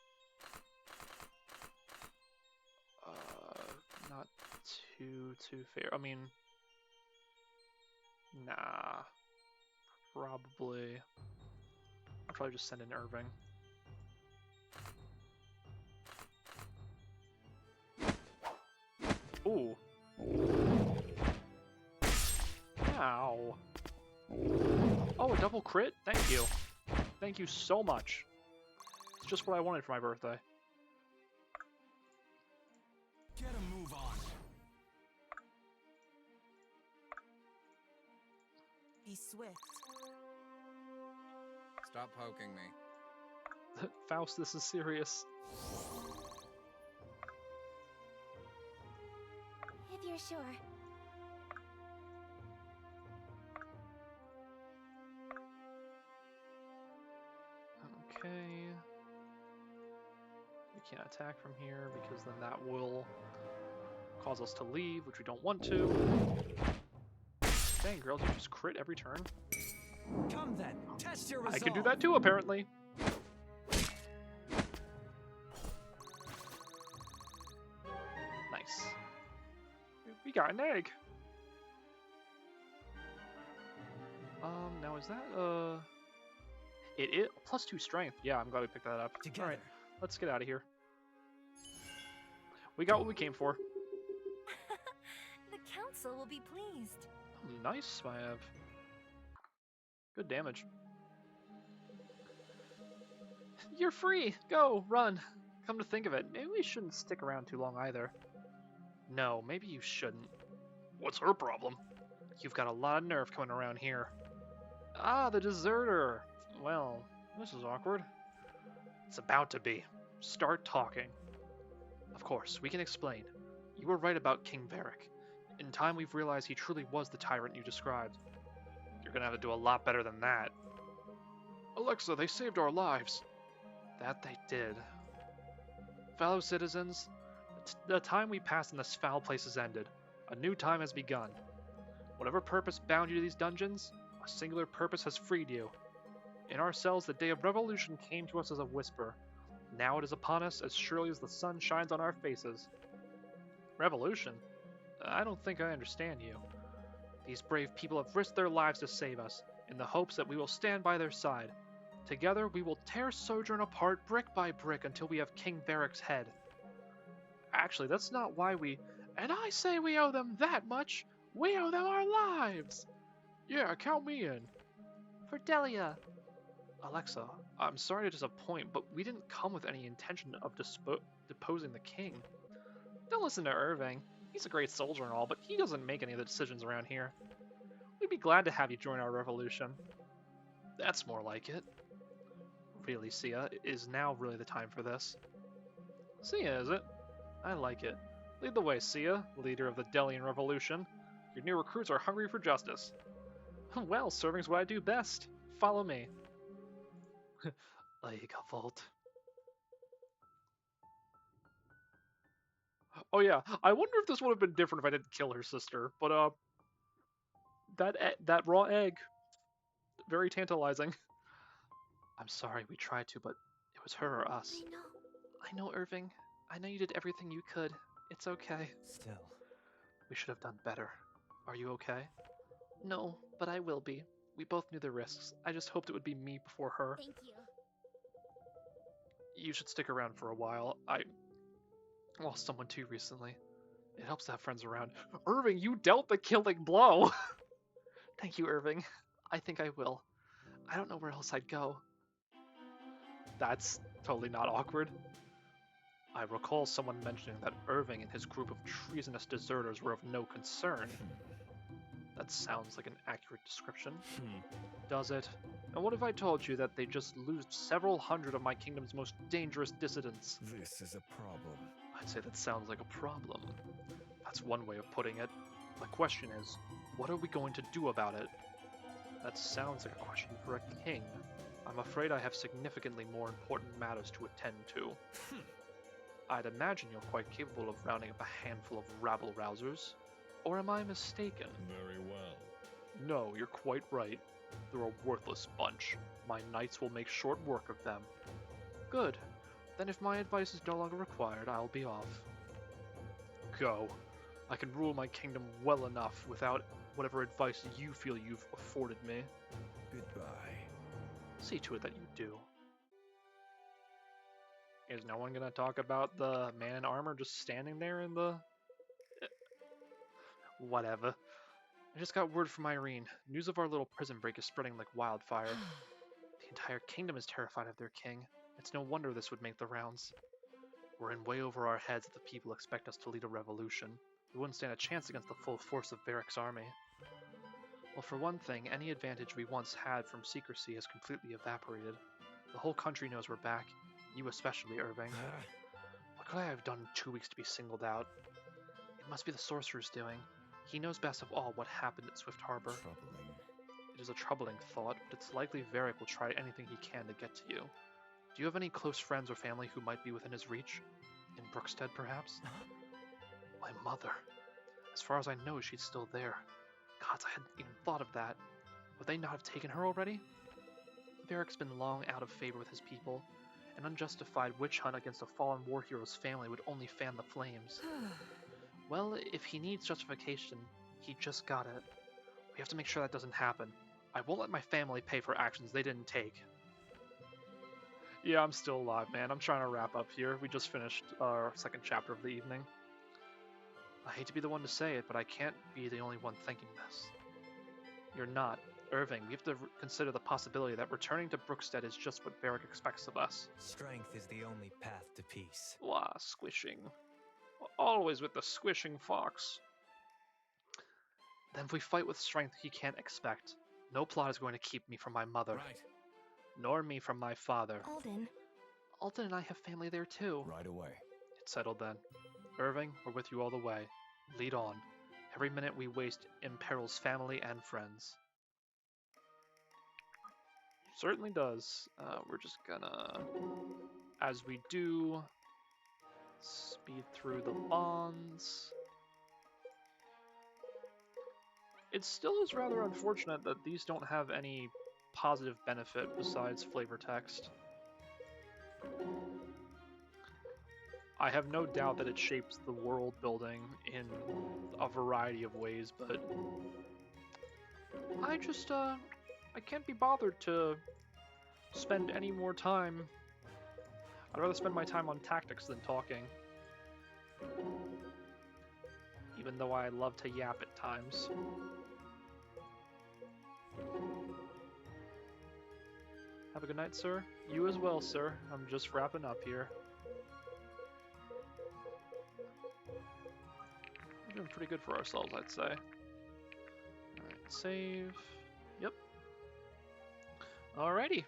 Not too fair. I mean, nah. Probably. I'll probably just send in Irving. Ooh. Ow. Oh, a double crit? Thank you. Thank you so much. It's just what I wanted for my birthday. Get a move on. Be swift. Stop poking me. Faust, this is serious. If you're sure. Okay. We can't attack from here because then that will cause us to leave, which we don't want to. Dang, girl, you just crit every turn? Come then, test your resolve. I can do that too, apparently. Nice. We got an egg. Now is that, It is +2 strength. Yeah, I'm glad we picked that up. Together. Alright, let's get out of here. We got what we came for. The council will be pleased. Oh, nice, Maiev. Good damage. You're free! Go, run! Come to think of it, maybe we shouldn't stick around too long either. No, maybe you shouldn't. What's her problem? You've got a lot of nerve coming around here. Ah, the deserter! Well, this is awkward. It's about to be. Start talking. Of course, we can explain. You were right about King Varric. In time, we've realized he truly was the tyrant you described. You're gonna have to do a lot better than that. Alexa, they saved our lives. That they did. Fellow citizens, the time we passed in this foul place has ended. A new time has begun. Whatever purpose bound you to these dungeons, a singular purpose has freed you. In our cells, the day of revolution came to us as a whisper. Now it is upon us as surely as the sun shines on our faces. Revolution? I don't think I understand you. These brave people have risked their lives to save us, in the hopes that we will stand by their side. Together, we will tear Sojourn apart brick by brick until we have King Varric's head. Actually, that's not why we... And I say we owe them that much! We owe them our lives! Yeah, count me in. For Delia. Alexa, I'm sorry to disappoint, but we didn't come with any intention of deposing the king. Don't listen to Irving. He's a great soldier and all, but he doesn't make any of the decisions around here. We'd be glad to have you join our revolution. That's more like it. Really, Sia, is now really the time for this. Sia, is it? I like it. Lead the way, Sia, leader of the Delian Revolution. Your new recruits are hungry for justice. Well, serving's what I do best. Follow me. Like a vault. Oh yeah, I wonder if this would have been different if I didn't kill her sister, but that raw egg, very tantalizing. I'm sorry we tried to, but it was her or us. I know. I know, Irving. I know you did everything you could. It's okay. Still. We should have done better. Are you okay? No, but I will be. We both knew the risks. I just hoped it would be me before her. Thank you. You should stick around for a while. I lost someone too recently. It helps to have friends around. Irving, you dealt the killing blow! Thank you, Irving. I think I will. I don't know where else I'd go. That's totally not awkward. I recall someone mentioning that Irving and his group of treasonous deserters were of no concern. That sounds like an accurate description. Does it? And what if I told you that they just loosed several hundred of my kingdom's most dangerous dissidents? This is a problem. I'd say that sounds like a problem. That's one way of putting it. The question is, what are we going to do about it? That sounds like a question for a king. I'm afraid I have significantly more important matters to attend to. I'd imagine you're quite capable of rounding up a handful of rabble-rousers. Or am I mistaken? Very well. No, you're quite right. They're a worthless bunch. My knights will make short work of them. Good. Then if my advice is no longer required, I'll be off. Go. I can rule my kingdom well enough without whatever advice you feel you've afforded me. Goodbye. See to it that you do. Is no one gonna talk about the man in armor just standing there in the... Whatever. I just got word from Irene. News of our little prison break is spreading like wildfire. The entire kingdom is terrified of their king. It's no wonder this would make the rounds. We're in way over our heads if the people expect us to lead a revolution. We wouldn't stand a chance against the full force of Varric's army. Well, for one thing, any advantage we once had from secrecy has completely evaporated. The whole country knows we're back. You especially, Irving. What could I have done in 2 weeks to be singled out? It must be the sorcerer's doing. He knows best of all what happened at Swift Harbor. Troubling. It is a troubling thought, but it's likely Varric will try anything he can to get to you. Do you have any close friends or family who might be within his reach? In Brookstead, perhaps? My mother. As far as I know, she's still there. Gods, I hadn't even thought of that. Would they not have taken her already? Varric's been long out of favor with his people. An unjustified witch hunt against a fallen war hero's family would only fan the flames. Well, if he needs justification, he just got it. We have to make sure that doesn't happen. I won't let my family pay for actions they didn't take. Yeah, I'm still alive, man. I'm trying to wrap up here. We just finished our second chapter of the evening. I hate to be the one to say it, but I can't be the only one thinking this. You're not. Irving, we have to consider the possibility that returning to Brookstead is just what Varric expects of us. Strength is the only path to peace. Wah, squishing. Always with the squishing fox. Then if we fight with strength he can't expect, no plot is going to keep me from my mother. Right. Nor me from my father. Alden. Alden and I have family there too. Right away. It's settled then. Irving, we're with you all the way. Lead on. Every minute we waste imperils family and friends. Certainly does. We're just gonna, as we do, speed through the bonds. It still is rather unfortunate that these don't have any positive benefit besides flavor text. I have no doubt that it shapes the world building in a variety of ways, but I just, I can't be bothered to spend any more time. I'd rather spend my time on tactics than talking. Even though I love to yap at times. Have a good night, sir. You as well, sir. I'm just wrapping up here. We're doing pretty good for ourselves, I'd say. Alright, save. Yep. Alrighty.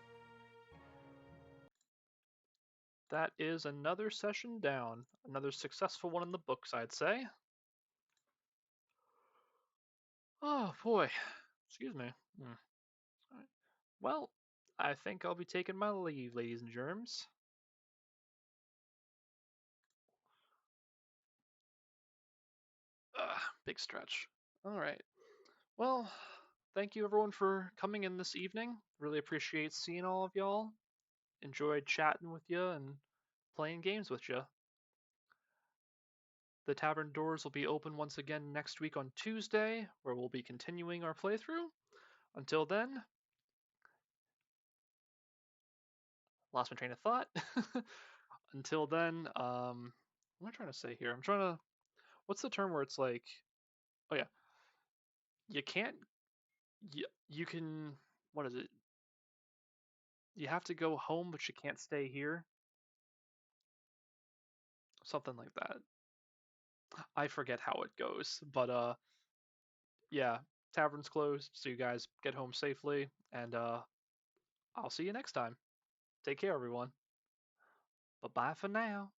That is another session down. Another successful one in the books, I'd say. Oh, boy. Excuse me. Alright. Well, I think I'll be taking my leave, ladies and germs. Big stretch. Alright. Well, thank you everyone for coming in this evening. Really appreciate seeing all of y'all. Enjoyed chatting with you and playing games with you. The tavern doors will be open once again next week on Tuesday, where we'll be continuing our playthrough. Until then, lost my train of thought. Until then, what am I trying to say here? I'm trying to. What's the term where it's like, oh yeah, you can't. You can. What is it? You have to go home, but you can't stay here. Something like that. I forget how it goes, but yeah, tavern's closed, so you guys get home safely, and I'll see you next time. Take care, everyone. Bye bye for now.